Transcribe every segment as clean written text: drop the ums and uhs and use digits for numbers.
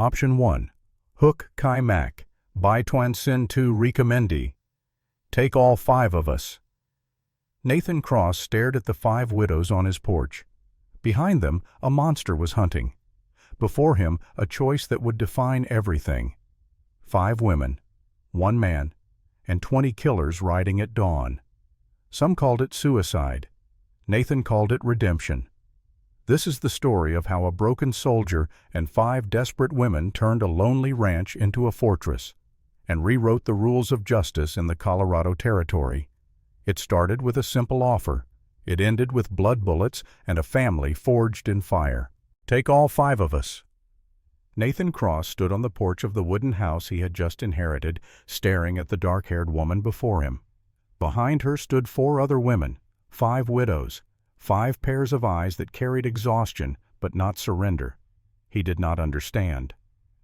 Option 1. Hook Kai Mak, Bai Tuan Sin Tu Recommendi. Take all 5 of us. Nathan Cross stared at the 5 widows on his porch. Behind them, a monster was hunting. Before him, a choice that would define everything. 5 women, 1 man, and 20 killers riding at dawn. Some called it suicide. Nathan called it redemption. This is the story of how a broken soldier and 5 desperate women turned a lonely ranch into a fortress and rewrote the rules of justice in the Colorado Territory. It started with a simple offer. It ended with blood bullets and a family forged in fire. Take all 5 of us. Nathan Cross stood on the porch of the wooden house he had just inherited, staring at the dark-haired woman before him. Behind her stood 4 other women, 5 widows, 5 pairs of eyes that carried exhaustion but not surrender. He did not understand.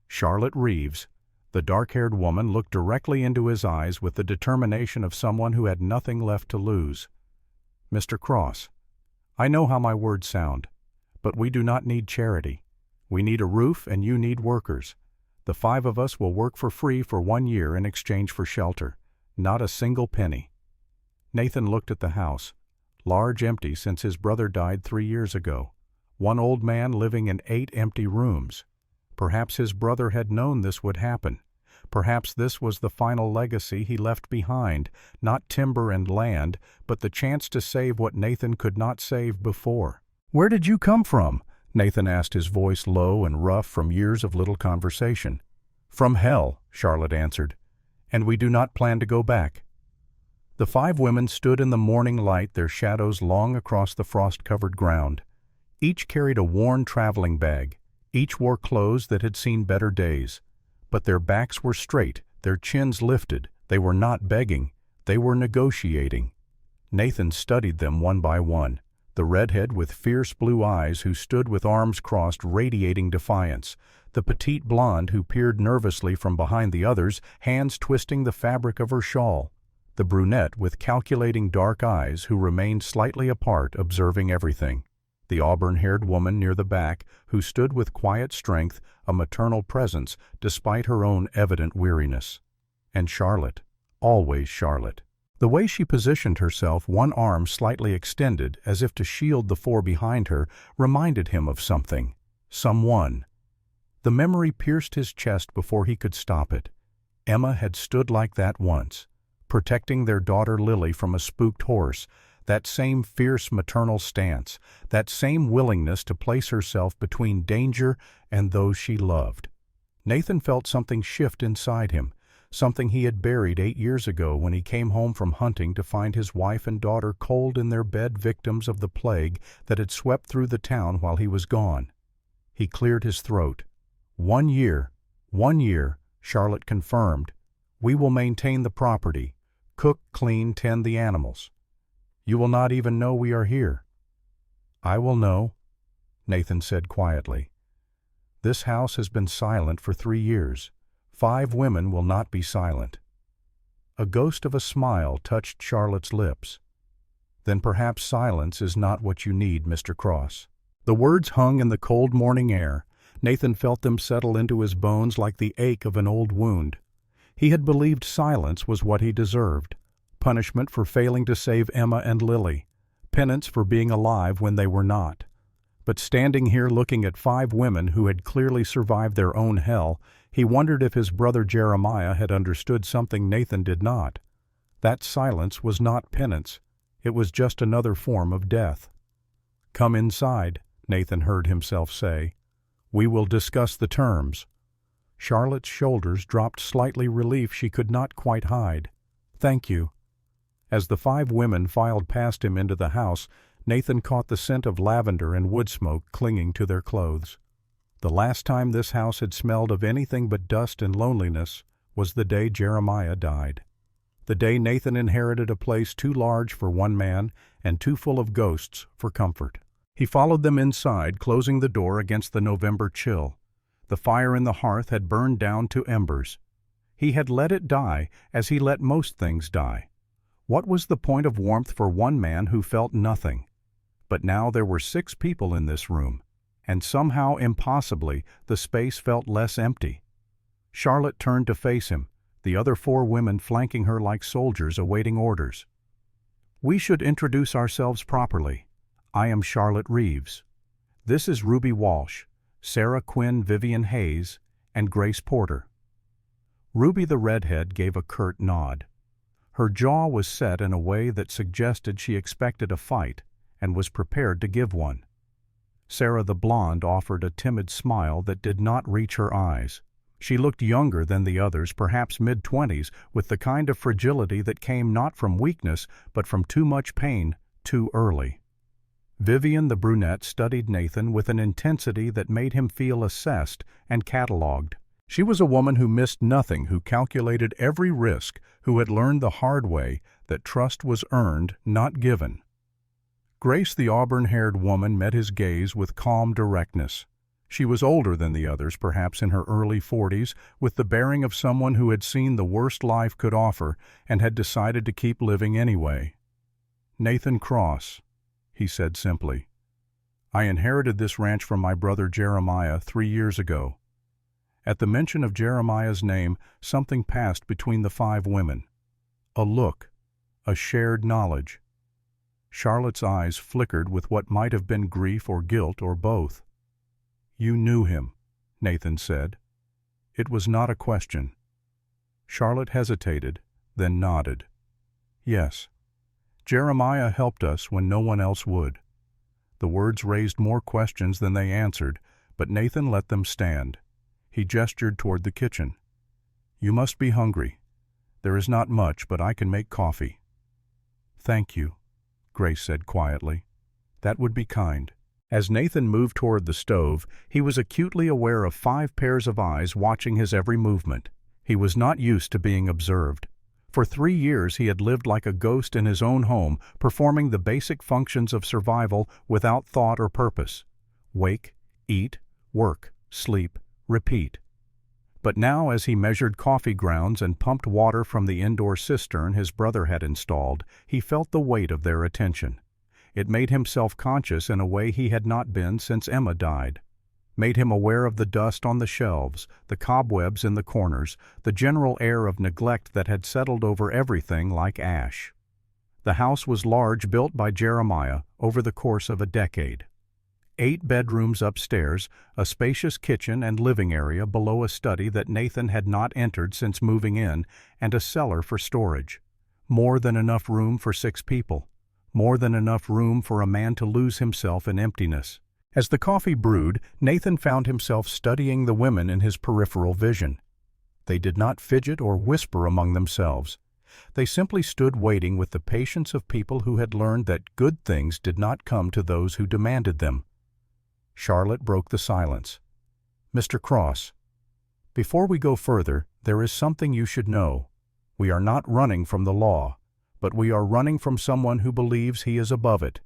Charlotte Reeves, the dark-haired woman, looked directly into his eyes with the determination of someone who had nothing left to lose. Mr. Cross, I know how my words sound, but we do not need charity. We need a roof and you need workers. The 5 of us will work for free for 1 year in exchange for shelter. Not a single penny. Nathan looked at the house, large, empty since his brother died 3 years ago. 1 old man living in 8 empty rooms. Perhaps his brother had known this would happen. Perhaps this was the final legacy he left behind, not timber and land, but the chance to save what Nathan could not save before. "Where did you come from?" Nathan asked, his voice low and rough from years of little conversation. "From hell," Charlotte answered, "and we do not plan to go back." The 5 women stood in the morning light, their shadows long across the frost-covered ground. Each carried a worn traveling bag. Each wore clothes that had seen better days. But their backs were straight, their chins lifted. They were not begging. They were negotiating. Nathan studied them one by one. The redhead with fierce blue eyes who stood with arms crossed radiating defiance. The petite blonde who peered nervously from behind the others, hands twisting the fabric of her shawl. The brunette with calculating dark eyes who remained slightly apart, observing everything. The auburn-haired woman near the back who stood with quiet strength, a maternal presence despite her own evident weariness. And Charlotte, always Charlotte. The way she positioned herself, one arm slightly extended as if to shield the 4 behind her, reminded him of something. Someone. The memory pierced his chest before he could stop it. Emma had stood like that once, protecting their daughter Lily from a spooked horse. That same fierce maternal stance, that same willingness to place herself between danger and those she loved. Nathan felt something shift inside him, something he had buried 8 years ago when he came home from hunting to find his wife and daughter cold in their bed, victims of the plague that had swept through the town while he was gone. He cleared his throat. 1 year, 1 year, Charlotte confirmed. We will maintain the property, cook, clean, tend the animals. You will not even know we are here. I will know, Nathan said quietly. This house has been silent for 3 years. 5 women will not be silent. A ghost of a smile touched Charlotte's lips. Then perhaps silence is not what you need, Mr. Cross. The words hung in the cold morning air. Nathan felt them settle into his bones like the ache of an old wound. He had believed silence was what he deserved. Punishment for failing to save Emma and Lily, penance for being alive when they were not. But standing here looking at 5 women who had clearly survived their own hell, he wondered if his brother Jeremiah had understood something Nathan did not. That silence was not penance. It was just another form of death. "Come inside," Nathan heard himself say. "We will discuss the terms." Charlotte's shoulders dropped slightly, relief she could not quite hide. "Thank you." As the 5 women filed past him into the house, Nathan caught the scent of lavender and wood smoke clinging to their clothes. The last time this house had smelled of anything but dust and loneliness was the day Jeremiah died. The day Nathan inherited a place too large for 1 man and too full of ghosts for comfort. He followed them inside, closing the door against the November chill. The fire in the hearth had burned down to embers. He had let it die as he let most things die. What was the point of warmth for 1 man who felt nothing? But now there were 6 people in this room. and somehow impossibly the space felt less empty. Charlotte turned to face him, the other 4 women flanking her like soldiers awaiting orders. "We should introduce ourselves properly. I am Charlotte Reeves. This is Ruby Walsh, Sarah Quinn Vivian Hayes, and Grace Porter." Ruby the redhead gave a curt nod. Her jaw was set in a way that suggested she expected a fight and was prepared to give one. Sarah the blonde offered a timid smile that did not reach her eyes. She looked younger than the others, perhaps mid-20s, with the kind of fragility that came not from weakness but from too much pain too early. Vivian the brunette studied Nathan with an intensity that made him feel assessed and catalogued. She was a woman who missed nothing, who calculated every risk, who had learned the hard way that trust was earned, not given. Grace, the auburn-haired woman, met his gaze with calm directness. She was older than the others, perhaps in her early 40s, with the bearing of someone who had seen the worst life could offer and had decided to keep living anyway. "Nathan Cross," he said simply. "I inherited this ranch from my brother Jeremiah 3 years ago." At the mention of Jeremiah's name, something passed between the 5 women. A look, a shared knowledge. Charlotte's eyes flickered with what might have been grief or guilt or both. "You knew him," Nathan said. It was not a question. Charlotte hesitated, then nodded. "Yes. Jeremiah helped us when no one else would." The words raised more questions than they answered, but Nathan let them stand. He gestured toward the kitchen. "You must be hungry. There is not much, but I can make coffee." "Thank you," Grace said quietly. "That would be kind." As Nathan moved toward the stove, he was acutely aware of 5 pairs of eyes watching his every movement. He was not used to being observed. For 3 years he had lived like a ghost in his own home, performing the basic functions of survival without thought or purpose. Wake, eat, work, sleep, repeat. But now, as he measured coffee grounds and pumped water from the indoor cistern his brother had installed, he felt the weight of their attention. It made him self-conscious in a way he had not been since Emma died. Made him aware of the dust on the shelves, the cobwebs in the corners, the general air of neglect that had settled over everything like ash. The house was large, built by Jeremiah over the course of a decade. 8 bedrooms upstairs, a spacious kitchen and living area below a study that Nathan had not entered since moving in, and a cellar for storage. More than enough room for 6 people. More than enough room for a man to lose himself in emptiness. As the coffee brewed, Nathan found himself studying the women in his peripheral vision. They did not fidget or whisper among themselves. They simply stood waiting with the patience of people who had learned that good things did not come to those who demanded them. Charlotte broke the silence. "Mr. Cross, before we go further, there is something you should know. We are not running from the law, but we are running from someone who believes he is above it."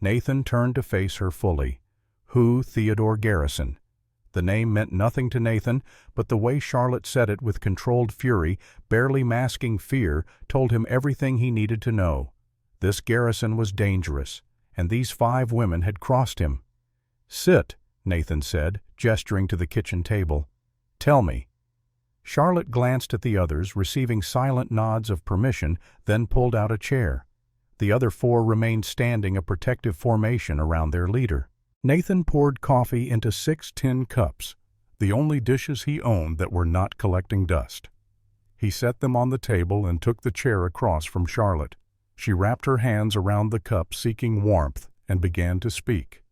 Nathan turned to face her fully. Who Theodore Garrison? The name meant nothing to Nathan, but the way Charlotte said it with controlled fury, barely masking fear, told him everything he needed to know. This Garrison was dangerous, and these 5 women had crossed him. "Sit," Nathan said, gesturing to the kitchen table. "Tell me." Charlotte glanced at the others, receiving silent nods of permission, then pulled out a chair. The other 4 remained standing, a protective formation around their leader. Nathan poured coffee into 6 tin cups, the only dishes he owned that were not collecting dust. He set them on the table and took the chair across from Charlotte. She wrapped her hands around the cup, seeking warmth, and began to speak.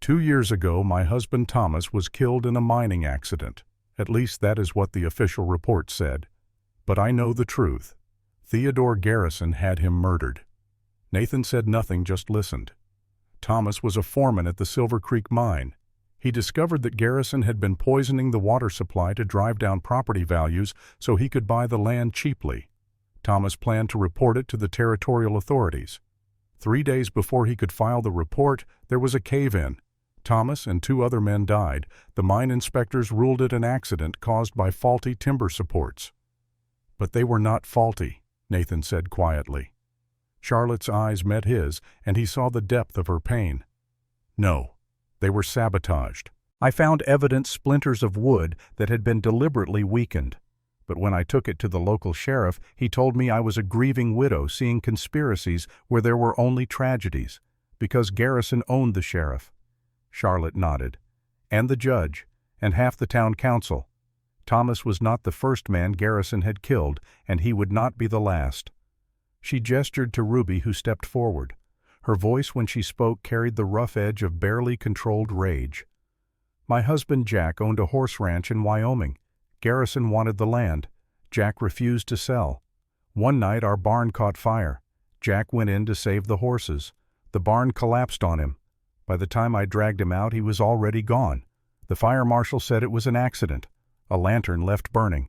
2 years ago, my husband Thomas was killed in a mining accident. At least that is what the official report said. But I know the truth. Theodore Garrison had him murdered. Nathan said nothing, just listened. Thomas was a foreman at the Silver Creek mine. He discovered that Garrison had been poisoning the water supply to drive down property values so he could buy the land cheaply. Thomas planned to report it to the territorial authorities. 3 days before he could file the report, there was a cave-in. Thomas and 2 other men died. The mine inspectors ruled it an accident caused by faulty timber supports. But they were not faulty, Nathan said quietly. Charlotte's eyes met his, and he saw the depth of her pain. "No, They were sabotaged. I found evidence splinters of wood that had been deliberately weakened. But when I took it to the local sheriff, he told me I was a grieving widow seeing conspiracies where there were only tragedies, because Garrison owned the sheriff. Charlotte nodded. And the judge, and half the town council. Thomas was not the first man Garrison had killed, and he would not be the last. She gestured to Ruby, who stepped forward. Her voice when she spoke carried the rough edge of barely controlled rage. My husband Jack owned a horse ranch in Wyoming. Garrison wanted the land. Jack refused to sell. One night our barn caught fire. Jack went in to save the horses. The barn collapsed on him. By the time I dragged him out, he was already gone. The fire marshal said it was an accident. A lantern left burning.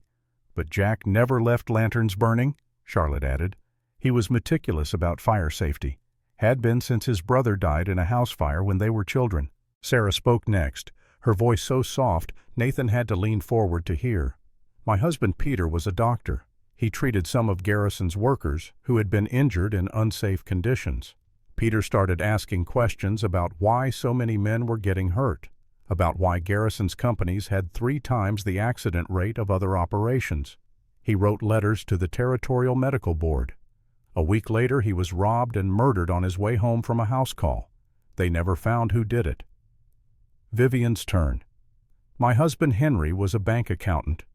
But Jack never left lanterns burning, Charlotte added. He was meticulous about fire safety. Had been since his brother died in a house fire when they were children. Sarah spoke next, her voice so soft Nathan had to lean forward to hear. My husband Peter was a doctor. He treated some of Garrison's workers who had been injured in unsafe conditions. Peter started asking questions about why so many men were getting hurt, about why Garrison's companies had 3 times the accident rate of other operations. He wrote letters to the Territorial Medical Board. A week later he was robbed and murdered on his way home from a house call. They never found who did it. Vivian's turn. My husband Henry was a bank accountant.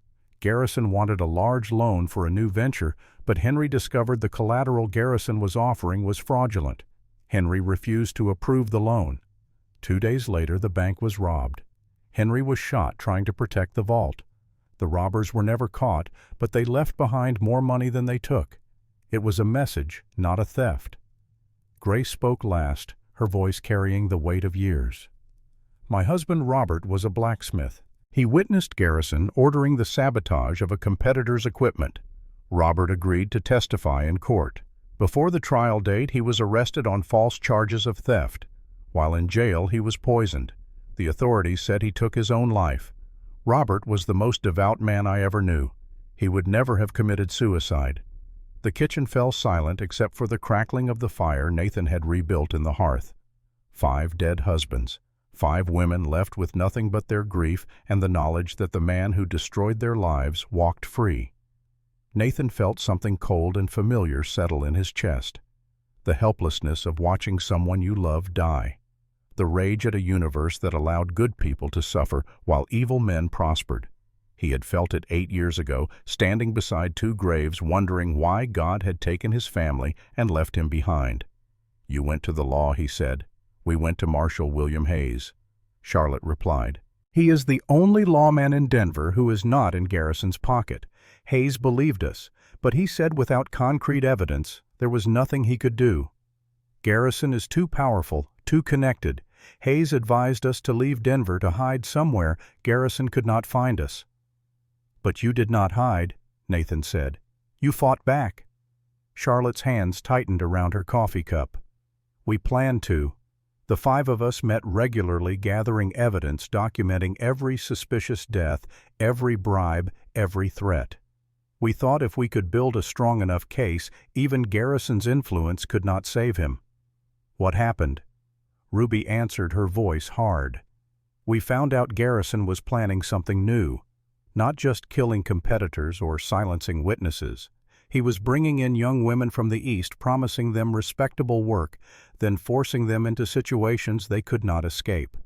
Garrison wanted a large loan for a new venture, but Henry discovered the collateral Garrison was offering was fraudulent. Henry refused to approve the loan. 2 days later the bank was robbed. Henry was shot trying to protect the vault. The robbers were never caught, but they left behind more money than they took. It was a message, not a theft. Grace spoke last, her voice carrying the weight of years. My husband Robert was a blacksmith. He witnessed Garrison ordering the sabotage of a competitor's equipment. Robert agreed to testify in court. Before the trial date, he was arrested on false charges of theft. While in jail, he was poisoned. The authorities said he took his own life. Robert was the most devout man I ever knew. He would never have committed suicide. The kitchen fell silent except for the crackling of the fire Nathan had rebuilt in the hearth. 5 dead husbands. 5 women left with nothing but their grief and the knowledge that the man who destroyed their lives walked free. Nathan felt something cold and familiar settle in his chest. The helplessness of watching someone you love die. The rage at a universe that allowed good people to suffer while evil men prospered. He had felt it 8 years ago, standing beside 2 graves wondering why God had taken his family and left him behind. "You went to the law," he said. "We went to Marshal William Hayes." Charlotte replied. "He is the only lawman in Denver who is not in Garrison's pocket. Hayes believed us, but he said without concrete evidence there was nothing he could do. Garrison is too powerful, too connected. Hayes advised us to leave Denver to hide somewhere Garrison could not find us." "But you did not hide," Nathan said. "You fought back." Charlotte's hands tightened around her coffee cup. "We planned to. The 5 of us met regularly gathering evidence documenting every suspicious death, every bribe, every threat. We thought if we could build a strong enough case, even Garrison's influence could not save him." "What happened?" Ruby answered, her voice hard. "We found out Garrison was planning something new. Not just killing competitors or silencing witnesses. He was bringing in young women from the East, promising them respectable work, then forcing them into situations they could not escape.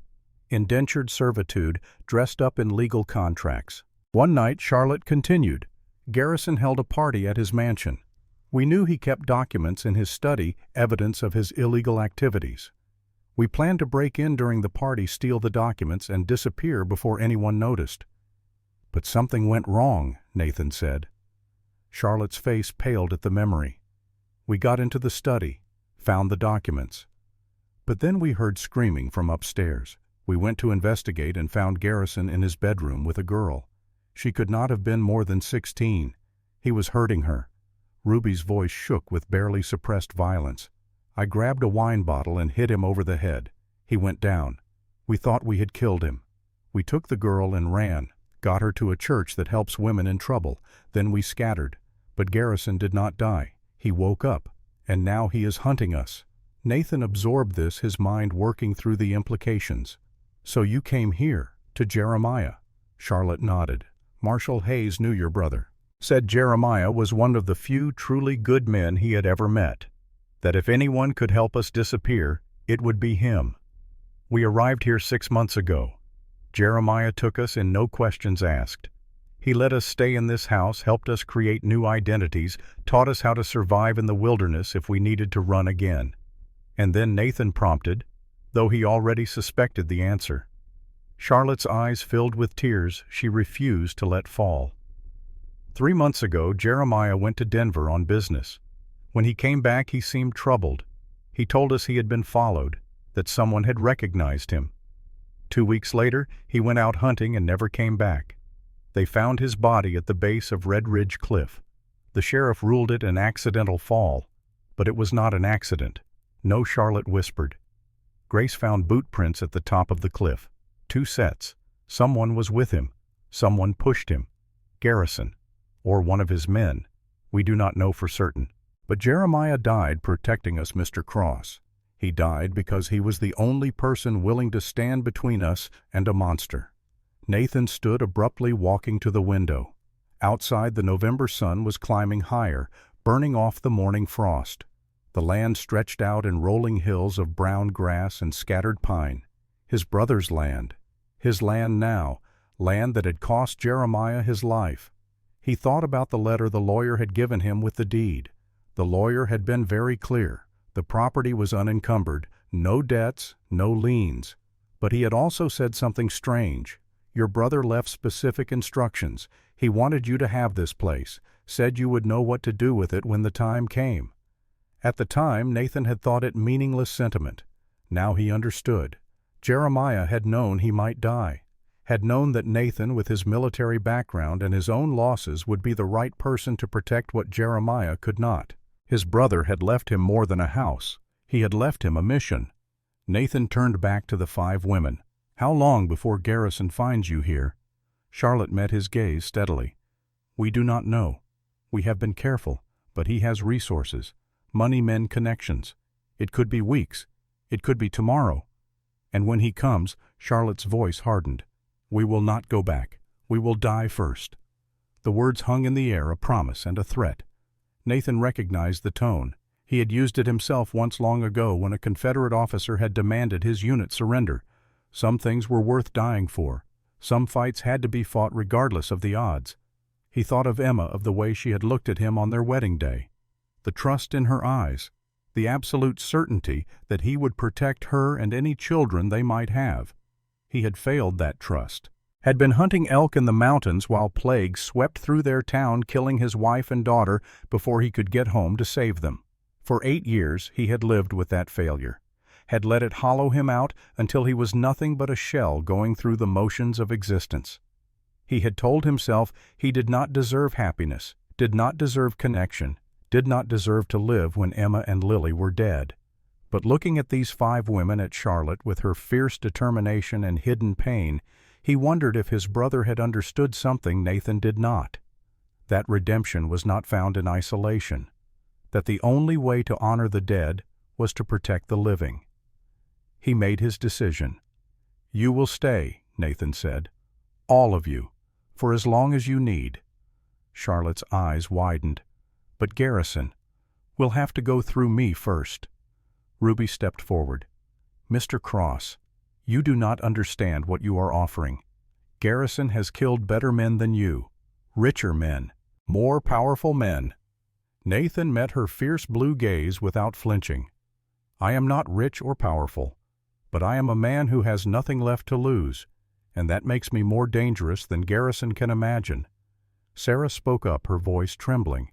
Indentured servitude, dressed up in legal contracts. One night, Charlotte continued, Garrison held a party at his mansion. We knew he kept documents in his study, evidence of his illegal activities. We planned to break in during the party, steal the documents, and disappear before anyone noticed. But something went wrong, Nathan said. Charlotte's face paled at the memory. We got into the study, found the documents. But then we heard screaming from upstairs. We went to investigate and found Garrison in his bedroom with a girl. She could not have been more than 16. He was hurting her. Ruby's voice shook with barely suppressed violence. I grabbed a wine bottle and hit him over the head. He went down. We thought we had killed him. We took the girl and ran, got her to a church that helps women in trouble. Then we scattered. But Garrison did not die. He woke up, and now he is hunting us. Nathan absorbed this, his mind working through the implications. So you came here, to Jeremiah? Charlotte nodded. Marshall Hayes knew your brother. Said Jeremiah was one of the few truly good men he had ever met. That if anyone could help us disappear, it would be him. We arrived here 6 months ago. Jeremiah took us in no questions asked. He let us stay in this house, helped us create new identities, taught us how to survive in the wilderness if we needed to run again. And then Nathan prompted, though he already suspected the answer. Charlotte's eyes filled with tears she refused to let fall. 3 months ago, Jeremiah went to Denver on business. When he came back, he seemed troubled. He told us he had been followed, that someone had recognized him. 2 weeks later, he went out hunting and never came back. They found his body at the base of Red Ridge Cliff. The sheriff ruled it an accidental fall, but it was not an accident. No, Charlotte whispered. Grace found boot prints at the top of the cliff. 2 sets. Someone was with him. Someone pushed him. Garrison, or one of his men. We do not know for certain. But Jeremiah died protecting us, Mr. Cross. He died because he was the only person willing to stand between us and a monster. Nathan stood abruptly walking to the window. Outside, the November sun was climbing higher, burning off the morning frost. The land stretched out in rolling hills of brown grass and scattered pine. His brother's land. His land now, land that had cost Jeremiah his life. He thought about the letter the lawyer had given him with the deed. The lawyer had been very clear. The property was unencumbered, no debts, no liens. But he had also said something strange. Your brother left specific instructions. He wanted you to have this place, said you would know what to do with it when the time came. At the time, Nathan had thought it meaningless sentiment. Now he understood. Jeremiah had known he might die, had known that Nathan, with his military background and his own losses, would be the right person to protect what Jeremiah could not. His brother had left him more than a house. He had left him a mission. Nathan turned back to the 5 women. How long before Garrison finds you here? Charlotte met his gaze steadily. We do not know. We have been careful, but he has resources. Money, men, connections. It could be weeks. It could be tomorrow. And when he comes, Charlotte's voice hardened. We will not go back. We will die first. The words hung in the air, a promise and a threat. Nathan recognized the tone. He had used it himself once long ago when a Confederate officer had demanded his unit surrender. Some things were worth dying for. Some fights had to be fought regardless of the odds. He thought of Emma, of the way she had looked at him on their wedding day. The trust in her eyes. The absolute certainty that he would protect her and any children they might have. He had failed that trust. Had been hunting elk in the mountains while plague swept through their town, killing his wife and daughter before he could get home to save them. For 8 years he had lived with that failure, had let it hollow him out until he was nothing but a shell going through the motions of existence. He had told himself he did not deserve happiness, did not deserve connection, did not deserve to live when Emma and Lily were dead. But looking at these 5 women, at Charlotte with her fierce determination and hidden pain, he wondered if his brother had understood something Nathan did not. That redemption was not found in isolation. That the only way to honor the dead was to protect the living. He made his decision. You will stay, Nathan said. All of you, for as long as you need. Charlotte's eyes widened. But Garrison, we'll have to go through me first. Ruby stepped forward. Mr. Cross, you do not understand what you are offering. Garrison has killed better men than you, richer men, more powerful men. Nathan met her fierce blue gaze without flinching. I am not rich or powerful, but I am a man who has nothing left to lose, and that makes me more dangerous than Garrison can imagine. Sarah spoke up, her voice trembling.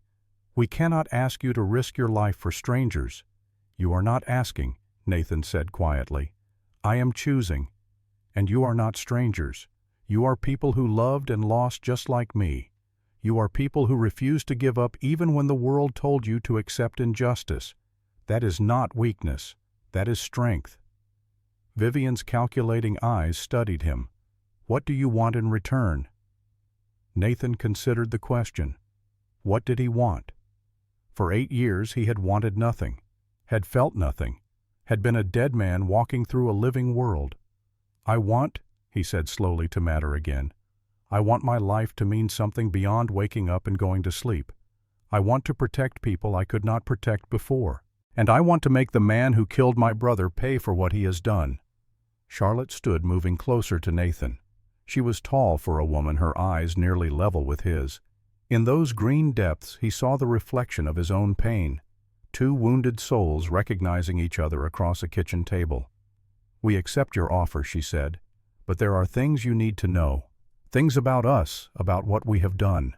We cannot ask you to risk your life for strangers. You are not asking, Nathan said quietly. I am choosing. And you are not strangers. You are people who loved and lost just like me. You are people who refused to give up even when the world told you to accept injustice. That is not weakness. That is strength. Vivian's calculating eyes studied him. What do you want in return? Nathan considered the question. What did he want? For 8 years he had wanted nothing, had felt nothing, had been a dead man walking through a living world. He said slowly to matter again. I want my life to mean something beyond waking up and going to sleep. I want to protect people I could not protect before. And I want to make the man who killed my brother pay for what he has done." Charlotte stood, moving closer to Nathan. She was tall for a woman, her eyes nearly level with his. In those green depths he saw the reflection of his own pain. Two wounded souls recognizing each other across a kitchen table. "We accept your offer," she said, "but there are things you need to know. Things about us, about what we have done.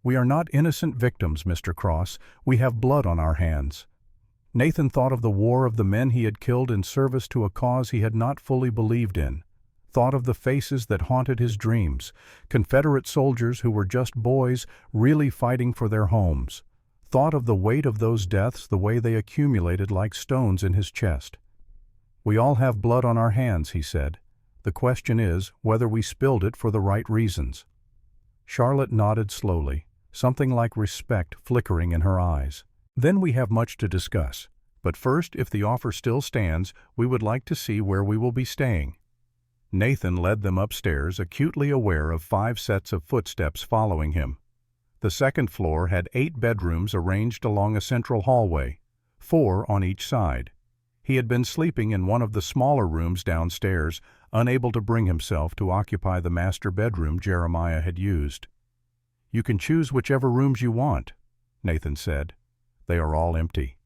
We are not innocent victims, Mr. Cross. We have blood on our hands." Nathan thought of the war, of the men he had killed in service to a cause he had not fully believed in. Thought of the faces that haunted his dreams, Confederate soldiers who were just boys really fighting for their homes. Thought of the weight of those deaths, the way they accumulated like stones in his chest. "We all have blood on our hands," he said. "The question is whether we spilled it for the right reasons." Charlotte nodded slowly, something like respect flickering in her eyes. "Then we have much to discuss. But first, if the offer still stands, we would like to see where we will be staying." Nathan led them upstairs, acutely aware of 5 sets of footsteps following him. The second floor had 8 bedrooms arranged along a central hallway, 4 on each side. He had been sleeping in one of the smaller rooms downstairs, unable to bring himself to occupy the master bedroom Jeremiah had used. "You can choose whichever rooms you want," Nathan said. "They are all empty."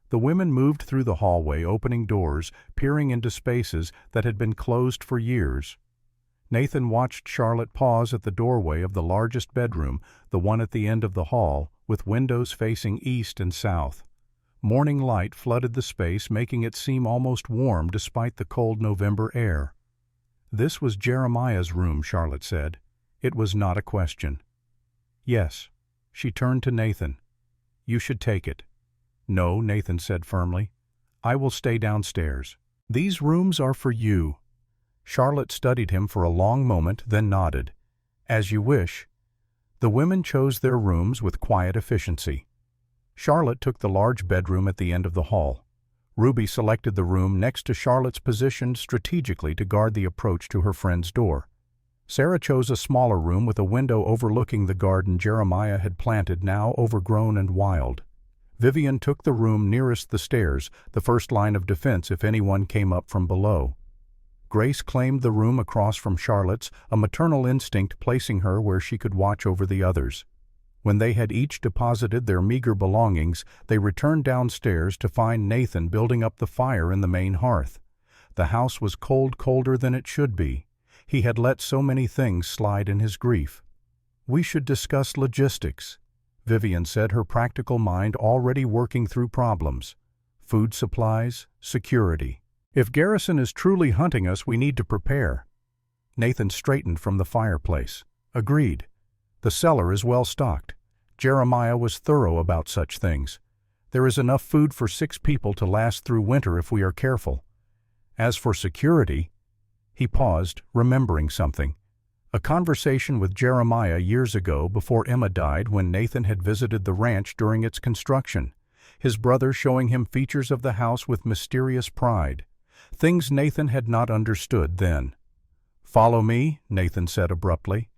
The women moved through the hallway, opening doors, peering into spaces that had been closed for years. Nathan watched Charlotte pause at the doorway of the largest bedroom, the one at the end of the hall, with windows facing east and south. Morning light flooded the space, making it seem almost warm despite the cold November air. This was Jeremiah's room, Charlotte said. It was not a question. "Yes." She turned to Nathan. "You should take it." "No," Nathan said firmly. "I will stay downstairs. These rooms are for you." Charlotte studied him for a long moment, then nodded. "As you wish." The women chose their rooms with quiet efficiency. Charlotte took the large bedroom at the end of the hall. Ruby selected the room next to Charlotte's, positioned strategically to guard the approach to her friend's door. Sarah chose a smaller room with a window overlooking the garden Jeremiah had planted, now overgrown and wild. Vivian took the room nearest the stairs, the first line of defense if anyone came up from below. Grace claimed the room across from Charlotte's, a maternal instinct placing her where she could watch over the others. When they had each deposited their meager belongings, they returned downstairs to find Nathan building up the fire in the main hearth. The house was cold, colder than it should be. He had let so many things slide in his grief. "We should discuss logistics," Vivian said, her practical mind already working through problems. "Food supplies, security. If Garrison is truly hunting us, we need to prepare." Nathan straightened from the fireplace. "Agreed. The cellar is well stocked. Jeremiah was thorough about such things. There is enough food for 6 people to last through winter if we are careful. As for security—" He paused, remembering something. A conversation with Jeremiah years ago, before Emma died, when Nathan had visited the ranch during its construction. His brother showing him features of the house with mysterious pride. Things Nathan had not understood then. "Follow me," Nathan said abruptly.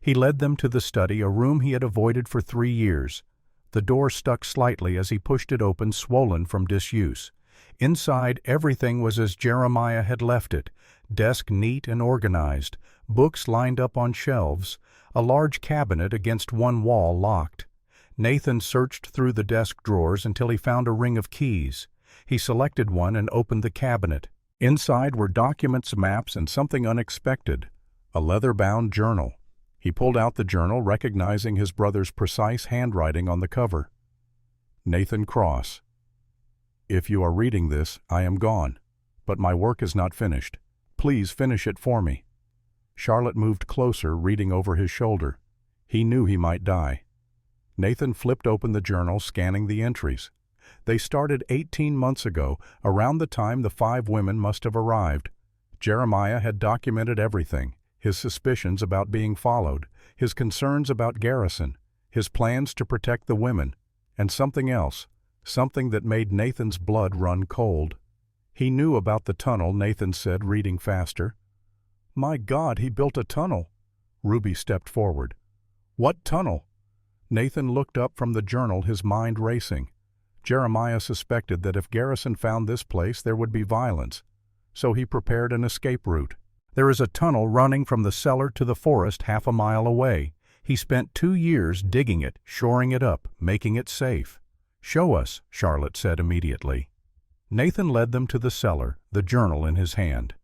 He led them to the study, a room he had avoided for 3 years. The door stuck slightly as he pushed it open, swollen from disuse. Inside, everything was as Jeremiah had left it, desk neat and organized, books lined up on shelves, a large cabinet against one wall locked. Nathan searched through the desk drawers until he found a ring of keys. He selected one and opened the cabinet. Inside were documents, maps, and something unexpected, a leather-bound journal. He pulled out the journal, recognizing his brother's precise handwriting on the cover. "Nathan Cross. If you are reading this, I am gone, but my work is not finished. Please finish it for me." Charlotte moved closer, reading over his shoulder. He knew he might die. Nathan flipped open the journal, scanning the entries. They started 18 months ago, around the time the 5 women must have arrived. Jeremiah had documented everything. His suspicions about being followed, his concerns about Garrison, his plans to protect the women, and something else, something that made Nathan's blood run cold. He knew about the tunnel, Nathan said, reading faster. My God, he built a tunnel. Ruby stepped forward. What tunnel? Nathan looked up from the journal, his mind racing. Jeremiah suspected that if Garrison found this place, there would be violence, so he prepared an escape route. There is a tunnel running from the cellar to the forest half a mile away. He spent 2 years digging it, shoring it up, making it safe. Show us, Charlotte said immediately. Nathan led them to the cellar, the journal in his hand.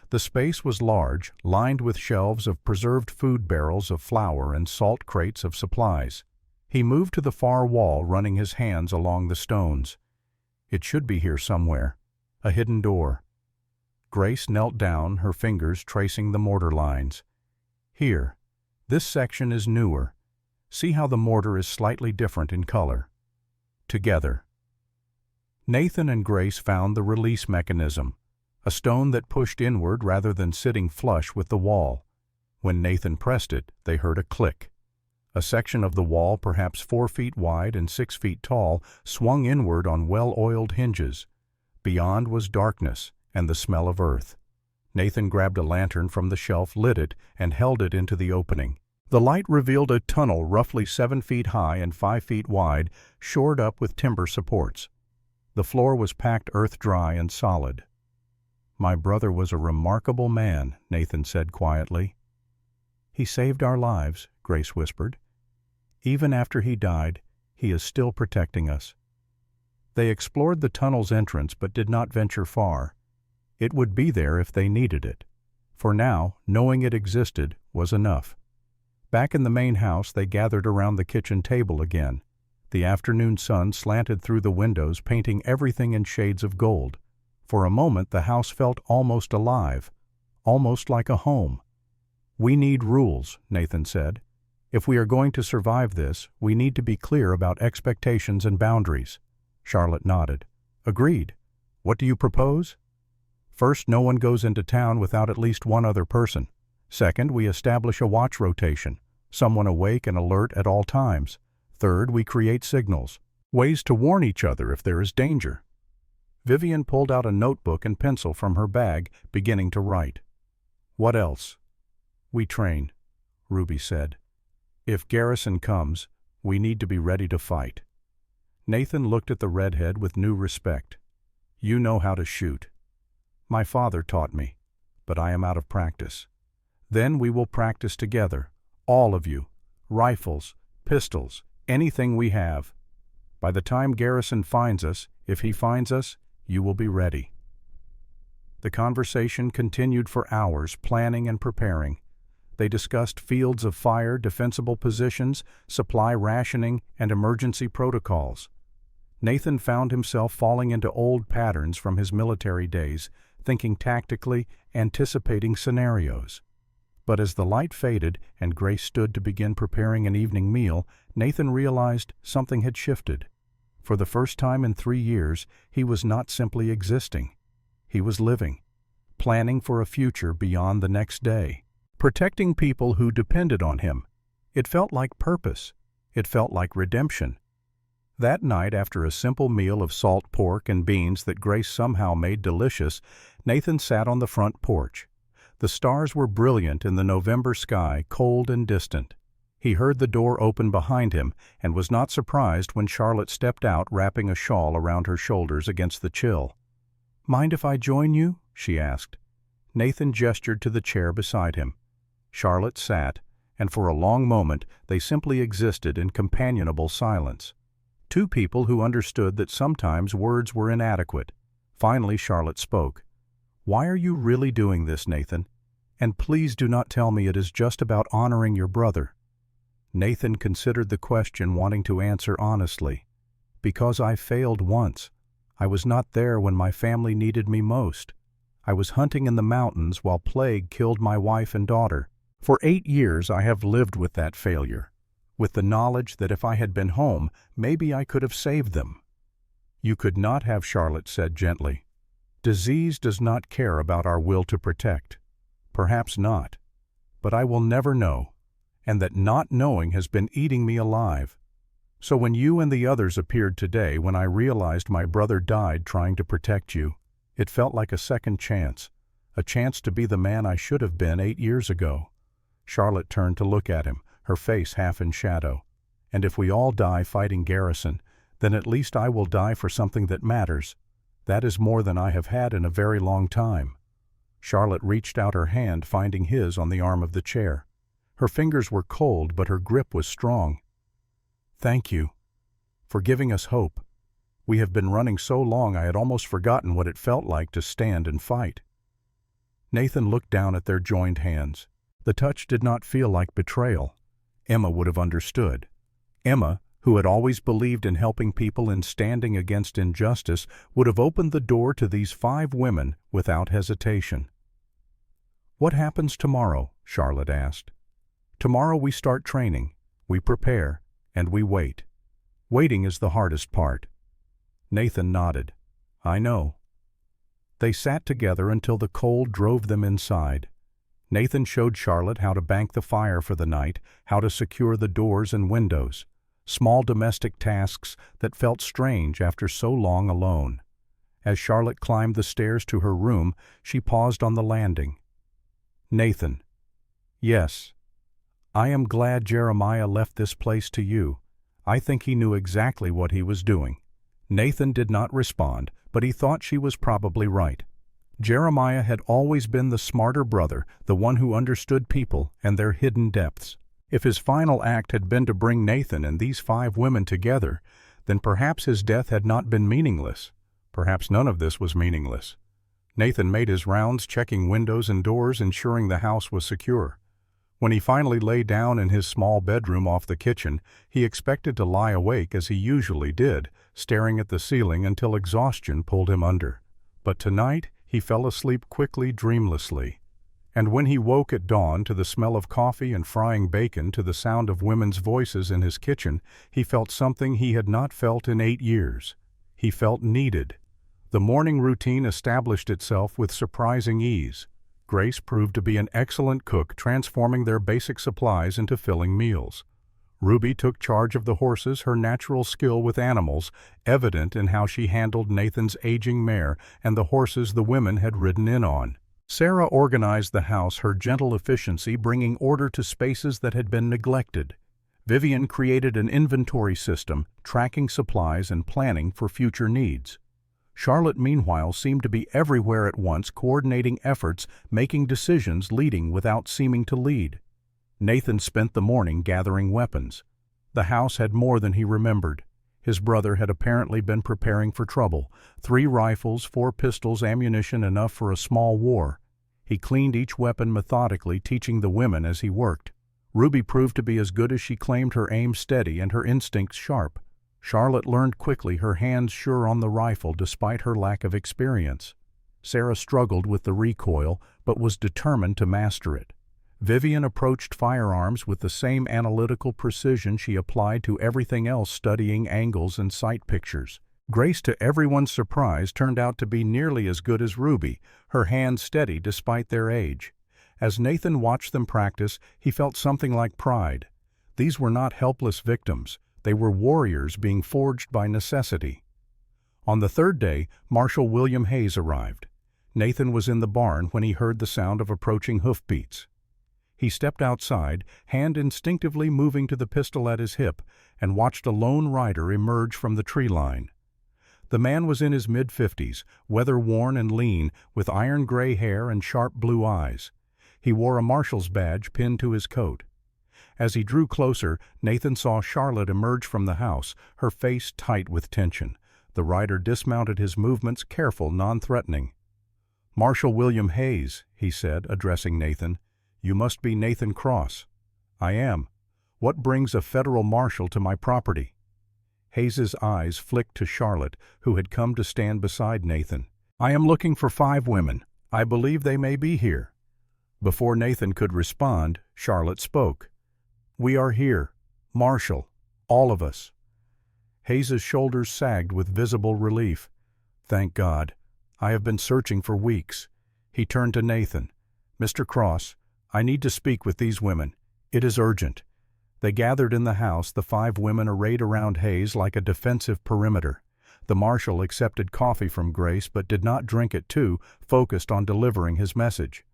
The space was large, lined with shelves of preserved food, barrels of flour, and salt crates of supplies. He moved to the far wall, running his hands along the stones. It should be here somewhere. A hidden door. Grace knelt down, her fingers tracing the mortar lines. Here. This section is newer. See how the mortar is slightly different in color. Together. Nathan and Grace found the release mechanism, a stone that pushed inward rather than sitting flush with the wall. When Nathan pressed it, they heard a click. A section of the wall, perhaps 4 feet wide and 6 feet tall, swung inward on well-oiled hinges. Beyond was darkness and the smell of earth. Nathan grabbed a lantern from the shelf, lit it, and held it into the opening. The light revealed a tunnel roughly 7 feet high and 5 feet wide, shored up with timber supports. The floor was packed earth-dry and solid. My brother was a remarkable man, Nathan said quietly. He saved our lives, Grace whispered. Even after he died, he is still protecting us. They explored the tunnel's entrance but did not venture far. It would be there if they needed it. For now, knowing it existed was enough. Back in the main house, they gathered around the kitchen table again. The afternoon sun slanted through the windows, painting everything in shades of gold. For a moment, the house felt almost alive, almost like a home. We need rules, Nathan said. If we are going to survive this, we need to be clear about expectations and boundaries. Charlotte nodded. Agreed. What do you propose? First, no one goes into town without at least one other person. Second, we establish a watch rotation, someone awake and alert at all times. Third, we create signals, ways to warn each other if there is danger. Vivian pulled out a notebook and pencil from her bag, beginning to write. What else? We train, Ruby said. If Garrison comes, we need to be ready to fight. Nathan looked at the redhead with new respect. You know how to shoot. My father taught me, but I am out of practice. Then we will practice together, all of you, rifles, pistols, anything we have. By the time Garrison finds us, if he finds us, you will be ready. The conversation continued for hours, planning and preparing. They discussed fields of fire, defensible positions, supply rationing, and emergency protocols. Nathan found himself falling into old patterns from his military days, thinking tactically, anticipating scenarios. But as the light faded and Grace stood to begin preparing an evening meal, Nathan realized something had shifted. For the first time in 3 years, he was not simply existing. He was living, planning for a future beyond the next day, protecting people who depended on him. It felt like purpose. It felt like redemption. That night, after a simple meal of salt pork and beans that Grace somehow made delicious, Nathan sat on the front porch. The stars were brilliant in the November sky, cold and distant. He heard the door open behind him and was not surprised when Charlotte stepped out, wrapping a shawl around her shoulders against the chill. "Mind if I join you?" she asked. Nathan gestured to the chair beside him. Charlotte sat, and for a long moment they simply existed in companionable silence. Two people who understood that sometimes words were inadequate. Finally Charlotte spoke. "Why are you really doing this, Nathan? And please do not tell me it is just about honoring your brother." Nathan considered the question, wanting to answer honestly. "Because I failed once. I was not there when my family needed me most. I was hunting in the mountains while plague killed my wife and daughter. For 8 years I have lived with that failure, with the knowledge that if I had been home, maybe I could have saved them." "You could not have," Charlotte said gently. "Disease does not care about our will to protect. Perhaps not. But I will never know. And that not knowing has been eating me alive. So when you and the others appeared today, when I realized my brother died trying to protect you, it felt like a second chance, A chance to be the man I should have been 8 years ago. Charlotte turned to look at him, her face half in shadow. And if we all die fighting Garrison, then at least I will die for something that matters. That is more than I have had in a very long time. Charlotte reached out her hand, finding his on the arm of the chair. Her fingers were cold, but her grip was strong. Thank you for giving us hope. We have been running so long I had almost forgotten what it felt like to stand and fight. Nathan looked down at their joined hands. The touch did not feel like betrayal. Emma would have understood. Emma, who had always believed in helping people and standing against injustice, would have opened the door to these 5 women without hesitation. What happens tomorrow? Charlotte asked. Tomorrow we start training, we prepare, and we wait. Waiting is the hardest part. Nathan nodded. I know. They sat together until the cold drove them inside. Nathan showed Charlotte how to bank the fire for the night, how to secure the doors and windows. Small domestic tasks that felt strange after so long alone. As Charlotte climbed the stairs to her room, she paused on the landing. Nathan. Yes. I am glad Jeremiah left this place to you. I think he knew exactly what he was doing. Nathan did not respond, but he thought she was probably right. Jeremiah had always been the smarter brother, the one who understood people and their hidden depths. If his final act had been to bring Nathan and these 5 women together, then perhaps his death had not been meaningless. Perhaps none of this was meaningless. Nathan made his rounds, checking windows and doors, ensuring the house was secure. When he finally lay down in his small bedroom off the kitchen, he expected to lie awake as he usually did, staring at the ceiling until exhaustion pulled him under. But tonight, he fell asleep quickly, dreamlessly. And when he woke at dawn to the smell of coffee and frying bacon, to the sound of women's voices in his kitchen, he felt something he had not felt in 8 years. He felt needed. The morning routine established itself with surprising ease. Grace proved to be an excellent cook, transforming their basic supplies into filling meals. Ruby took charge of the horses, her natural skill with animals evident in how she handled Nathan's aging mare and the horses the women had ridden in on. Sarah organized the house, her gentle efficiency bringing order to spaces that had been neglected. Vivian created an inventory system, tracking supplies and planning for future needs. Charlotte, meanwhile, seemed to be everywhere at once, coordinating efforts, making decisions, leading without seeming to lead. Nathan spent the morning gathering weapons. The house had more than he remembered. His brother had apparently been preparing for trouble. 3 rifles, 4 pistols, ammunition enough for a small war. He cleaned each weapon methodically, teaching the women as he worked. Ruby proved to be as good as she claimed, her aim steady and her instincts sharp. Charlotte learned quickly, her hands sure on the rifle despite her lack of experience. Sarah struggled with the recoil, but was determined to master it. Vivian approached firearms with the same analytical precision she applied to everything else, studying angles and sight pictures. Grace, to everyone's surprise, turned out to be nearly as good as Ruby, her hands steady despite their age. As Nathan watched them practice, he felt something like pride. These were not helpless victims. They were warriors being forged by necessity. On the 3rd day, Marshal William Hayes arrived. Nathan was in the barn when he heard the sound of approaching hoofbeats. He stepped outside, hand instinctively moving to the pistol at his hip, and watched a lone rider emerge from the tree line. The man was in his mid-50s, weather-worn and lean, with iron-gray hair and sharp blue eyes. He wore a marshal's badge pinned to his coat. As he drew closer, Nathan saw Charlotte emerge from the house, her face tight with tension. The rider dismounted, his movements careful, non-threatening. "Marshal William Hayes," he said, addressing Nathan. "You must be Nathan Cross." "I am. What brings a federal marshal to my property?" Hayes's eyes flicked to Charlotte, who had come to stand beside Nathan. "I am looking for 5 women. I believe they may be here." Before Nathan could respond, Charlotte spoke. "We are here, Marshal, all of us." Hayes's shoulders sagged with visible relief. "Thank God. I have been searching for weeks." He turned to Nathan. "Mr. Cross, I need to speak with these women. It is urgent." They gathered in the house, the 5 women arrayed around Hayes like a defensive perimeter. The marshal accepted coffee from Grace but did not drink it too, focused on delivering his message.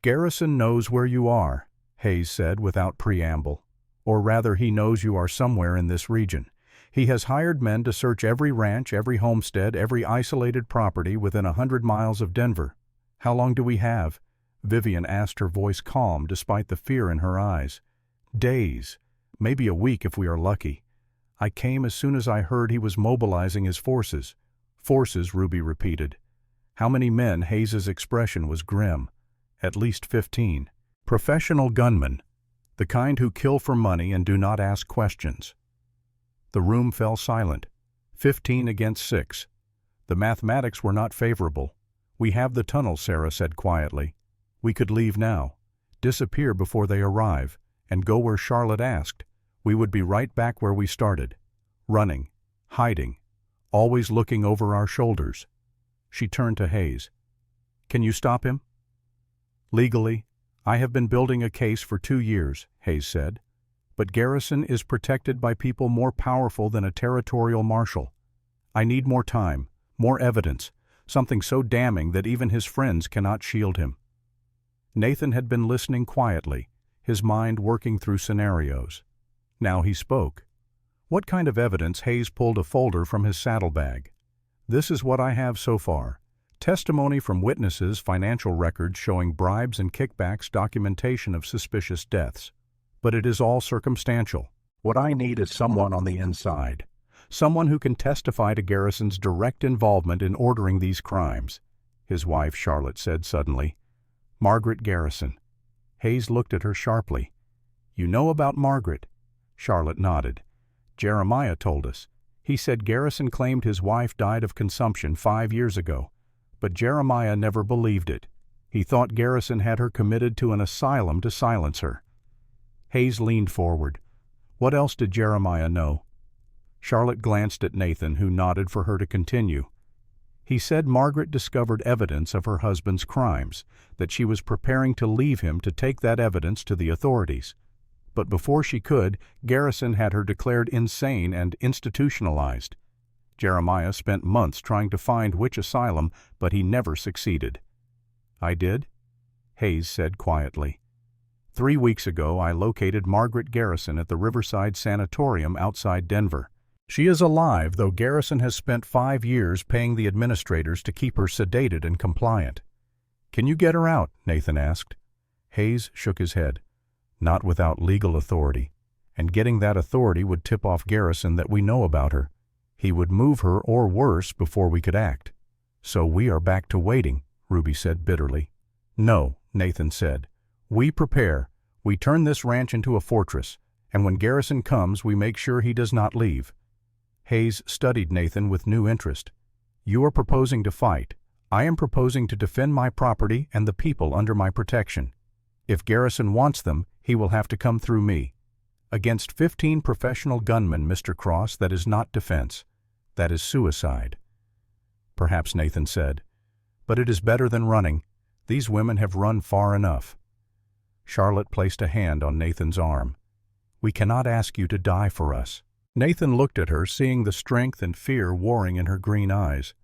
"Garrison knows where you are," Hayes said without preamble. "Or rather, he knows you are somewhere in this region. He has hired men to search every ranch, every homestead, every isolated property within 100 miles of Denver." "How long do we have?" Vivian asked, her voice calm despite the fear in her eyes. "Days. Maybe a week if we are lucky. I came as soon as I heard he was mobilizing his forces." "Forces," Ruby repeated. How many men? Hayes's expression was grim. "At least 15. Professional gunmen. The kind who kill for money and do not ask questions." The room fell silent. 15 against 6. The mathematics were not favorable. "We have the tunnel," Sarah said quietly. "We could leave now, disappear before they arrive, and go where Charlotte asked. We would be right back where we started. Running, hiding, always looking over our shoulders." She turned to Hayes. "Can you stop him?" "Legally, I have been building a case for 2 years," Hayes said. "But Garrison is protected by people more powerful than a territorial marshal. I need more time, more evidence, something so damning that even his friends cannot shield him." Nathan had been listening quietly, his mind working through scenarios. Now he spoke. "What kind of evidence?" Hayes pulled a folder from his saddlebag. "This is what I have so far. Testimony from witnesses, financial records showing bribes and kickbacks, documentation of suspicious deaths. But it is all circumstantial. What I need is someone on the inside. Someone who can testify to Garrison's direct involvement in ordering these crimes." His wife, Charlotte, said suddenly. "Margaret Garrison." Hayes looked at her sharply. "You know about Margaret?" Charlotte nodded. "Jeremiah told us. He said Garrison claimed his wife died of consumption 5 years ago. But Jeremiah never believed it. He thought Garrison had her committed to an asylum to silence her." Hayes leaned forward. "What else did Jeremiah know?" Charlotte glanced at Nathan, who nodded for her to continue. "He said Margaret discovered evidence of her husband's crimes, that she was preparing to leave him to take that evidence to the authorities. But before she could, Garrison had her declared insane and institutionalized. Jeremiah spent months trying to find which asylum, but he never succeeded." "I did?" Hayes said quietly. 3 weeks ago I located Margaret Garrison at the Riverside Sanatorium outside Denver. She is alive, though Garrison has spent 5 years paying the administrators to keep her sedated and compliant." "Can you get her out?" Nathan asked. Hayes shook his head. "Not without legal authority. And getting that authority would tip off Garrison that we know about her. He would move her or worse before we could act. So we are back to waiting," Ruby said bitterly. "No," Nathan said. "We prepare. We turn this ranch into a fortress, and when Garrison comes we make sure he does not leave." Hayes studied Nathan with new interest. "You are proposing to fight. I am proposing to defend my property and the people under my protection. If Garrison wants them, he will have to come through me. Against 15 professional gunmen, Mr. Cross, that is not defense. That is suicide." "Perhaps," Nathan said. "But it is better than running. These women have run far enough." Charlotte placed a hand on Nathan's arm. "We cannot ask you to die for us." Nathan looked at her, seeing the strength and fear warring in her green eyes.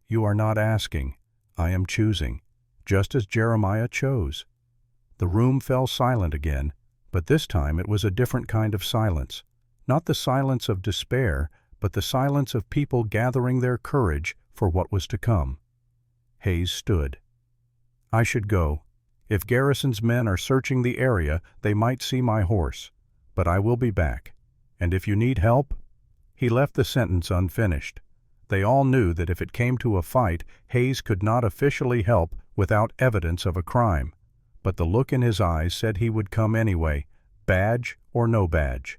"You are not asking. I am choosing, just as Jeremiah chose." The room fell silent again, but this time it was a different kind of silence. Not the silence of despair, but the silence of people gathering their courage for what was to come. Hayes stood. "I should go. If Garrison's men are searching the area, they might see my horse. But I will be back. And if you need help—" He left the sentence unfinished. They all knew that if it came to a fight, Hayes could not officially help without evidence of a crime. But the look in his eyes said he would come anyway, badge or no badge.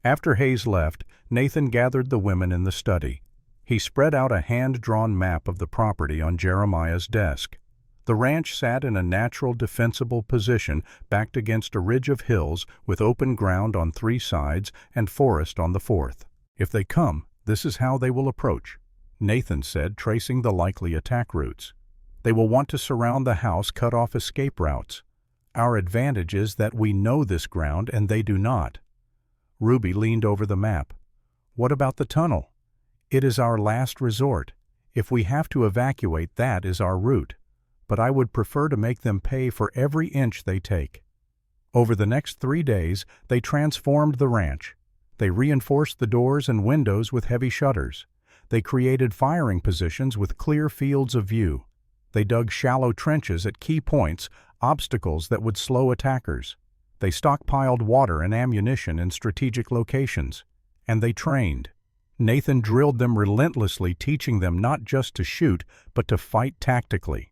After Hayes left, Nathan gathered the women in the study. He spread out a hand-drawn map of the property on Jeremiah's desk. The ranch sat in a natural, defensible position backed against a ridge of hills with open ground on 3 sides and forest on the 4th. "If they come, this is how they will approach," Nathan said, tracing the likely attack routes. "They will want to surround the house, cut off escape routes. Our advantage is that we know this ground and they do not." Ruby leaned over the map. "What about the tunnel?" It is our last resort. If we have to evacuate, that is our route. But I would prefer to make them pay for every inch they take." Over the next 3 days, they transformed the ranch. They reinforced the doors and windows with heavy shutters. They created firing positions with clear fields of view. They dug shallow trenches at key points, obstacles that would slow attackers. They stockpiled water and ammunition in strategic locations. And they trained. Nathan drilled them relentlessly, teaching them not just to shoot, but to fight tactically.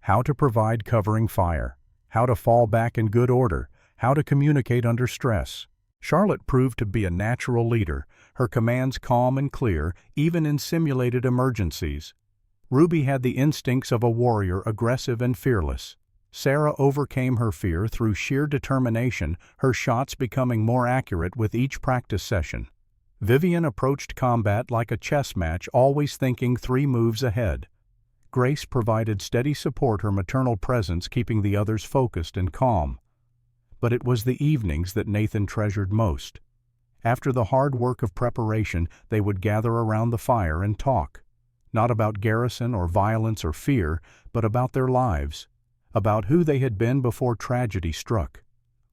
How to provide covering fire. How to fall back in good order. How to communicate under stress. Charlotte proved to be a natural leader, her commands calm and clear, even in simulated emergencies. Ruby had the instincts of a warrior, aggressive and fearless. Sarah overcame her fear through sheer determination, her shots becoming more accurate with each practice session. Vivian approached combat like a chess match, always thinking 3 moves ahead. Grace provided steady support, her maternal presence keeping the others focused and calm. But it was the evenings that Nathan treasured most. After the hard work of preparation, they would gather around the fire and talk. Not about garrison or violence or fear, but about their lives. About who they had been before tragedy struck.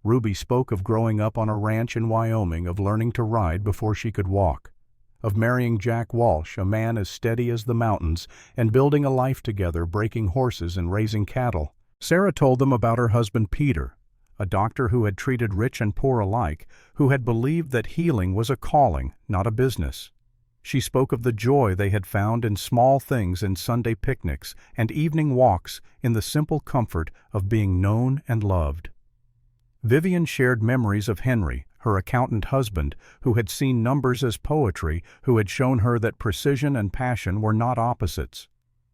Ruby spoke of growing up on a ranch in Wyoming, of learning to ride before she could walk, of marrying Jack Walsh, a man as steady as the mountains, and building a life together, breaking horses and raising cattle. Sarah told them about her husband Peter, a doctor who had treated rich and poor alike, who had believed that healing was a calling, not a business. She spoke of the joy they had found in small things, in Sunday picnics and evening walks, in the simple comfort of being known and loved. Vivian shared memories of Henry, her accountant husband, who had seen numbers as poetry, who had shown her that precision and passion were not opposites.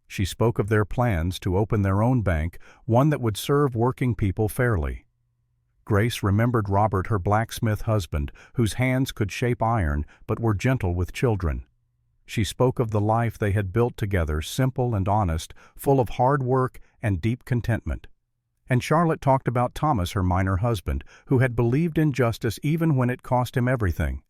She spoke of their plans to open their own bank, one that would serve working people fairly. Grace remembered Robert, her blacksmith husband, whose hands could shape iron but were gentle with children. She spoke of the life they had built together, simple and honest, full of hard work and deep contentment. And Charlotte talked about Thomas, her minor husband, who had believed in justice even when it cost him everything.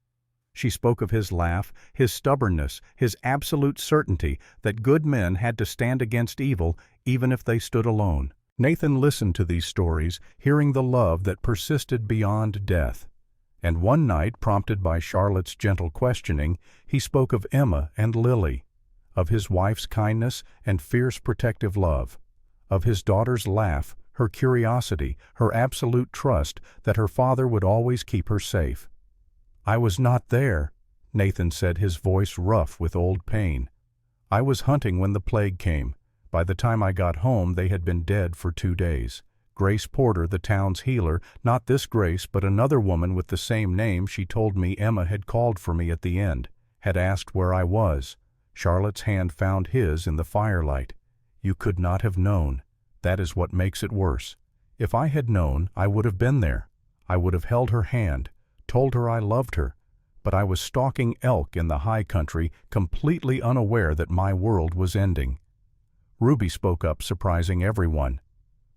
She spoke of his laugh, his stubbornness, his absolute certainty that good men had to stand against evil even if they stood alone. Nathan listened to these stories, hearing the love that persisted beyond death. And one night, prompted by Charlotte's gentle questioning, he spoke of Emma and Lily, of his wife's kindness and fierce protective love, of his daughter's laugh, her curiosity, her absolute trust that her father would always keep her safe. "I was not there," Nathan said, his voice rough with old pain. "I was hunting when the plague came. By the time I got home, they had been dead for 2 days. Grace Porter, the town's healer, not this Grace, but another woman with the same name, she told me Emma had called for me at the end, had asked where I was. Charlotte's hand found his in the firelight. You could not have known. That is what makes it worse. If I had known, I would have been there. I would have held her hand, told her I loved her. But I was stalking elk in the high country, completely unaware that my world was ending." Ruby spoke up, surprising everyone.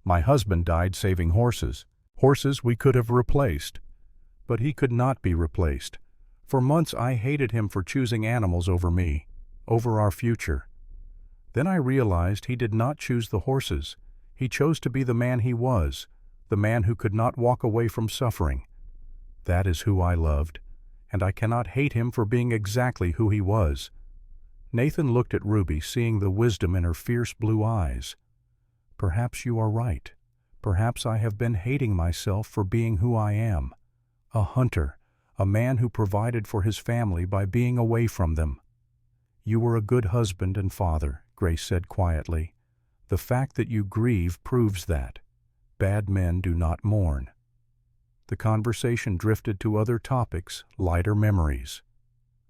"My husband died saving horses. Horses we could have replaced. But he could not be replaced. For months I hated him for choosing animals over me, over our future. Then I realized he did not choose the horses. He chose to be the man he was, the man who could not walk away from suffering. That is who I loved, and I cannot hate him for being exactly who he was." Nathan looked at Ruby, seeing the wisdom in her fierce blue eyes. "Perhaps you are right. Perhaps I have been hating myself for being who I am. A hunter, a man who provided for his family by being away from them." "You were a good husband and father," Grace said quietly. "The fact that you grieve proves that. Bad men do not mourn." The conversation drifted to other topics, lighter memories.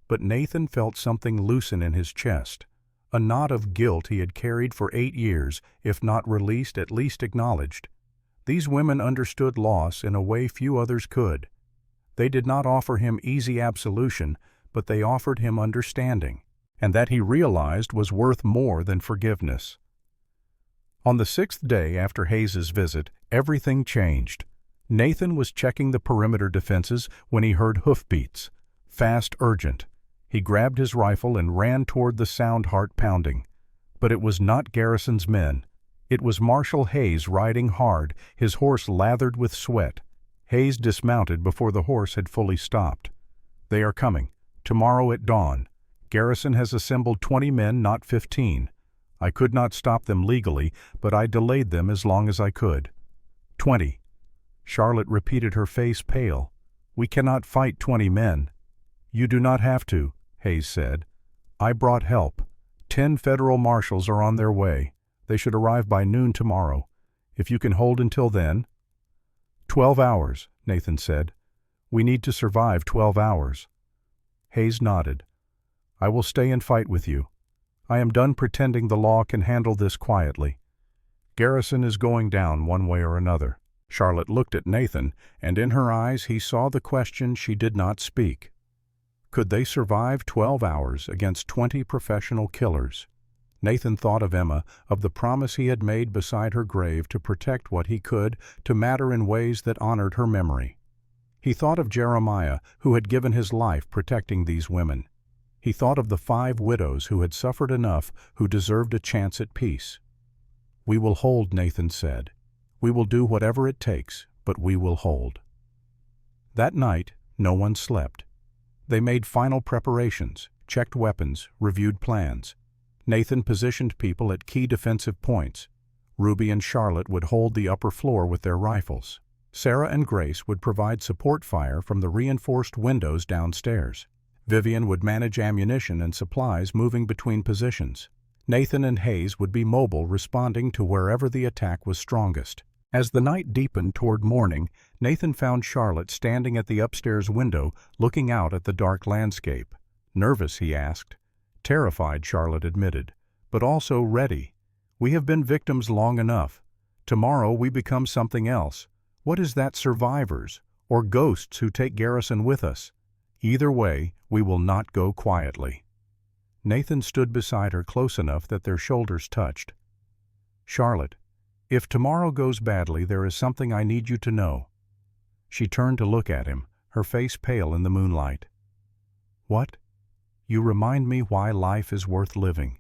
But Nathan felt something loosen in his chest, a knot of guilt he had carried for 8 years, if not released, at least acknowledged. These women understood loss in a way few others could. They did not offer him easy absolution, but they offered him understanding, and that he realized was worth more than forgiveness. On the 6th day after Hayes's visit, everything changed. Nathan was checking the perimeter defenses when he heard hoofbeats, fast, urgent. He grabbed his rifle and ran toward the sound, heart pounding. But it was not Garrison's men. It was Marshal Hayes riding hard, his horse lathered with sweat. Hayes dismounted before the horse had fully stopped. "They are coming. Tomorrow at dawn. Garrison has assembled 20 men, not 15. I could not stop them legally, but I delayed them as long as I could." 20. Charlotte repeated, her face pale. "We cannot fight 20 men." "You do not have to," Hayes said. "I brought help. 10 federal marshals are on their way. They should arrive by noon tomorrow. If you can hold until then." 12 hours, Nathan said. "We need to survive 12 hours. Hayes nodded. "I will stay and fight with you. I am done pretending the law can handle this quietly. Garrison is going down one way or another." Charlotte looked at Nathan, and in her eyes he saw the question she did not speak. Could they survive 12 hours against 20 professional killers? Nathan thought of Emma, of the promise he had made beside her grave to protect what he could, to matter in ways that honored her memory. He thought of Jeremiah, who had given his life protecting these women. He thought of the 5 widows who had suffered enough, who deserved a chance at peace. "We will hold," Nathan said. "We will do whatever it takes, but we will hold." That night, no one slept. They made final preparations, checked weapons, reviewed plans. Nathan positioned people at key defensive points. Ruby and Charlotte would hold the upper floor with their rifles. Sarah and Grace would provide support fire from the reinforced windows downstairs. Vivian would manage ammunition and supplies moving between positions. Nathan and Hayes would be mobile, responding to wherever the attack was strongest. As the night deepened toward morning, Nathan found Charlotte standing at the upstairs window, looking out at the dark landscape. "Nervous?" he asked. "Terrified," Charlotte admitted, "but also ready. We have been victims long enough. Tomorrow we become something else. What is that, survivors, or ghosts who take Garrison with us? Either way, we will not go quietly." Nathan stood beside her close enough that their shoulders touched. "Charlotte, if tomorrow goes badly, there is something I need you to know." She turned to look at him, her face pale in the moonlight. "What?" "You remind me why life is worth living.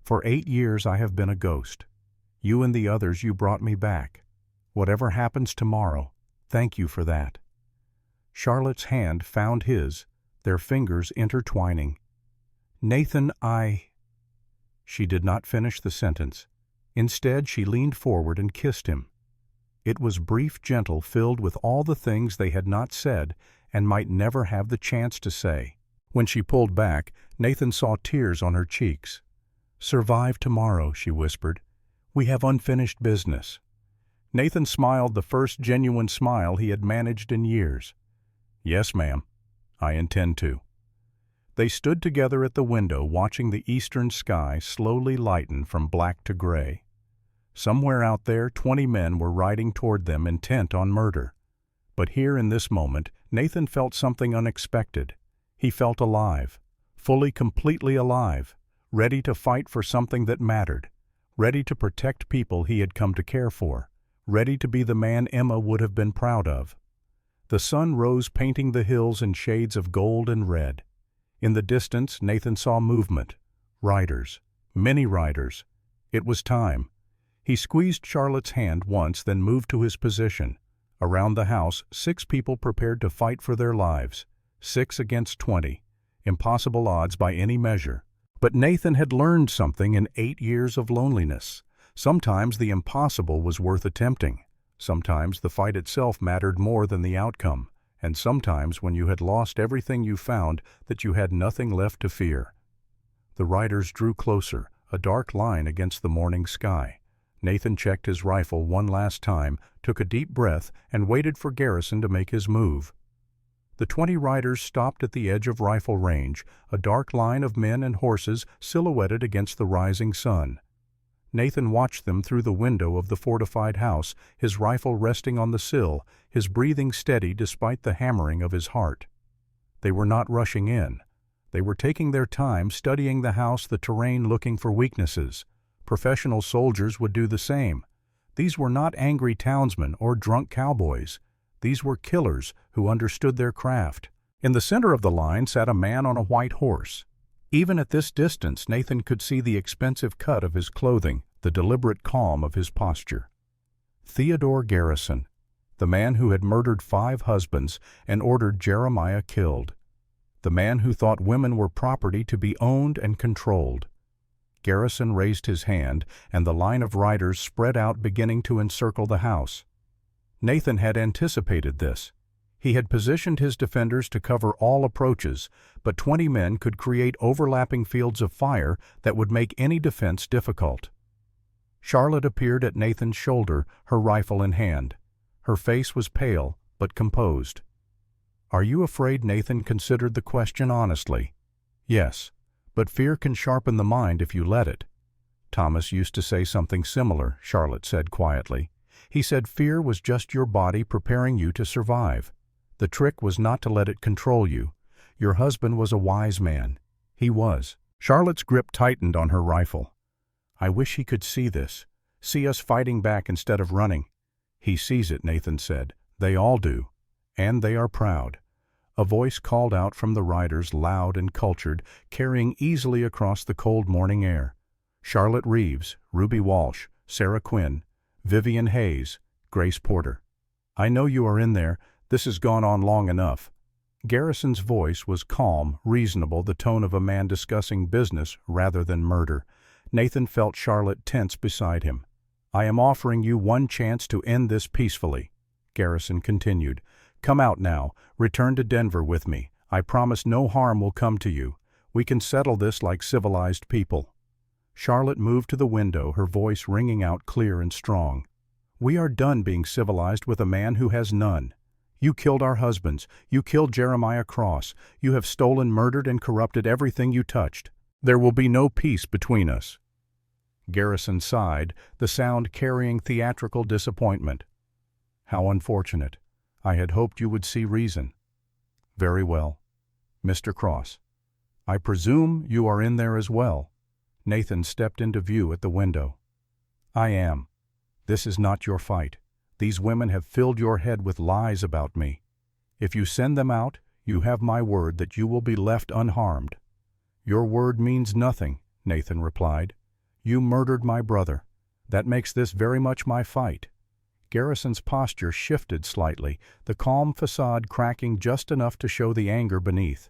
For 8 years I have been a ghost. You and the others, you brought me back. Whatever happens tomorrow, thank you for that." Charlotte's hand found his, their fingers intertwining. "Nathan, She did not finish the sentence. Instead, she leaned forward and kissed him. It was brief, gentle, filled with all the things they had not said and might never have the chance to say. When she pulled back, Nathan saw tears on her cheeks. "Survive tomorrow," she whispered. "We have unfinished business." Nathan smiled, the first genuine smile he had managed in years. "Yes, ma'am. I intend to." They stood together at the window, watching the eastern sky slowly lighten from black to gray. Somewhere out there, 20 men were riding toward them, intent on murder. But here in this moment, Nathan felt something unexpected. He felt alive, fully, completely alive, ready to fight for something that mattered, ready to protect people he had come to care for, ready to be the man Emma would have been proud of. The sun rose, painting the hills in shades of gold and red. In the distance, Nathan saw movement. Riders. Many riders. It was time. He squeezed Charlotte's hand once, then moved to his position. Around the house, 6 people prepared to fight for their lives. 6 against 20. Impossible odds by any measure. But Nathan had learned something in 8 years of loneliness. Sometimes the impossible was worth attempting. Sometimes the fight itself mattered more than the outcome. And sometimes when you had lost everything, you found that you had nothing left to fear. The riders drew closer, a dark line against the morning sky. Nathan checked his rifle one last time, took a deep breath, and waited for Garrison to make his move. The 20 riders stopped at the edge of rifle range, a dark line of men and horses silhouetted against the rising sun. Nathan watched them through the window of the fortified house, his rifle resting on the sill, his breathing steady despite the hammering of his heart. They were not rushing in. They were taking their time, studying the house, the terrain, looking for weaknesses. Professional soldiers would do the same. These were not angry townsmen or drunk cowboys. These were killers who understood their craft. In the center of the line sat a man on a white horse. Even at this distance, Nathan could see the expensive cut of his clothing, the deliberate calm of his posture. Theodore Garrison, the man who had murdered 5 husbands and ordered Jeremiah killed. The man who thought women were property to be owned and controlled. Garrison raised his hand, and the line of riders spread out, beginning to encircle the house. Nathan had anticipated this. He had positioned his defenders to cover all approaches, but 20 men could create overlapping fields of fire that would make any defense difficult. Charlotte appeared at Nathan's shoulder, her rifle in hand. Her face was pale, but composed. "Are you afraid?" Nathan considered the question honestly. "Yes, but fear can sharpen the mind if you let it." "Thomas used to say something similar," Charlotte said quietly. "He said fear was just your body preparing you to survive. The trick was not to let it control you. Your husband was a wise man. He was." Charlotte's grip tightened on her rifle. "I wish he could see this, see us fighting back instead of running." "He sees it," Nathan said. "They all do. And they are proud." A voice called out from the riders, loud and cultured, carrying easily across the cold morning air. Charlotte Reeves, Ruby Walsh, Sarah Quinn, Vivian Hayes, Grace Porter. "I know you are in there. This has gone on long enough." Garrison's voice was calm, reasonable, the tone of a man discussing business rather than murder. Nathan felt Charlotte tense beside him. "I am offering you one chance to end this peacefully," Garrison continued. "Come out now. Return to Denver with me. I promise no harm will come to you. We can settle this like civilized people." Charlotte moved to the window, her voice ringing out clear and strong. "We are done being civilized with a man who has none. You killed our husbands. You killed Jeremiah Cross. You have stolen, murdered, and corrupted everything you touched. There will be no peace between us." Garrison sighed, the sound carrying theatrical disappointment. "How unfortunate. I had hoped you would see reason." "Very well. Mr. Cross, I presume you are in there as well." Nathan stepped into view at the window. "I am. This is not your fight. These women have filled your head with lies about me. If you send them out, you have my word that you will be left unharmed." "Your word means nothing," Nathan replied. "You murdered my brother. That makes this very much my fight." Garrison's posture shifted slightly, the calm facade cracking just enough to show the anger beneath.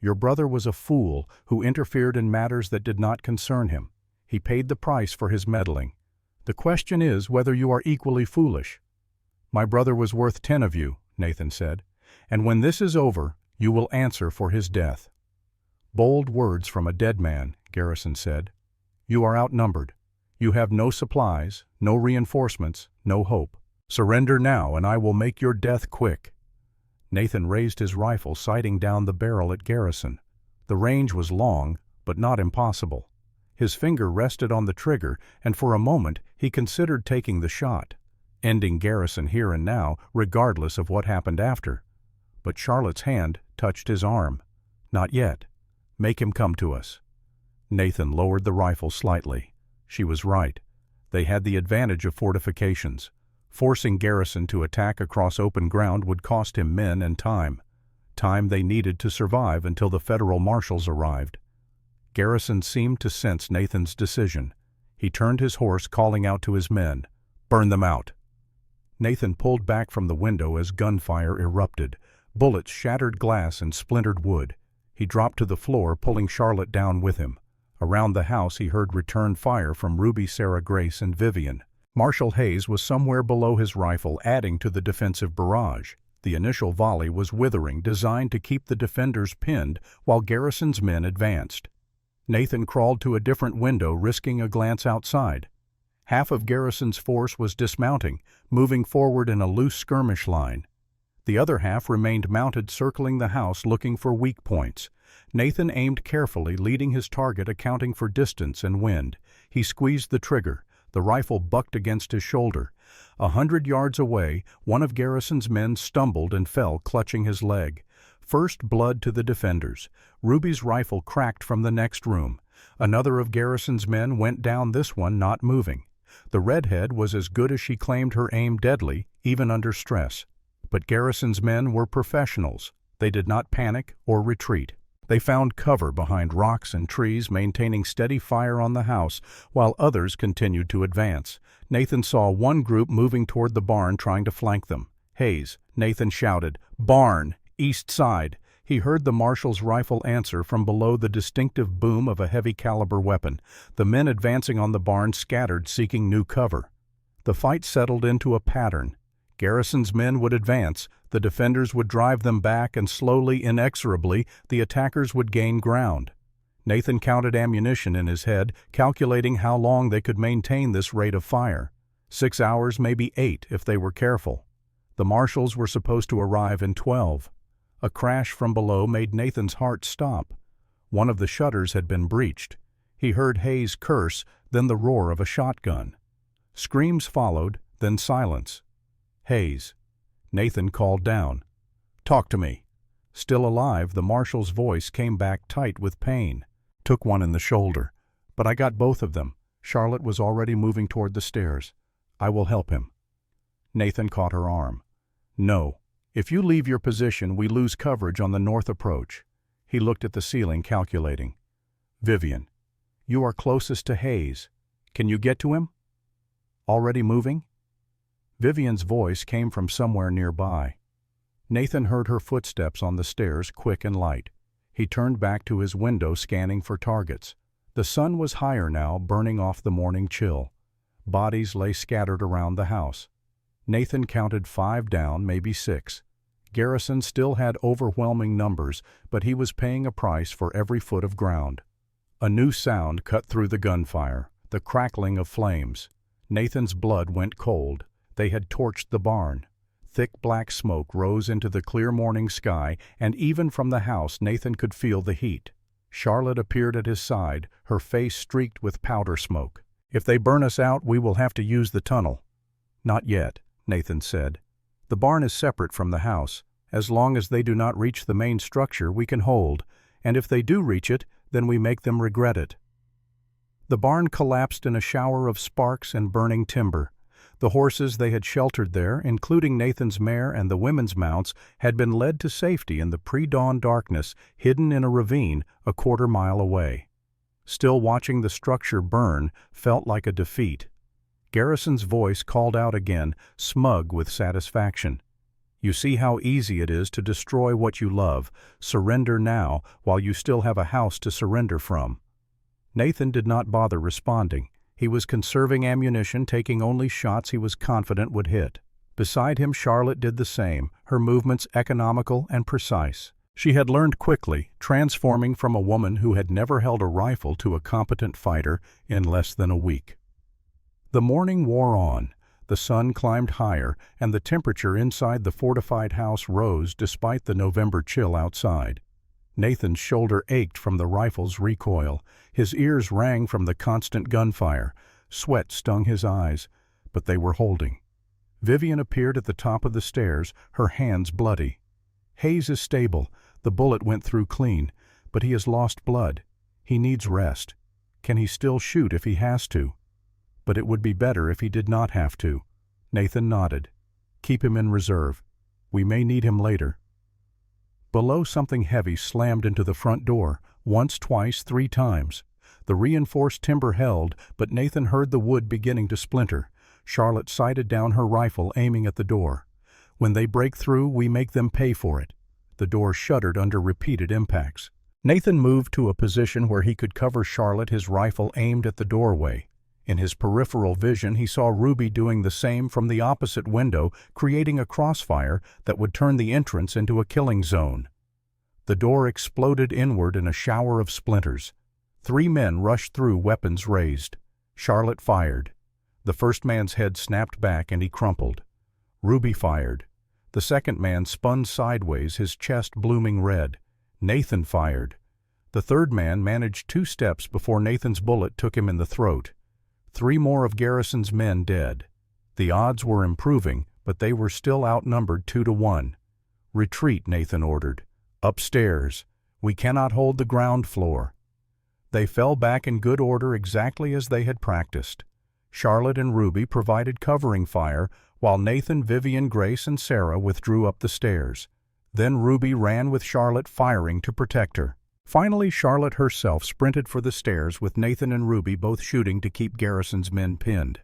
"Your brother was a fool who interfered in matters that did not concern him. He paid the price for his meddling. The question is whether you are equally foolish." "My brother was worth 10 of you," Nathan said, "and when this is over, you will answer for his death." "Bold words from a dead man," Garrison said. "You are outnumbered. You have no supplies, no reinforcements, no hope. Surrender now, and I will make your death quick." Nathan raised his rifle, sighting down the barrel at Garrison. The range was long, but not impossible. His finger rested on the trigger, and for a moment he considered taking the shot, ending Garrison here and now, regardless of what happened after. But Charlotte's hand touched his arm. "Not yet. Make him come to us." Nathan lowered the rifle slightly. She was right. They had the advantage of fortifications. Forcing Garrison to attack across open ground would cost him men and time. Time they needed to survive until the federal marshals arrived. Garrison seemed to sense Nathan's decision. He turned his horse, calling out to his men, "Burn them out." Nathan pulled back from the window as gunfire erupted. Bullets shattered glass and splintered wood. He dropped to the floor, pulling Charlotte down with him. Around the house he heard return fire from Ruby, Sarah, Grace, and Vivian. Marshal Hayes was somewhere below his rifle, adding to the defensive barrage. The initial volley was withering, designed to keep the defenders pinned while Garrison's men advanced. Nathan crawled to a different window, risking a glance outside. Half of Garrison's force was dismounting, moving forward in a loose skirmish line. The other half remained mounted, circling the house, looking for weak points. Nathan aimed carefully, leading his target, accounting for distance and wind. He squeezed the trigger. The rifle bucked against his shoulder. 100 yards away, one of Garrison's men stumbled and fell, clutching his leg. First blood to the defenders. Ruby's rifle cracked from the next room. Another of Garrison's men went down, this one not moving. The redhead was as good as she claimed, her aim deadly, even under stress. But Garrison's men were professionals. They did not panic or retreat. They found cover behind rocks and trees, maintaining steady fire on the house, while others continued to advance. Nathan saw one group moving toward the barn, trying to flank them. "Hayes," Nathan shouted. "Barn, east side." He heard the marshal's rifle answer from below, the distinctive boom of a heavy-caliber weapon. The men advancing on the barn scattered, seeking new cover. The fight settled into a pattern. Garrison's men would advance, the defenders would drive them back, and slowly, inexorably, the attackers would gain ground. Nathan counted ammunition in his head, calculating how long they could maintain this rate of fire. 6 hours, maybe 8, if they were careful. The marshals were supposed to arrive in 12. A crash from below made Nathan's heart stop. One of the shutters had been breached. He heard Hayes curse, then the roar of a shotgun. Screams followed, then silence. "Hayes." Nathan called down. "Talk to me." Still alive, the marshal's voice came back tight with pain. "Took one in the shoulder, but I got both of them." Charlotte was already moving toward the stairs. "I will help him." Nathan caught her arm. "No. If you leave your position, we lose coverage on the north approach." He looked at the ceiling, calculating. "Vivian, you are closest to Hayes. Can you get to him?" "Already moving?" Vivian's voice came from somewhere nearby. Nathan heard her footsteps on the stairs, quick and light. He turned back to his window, scanning for targets. The sun was higher now, burning off the morning chill. Bodies lay scattered around the house. Nathan counted 5 down, maybe 6. Garrison still had overwhelming numbers, but he was paying a price for every foot of ground. A new sound cut through the gunfire, the crackling of flames. Nathan's blood went cold. They had torched the barn. Thick black smoke rose into the clear morning sky, and even from the house Nathan could feel the heat. Charlotte appeared at his side, her face streaked with powder smoke. "If they burn us out, we will have to use the tunnel." "Not yet," Nathan said. "The barn is separate from the house. As long as they do not reach the main structure, we can hold, and if they do reach it, then we make them regret it." The barn collapsed in a shower of sparks and burning timber. The horses they had sheltered there, including Nathan's mare and the women's mounts, had been led to safety in the pre-dawn darkness, hidden in a ravine a quarter-mile away. Still watching the structure burn felt like a defeat. Garrison's voice called out again, smug with satisfaction. "You see how easy it is to destroy what you love. Surrender now, while you still have a house to surrender from." Nathan did not bother responding. He was conserving ammunition, taking only shots he was confident would hit. Beside him, Charlotte did the same, her movements economical and precise. She had learned quickly, transforming from a woman who had never held a rifle to a competent fighter in less than a week. The morning wore on. The sun climbed higher, and the temperature inside the fortified house rose despite the November chill outside. Nathan's shoulder ached from the rifle's recoil. His ears rang from the constant gunfire. Sweat stung his eyes, but they were holding. Vivian appeared at the top of the stairs, her hands bloody. "Hayes is stable. The bullet went through clean, but he has lost blood. He needs rest. Can he still shoot if he has to?" "But it would be better if he did not have to." Nathan nodded. "Keep him in reserve. We may need him later." Below, something heavy slammed into the front door, once, twice, 3 times. The reinforced timber held, but Nathan heard the wood beginning to splinter. Charlotte sighted down her rifle, aiming at the door. "When they break through, we make them pay for it." The door shuddered under repeated impacts. Nathan moved to a position where he could cover Charlotte, his rifle aimed at the doorway. In his peripheral vision, he saw Ruby doing the same from the opposite window, creating a crossfire that would turn the entrance into a killing zone. The door exploded inward in a shower of splinters. 3 men rushed through, weapons raised. Charlotte fired. The first man's head snapped back and he crumpled. Ruby fired. The second man spun sideways, his chest blooming red. Nathan fired. The third man managed 2 steps before Nathan's bullet took him in the throat. 3 more of Garrison's men dead. The odds were improving, but they were still outnumbered 2 to 1. "Retreat," Nathan ordered. "Upstairs. We cannot hold the ground floor." They fell back in good order, exactly as they had practiced. Charlotte and Ruby provided covering fire, while Nathan, Vivian, Grace, and Sarah withdrew up the stairs. Then Ruby ran with Charlotte, firing to protect her. Finally, Charlotte herself sprinted for the stairs with Nathan and Ruby both shooting to keep Garrison's men pinned.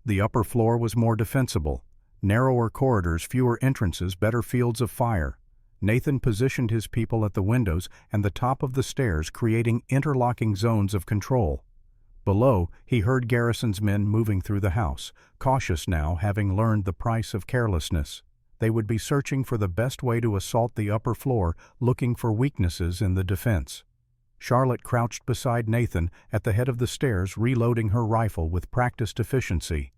The upper floor was more defensible. Narrower corridors, fewer entrances, better fields of fire. Nathan positioned his people at the windows and the top of the stairs, creating interlocking zones of control. Below, he heard Garrison's men moving through the house, cautious now, having learned the price of carelessness. They would be searching for the best way to assault the upper floor, looking for weaknesses in the defense. Charlotte crouched beside Nathan at the head of the stairs, reloading her rifle with practiced efficiency.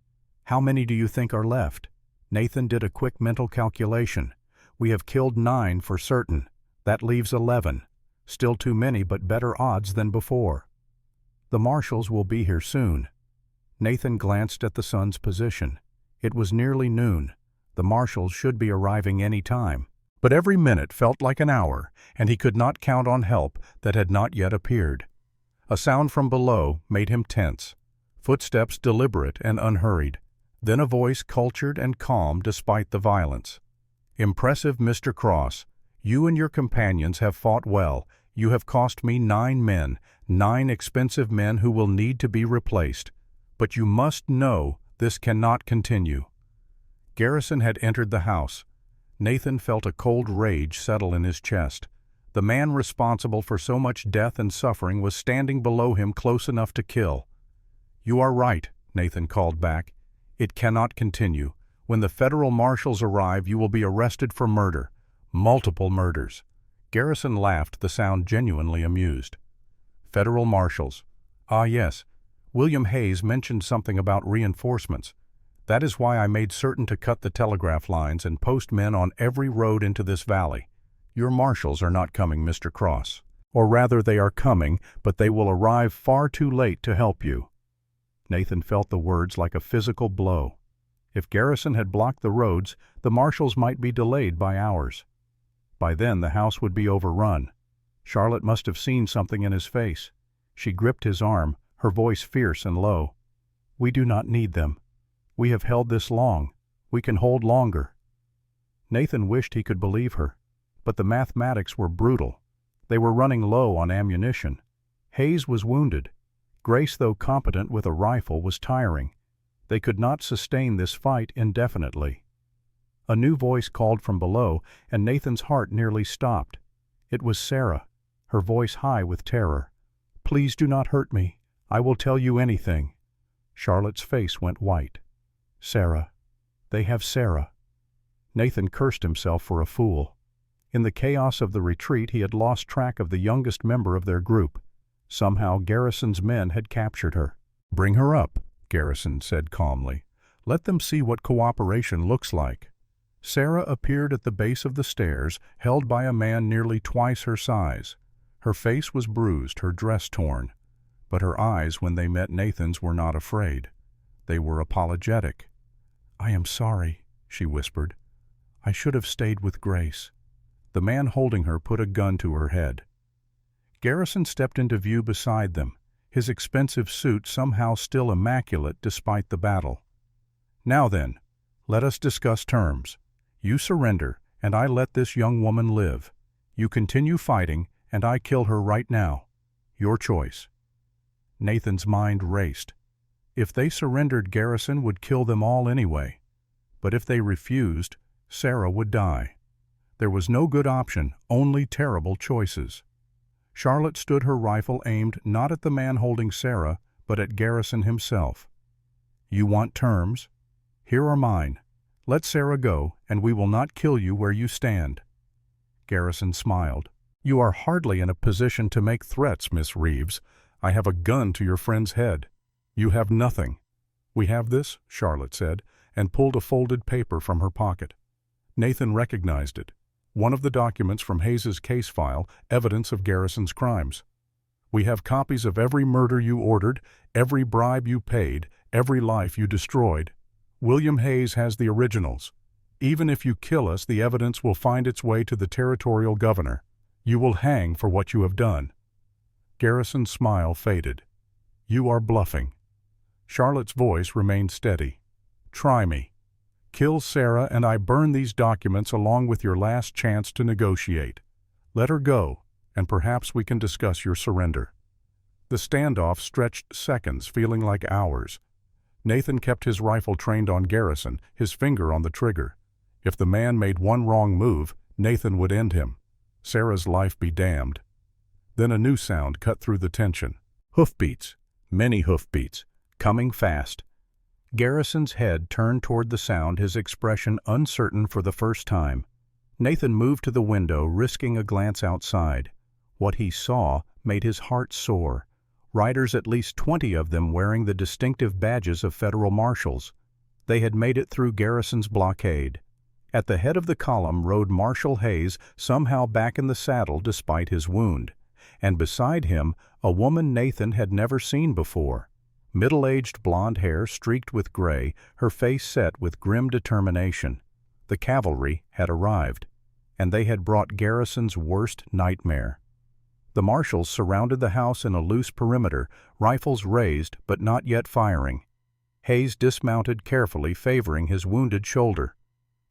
"How many do you think are left?" Nathan did a quick mental calculation. "We have killed 9 for certain. That leaves 11. Still too many, but better odds than before." "The marshals will be here soon." Nathan glanced at the sun's position. It was nearly noon. The marshals should be arriving any time. But every minute felt like an hour, and he could not count on help that had not yet appeared. A sound from below made him tense. Footsteps deliberate and unhurried. Then a voice cultured and calm despite the violence. "Impressive, Mr. Cross. You and your companions have fought well. You have cost me 9 men, 9 expensive men who will need to be replaced. But you must know this cannot continue." Garrison had entered the house. Nathan felt a cold rage settle in his chest. The man responsible for so much death and suffering was standing below him, close enough to kill. "You are right," Nathan called back. "It cannot continue. When the federal marshals arrive, you will be arrested for murder. Multiple murders." Garrison laughed, the sound genuinely amused. "Federal marshals. Ah, yes. William Hayes mentioned something about reinforcements. That is why I made certain to cut the telegraph lines and post men on every road into this valley. Your marshals are not coming, Mr. Cross. Or rather, they are coming, but they will arrive far too late to help you." Nathan felt the words like a physical blow. If Garrison had blocked the roads, the marshals might be delayed by hours. By then, the house would be overrun. Charlotte must have seen something in his face. She gripped his arm, her voice fierce and low. "We do not need them. We have held this long. We can hold longer." Nathan wished he could believe her, but the mathematics were brutal. They were running low on ammunition. Hayes was wounded. Grace, though competent with a rifle, was tiring. They could not sustain this fight indefinitely. A new voice called from below, and Nathan's heart nearly stopped. It was Sarah, her voice high with terror. "Please do not hurt me. I will tell you anything." Charlotte's face went white. "Sarah. They have Sarah." Nathan cursed himself for a fool. In the chaos of the retreat, he had lost track of the youngest member of their group. Somehow Garrison's men had captured her. "Bring her up," Garrison said calmly. "Let them see what cooperation looks like." Sarah appeared at the base of the stairs, held by a man nearly twice her size. Her face was bruised, her dress torn. But her eyes, when they met Nathan's, were not afraid. They were apologetic. "I am sorry," she whispered. "I should have stayed with Grace." The man holding her put a gun to her head. Garrison stepped into view beside them, his expensive suit somehow still immaculate despite the battle. "Now then, let us discuss terms. You surrender, and I let this young woman live. You continue fighting, and I kill her right now. Your choice." Nathan's mind raced. If they surrendered, Garrison would kill them all anyway. But if they refused, Sarah would die. There was no good option, only terrible choices. Charlotte stood, her rifle aimed not at the man holding Sarah, but at Garrison himself. "You want terms? Here are mine. Let Sarah go, and we will not kill you where you stand." Garrison smiled. "You are hardly in a position to make threats, Miss Reeves. I have a gun to your friend's head. You have nothing." "We have this," Charlotte said, and pulled a folded paper from her pocket. Nathan recognized it. One of the documents from Hayes's case file, evidence of Garrison's crimes. "We have copies of every murder you ordered, every bribe you paid, every life you destroyed. William Hayes has the originals. Even if you kill us, the evidence will find its way to the territorial governor. You will hang for what you have done." Garrison's smile faded. "You are bluffing." Charlotte's voice remained steady. "Try me. Kill Sarah and I burn these documents along with your last chance to negotiate. Let her go, and perhaps we can discuss your surrender." The standoff stretched seconds, feeling like hours. Nathan kept his rifle trained on Garrison, his finger on the trigger. If the man made one wrong move, Nathan would end him. Sarah's life be damned. Then a new sound cut through the tension. Hoofbeats, many hoofbeats, coming fast. Garrison's head turned toward the sound, his expression uncertain for the first time. Nathan moved to the window, risking a glance outside. What he saw made his heart soar. Riders, at least 20 of them, wearing the distinctive badges of federal marshals. They had made it through Garrison's blockade. At the head of the column rode Marshal Hayes, somehow back in the saddle despite his wound. And beside him, a woman Nathan had never seen before. Middle-aged blonde hair streaked with gray, her face set with grim determination. The cavalry had arrived, and they had brought Garrison's worst nightmare. The marshals surrounded the house in a loose perimeter, rifles raised but not yet firing. Hayes dismounted carefully, favoring his wounded shoulder.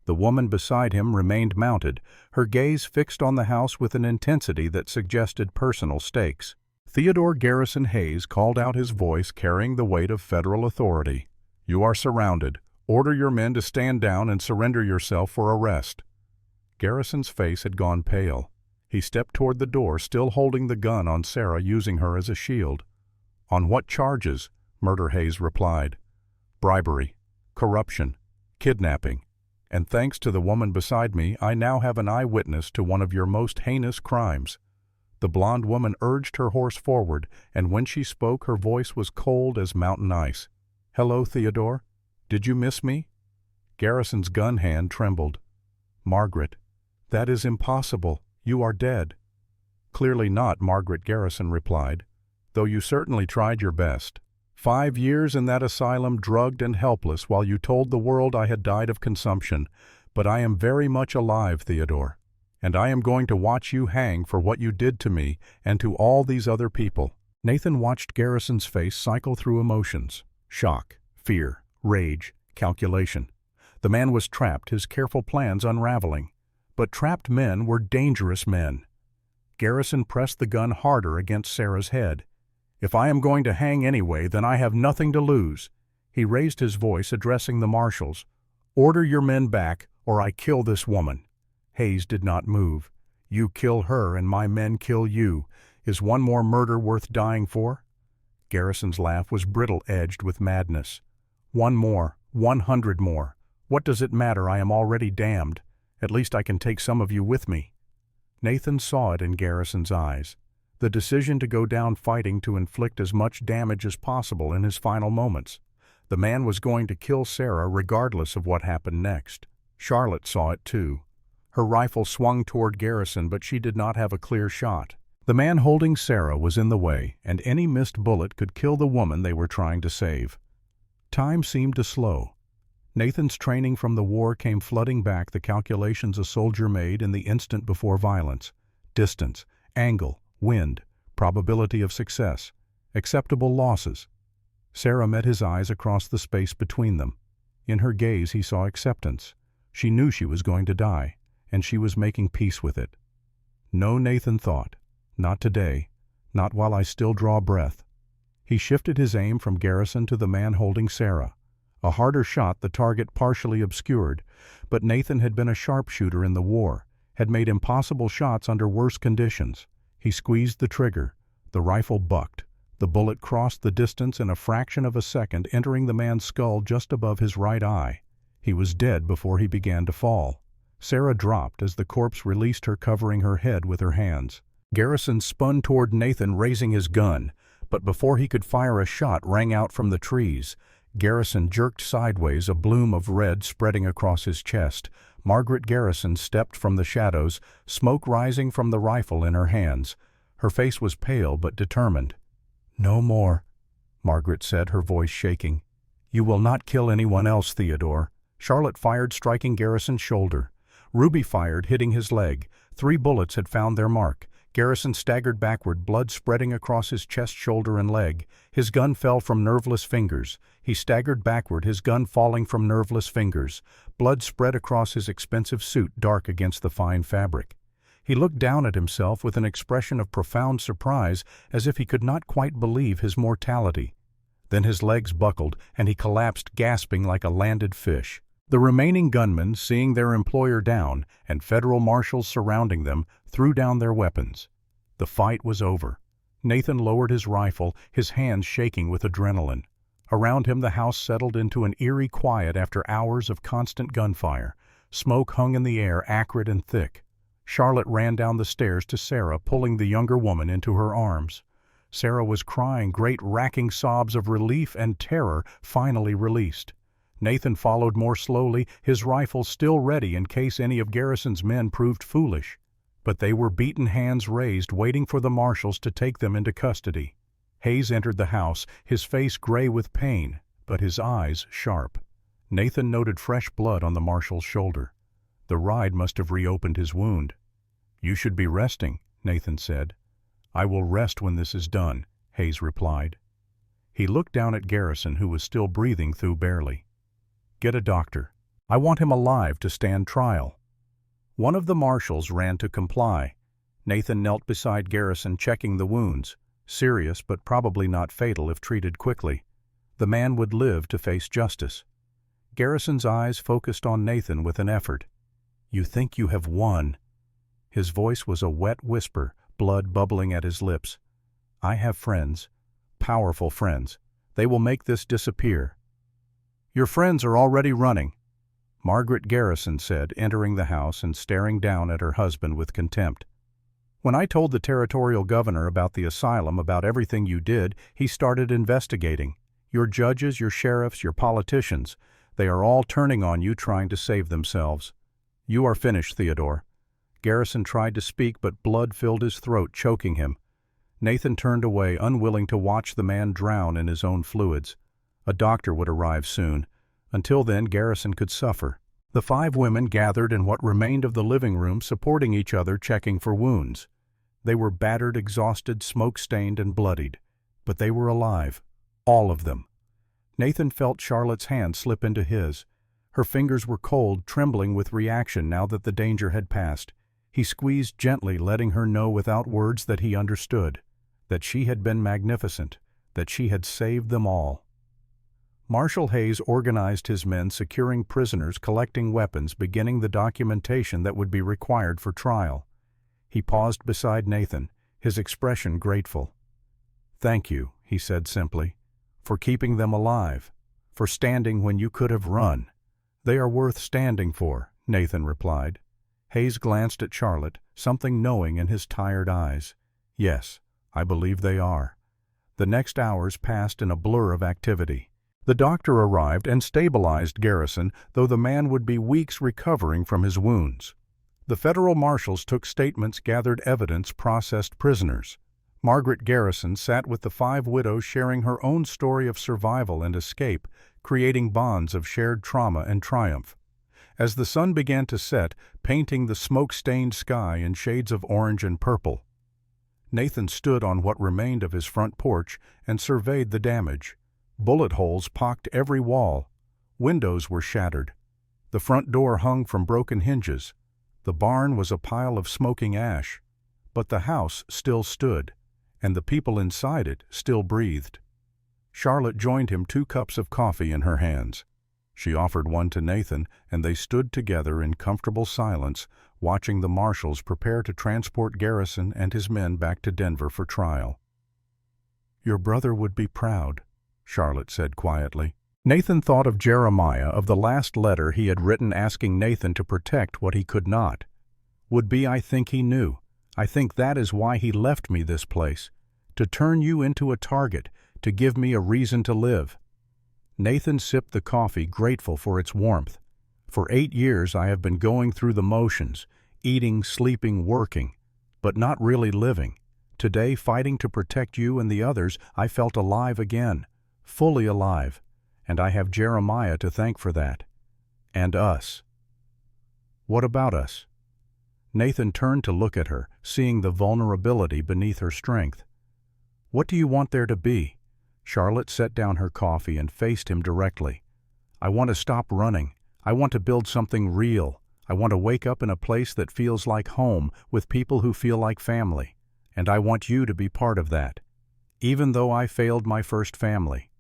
The woman beside him remained mounted, her gaze fixed on the house with an intensity that suggested personal stakes. Theodore Garrison Hayes called out, his voice carrying the weight of federal authority. "You are surrounded. Order your men to stand down and surrender yourself for arrest." Garrison's face had gone pale. He stepped toward the door, still holding the gun on Sarah, using her as a shield. "On what charges?" Murder Hayes replied. "Bribery, corruption, kidnapping. And thanks to the woman beside me, I now have an eyewitness to one of your most heinous crimes." The blonde woman urged her horse forward, and when she spoke, her voice was cold as mountain ice. "Hello, Theodore. Did you miss me?" Garrison's gun hand trembled. "Margaret, that is impossible. You are dead." "Clearly not," Margaret Garrison replied, "though you certainly tried your best. 5 years in that asylum, drugged and helpless, while you told the world I had died of consumption. But I am very much alive, Theodore. And I am going to watch you hang for what you did to me and to all these other people." Nathan watched Garrison's face cycle through emotions: shock, fear, rage, calculation. The man was trapped, his careful plans unraveling. But trapped men were dangerous men. Garrison pressed the gun harder against Sarah's head. "If I am going to hang anyway, then I have nothing to lose." He raised his voice, addressing the marshals. "Order your men back, or I kill this woman." Hayes did not move. "You kill her, and my men kill you. Is one more murder worth dying for?" Garrison's laugh was brittle-edged with madness. "One more, 100 more. What does it matter? I am already damned. At least I can take some of you with me." Nathan saw it in Garrison's eyes. The decision to go down fighting to inflict as much damage as possible in his final moments. The man was going to kill Sarah regardless of what happened next. Charlotte saw it too. Her rifle swung toward Garrison, but she did not have a clear shot. The man holding Sarah was in the way, and any missed bullet could kill the woman they were trying to save. Time seemed to slow. Nathan's training from the war came flooding back, the calculations a soldier made in the instant before violence: distance, angle, wind, probability of success, acceptable losses. Sarah met his eyes across the space between them. In her gaze he saw acceptance. She knew she was going to die, and she was making peace with it. "No," Nathan thought. "Not today. Not while I still draw breath." He shifted his aim from Garrison to the man holding Sarah. A harder shot, the target partially obscured, but Nathan had been a sharpshooter in the war, had made impossible shots under worse conditions. He squeezed the trigger. The rifle bucked. The bullet crossed the distance in a fraction of a second, entering the man's skull just above his right eye. He was dead before he began to fall. Sarah dropped as the corpse released her, covering her head with her hands. Garrison spun toward Nathan, raising his gun, but before he could fire, a shot rang out from the trees. Garrison jerked sideways, a bloom of red spreading across his chest. Margaret Garrison stepped from the shadows, smoke rising from the rifle in her hands. Her face was pale but determined. "No more," Margaret said, her voice shaking. "You will not kill anyone else, Theodore." Charlotte fired, striking Garrison's shoulder. Ruby fired, hitting his leg. 3 bullets had found their mark. Garrison staggered backward, blood spreading across his chest, shoulder, and leg. His gun fell from nerveless fingers. He staggered backward, his gun falling from nerveless fingers. Blood spread across his expensive suit, dark against the fine fabric. He looked down at himself with an expression of profound surprise, as if he could not quite believe his mortality. Then his legs buckled, and he collapsed, gasping like a landed fish. The remaining gunmen, seeing their employer down, and federal marshals surrounding them, threw down their weapons. The fight was over. Nathan lowered his rifle, his hands shaking with adrenaline. Around him the house settled into an eerie quiet after hours of constant gunfire. Smoke hung in the air, acrid and thick. Charlotte ran down the stairs to Sarah, pulling the younger woman into her arms. Sarah was crying, great racking sobs of relief and terror finally released. Nathan followed more slowly, his rifle still ready in case any of Garrison's men proved foolish. But they were beaten, hands raised, waiting for the marshals to take them into custody. Hayes entered the house, his face gray with pain, but his eyes sharp. Nathan noted fresh blood on the marshal's shoulder. The ride must have reopened his wound. "You should be resting," Nathan said. "I will rest when this is done," Hayes replied. He looked down at Garrison, who was still breathing through barely. "Get a doctor. I want him alive to stand trial." One of the marshals ran to comply. Nathan knelt beside Garrison, checking the wounds. Serious, but probably not fatal if treated quickly. The man would live to face justice. Garrison's eyes focused on Nathan with an effort. "You think you have won." His voice was a wet whisper, blood bubbling at his lips. "I have friends, powerful friends. They will make this disappear." "Your friends are already running," Margaret Garrison said, entering the house and staring down at her husband with contempt. "When I told the territorial governor about the asylum, about everything you did, he started investigating. Your judges, your sheriffs, your politicians, they are all turning on you, trying to save themselves. You are finished, Theodore." Garrison tried to speak, but blood filled his throat, choking him. Nathan turned away, unwilling to watch the man drown in his own fluids. A doctor would arrive soon. Until then, Garrison could suffer. The 5 women gathered in what remained of the living room, supporting each other, checking for wounds. They were battered, exhausted, smoke-stained, and bloodied. But they were alive. All of them. Nathan felt Charlotte's hand slip into his. Her fingers were cold, trembling with reaction now that the danger had passed. He squeezed gently, letting her know without words that he understood, that she had been magnificent, that she had saved them all. Marshal Hayes organized his men, securing prisoners, collecting weapons, beginning the documentation that would be required for trial. He paused beside Nathan, his expression grateful. "Thank you," he said simply, "for keeping them alive, for standing when you could have run." "They are worth standing for," Nathan replied. Hayes glanced at Charlotte, something knowing in his tired eyes. "Yes, I believe they are." The next hours passed in a blur of activity. The doctor arrived and stabilized Garrison, though the man would be weeks recovering from his wounds. The federal marshals took statements, gathered evidence, processed prisoners. Margaret Garrison sat with the 5 widows, sharing her own story of survival and escape, creating bonds of shared trauma and triumph. As the sun began to set, painting the smoke-stained sky in shades of orange and purple, Nathan stood on what remained of his front porch and surveyed the damage. Bullet holes pocked every wall. Windows were shattered. The front door hung from broken hinges. The barn was a pile of smoking ash. But the house still stood, and the people inside it still breathed. Charlotte joined him, 2 cups of coffee in her hands. She offered one to Nathan, and they stood together in comfortable silence, watching the marshals prepare to transport Garrison and his men back to Denver for trial. "Your brother would be proud," Charlotte said quietly. Nathan thought of Jeremiah, of the last letter he had written asking Nathan to protect what he could not. "Would be, I think he knew. I think that is why he left me this place. To turn you into a target, to give me a reason to live." Nathan sipped the coffee, grateful for its warmth. "For 8 years I have been going through the motions, eating, sleeping, working, but not really living. Today, fighting to protect you and the others, I felt alive again, fully alive, and I have Jeremiah to thank for that. And us." "What about us?" Nathan turned to look at her, seeing the vulnerability beneath her strength. "What do you want there to be?" Charlotte set down her coffee and faced him directly. "I want to stop running. I want to build something real. I want to wake up in a place that feels like home, with people who feel like family. And I want you to be part of that. Even though I failed my first family.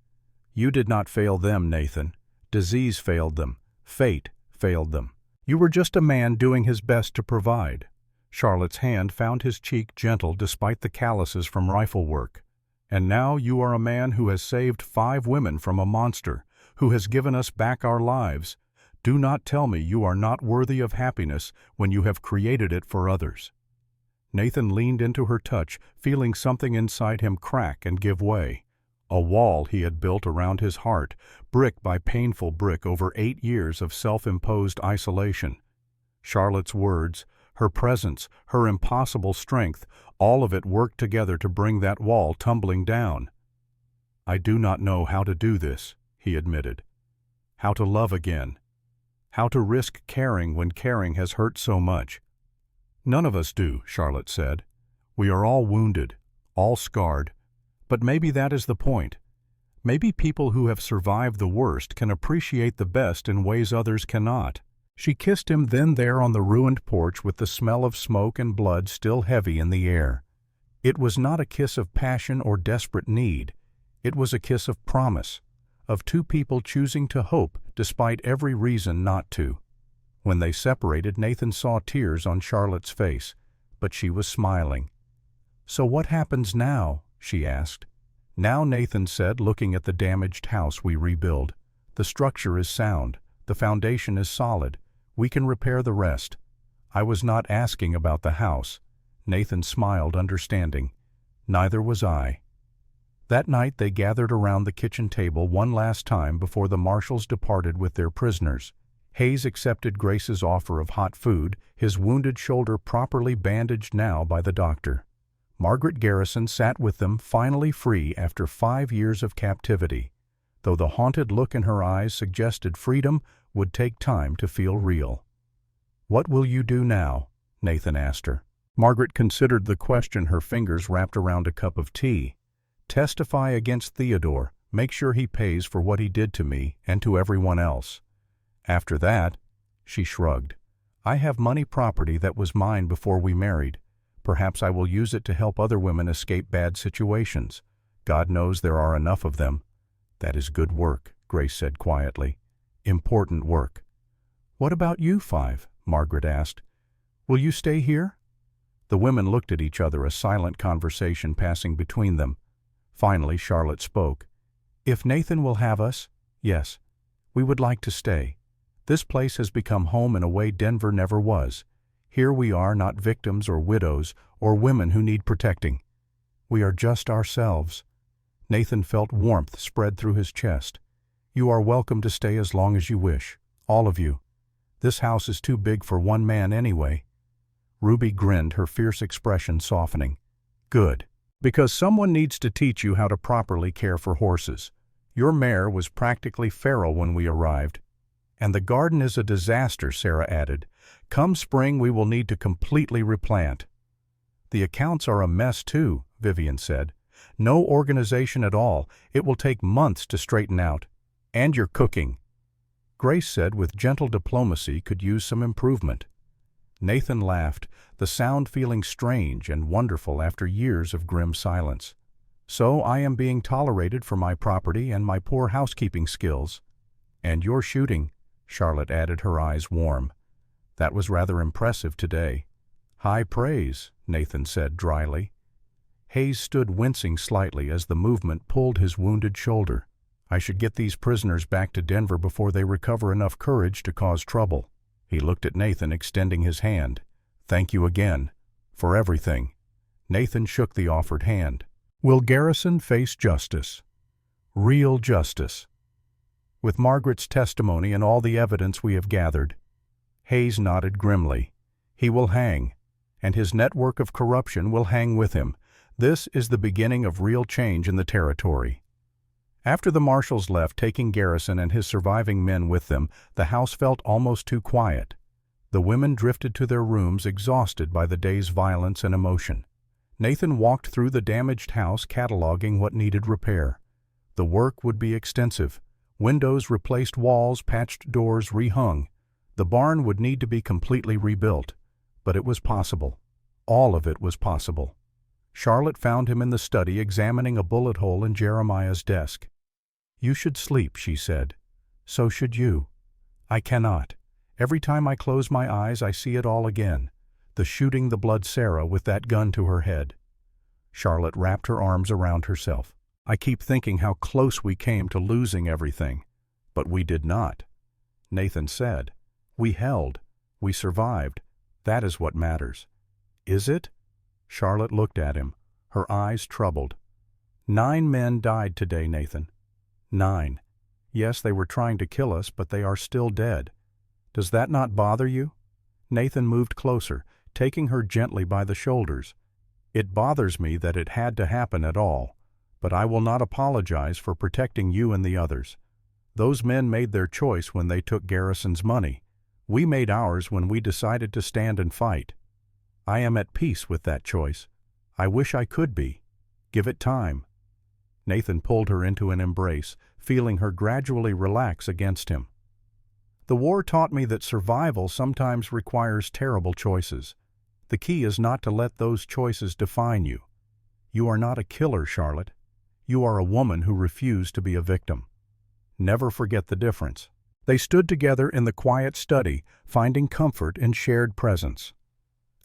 You did not fail them, Nathan. Disease failed them. Fate failed them. You were just a man doing his best to provide." Charlotte's hand found his cheek gentle despite the calluses from rifle work. "And now you are a man who has saved 5 women from a monster, who has given us back our lives. Do not tell me you are not worthy of happiness when you have created it for others." Nathan leaned into her touch, feeling something inside him crack and give way. A wall he had built around his heart, brick by painful brick over 8 years of self-imposed isolation. Charlotte's words, her presence, her impossible strength, all of it worked together to bring that wall tumbling down. "I do not know how to do this," he admitted. "How to love again. How to risk caring when caring has hurt so much." "None of us do," Charlotte said. "We are all wounded, all scarred. But maybe that is the point. Maybe people who have survived the worst can appreciate the best in ways others cannot." She kissed him then there on the ruined porch with the smell of smoke and blood still heavy in the air. It was not a kiss of passion or desperate need. It was a kiss of promise, of 2 people choosing to hope despite every reason not to. When they separated, Nathan saw tears on Charlotte's face, but she was smiling. "So what happens now?" she asked. "Now," Nathan said, looking at the damaged house we rebuild. "The structure is sound. The foundation is solid. We can repair the rest." I was not asking about the house. Nathan smiled, understanding. Neither was I. That night they gathered around the kitchen table one last time before the marshals departed with their prisoners. Hayes accepted Grace's offer of hot food, his wounded shoulder properly bandaged now by the doctor. Margaret Garrison sat with them, finally free after 5 years of captivity. Though the haunted look in her eyes suggested freedom would take time to feel real. "What will you do now?" Nathan asked her. Margaret considered the question, her fingers wrapped around a cup of tea. "Testify against Theodore, make sure he pays for what he did to me and to everyone else. After that," she shrugged, "I have money property that was mine before we married. Perhaps I will use it to help other women escape bad situations. God knows there are enough of them." "That is good work," Grace said quietly. "Important work." "What about you 5?" Margaret asked. "Will you stay here?" The women looked at each other, a silent conversation passing between them. Finally, Charlotte spoke. "If Nathan will have us, yes. We would like to stay. This place has become home in a way Denver never was. Here we are, not victims or widows or women who need protecting. We are just ourselves." Nathan felt warmth spread through his chest. "You are welcome to stay as long as you wish, all of you. This house is too big for one man anyway." Ruby grinned, her fierce expression softening. "Good. Because someone needs to teach you how to properly care for horses. Your mare was practically feral when we arrived. And the garden is a disaster," Sarah added. "Come spring we will need to completely replant." "The accounts are a mess too," Vivian said. "No organization at all. It will take months to straighten out. And your cooking." Grace said with gentle diplomacy could use some improvement. Nathan laughed, the sound feeling strange and wonderful after years of grim silence. "So I am being tolerated for my property and my poor housekeeping skills." "And your shooting," Charlotte added, her eyes warm. "That was rather impressive today." "High praise," Nathan said dryly. Hayes stood wincing slightly as the movement pulled his wounded shoulder. "I should get these prisoners back to Denver before they recover enough courage to cause trouble." He looked at Nathan, extending his hand. "Thank you again. For everything." Nathan shook the offered hand. "Will Garrison face justice? Real justice? With Margaret's testimony and all the evidence we have gathered?" Hayes nodded grimly. "He will hang, and his network of corruption will hang with him. This is the beginning of real change in the territory." After the marshals left, taking Garrison and his surviving men with them, the house felt almost too quiet. The women drifted to their rooms exhausted by the day's violence and emotion. Nathan walked through the damaged house cataloging what needed repair. The work would be extensive. Windows replaced, walls patched, doors rehung. The barn would need to be completely rebuilt. But it was possible. All of it was possible. Charlotte found him in the study examining a bullet hole in Jeremiah's desk. "You should sleep," she said. "So should you." "I cannot. Every time I close my eyes I see it all again. The shooting the blood Sarah with that gun to her head." Charlotte wrapped her arms around herself. "I keep thinking how close we came to losing everything. But we did not." Nathan said, "We held. We survived. That is what matters." "Is it?" Charlotte looked at him, her eyes troubled. 9 men died today, Nathan. 9. Yes, they were trying to kill us, but they are still dead. Does that not bother you? Nathan moved closer, taking her gently by the shoulders. "It bothers me that it had to happen at all, but I will not apologize for protecting you and the others. Those men made their choice when they took Garrison's money. We made ours when we decided to stand and fight. I am at peace with that choice. I wish I could be. Give it time." Nathan pulled her into an embrace, feeling her gradually relax against him. "The war taught me that survival sometimes requires terrible choices. The key is not to let those choices define you. You are not a killer, Charlotte. You are a woman who refused to be a victim. Never forget the difference." They stood together in the quiet study, finding comfort in shared presence.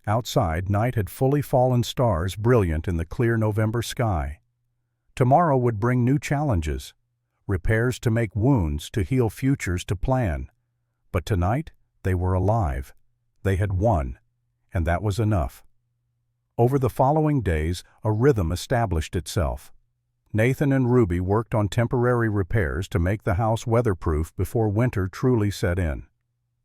Outside, night had fully fallen, stars brilliant in the clear November sky. Tomorrow would bring new challenges, repairs to make, wounds to heal, futures to plan. But tonight, they were alive. They had won, and that was enough. Over the following days, a rhythm established itself. Nathan and Ruby worked on temporary repairs to make the house weatherproof before winter truly set in.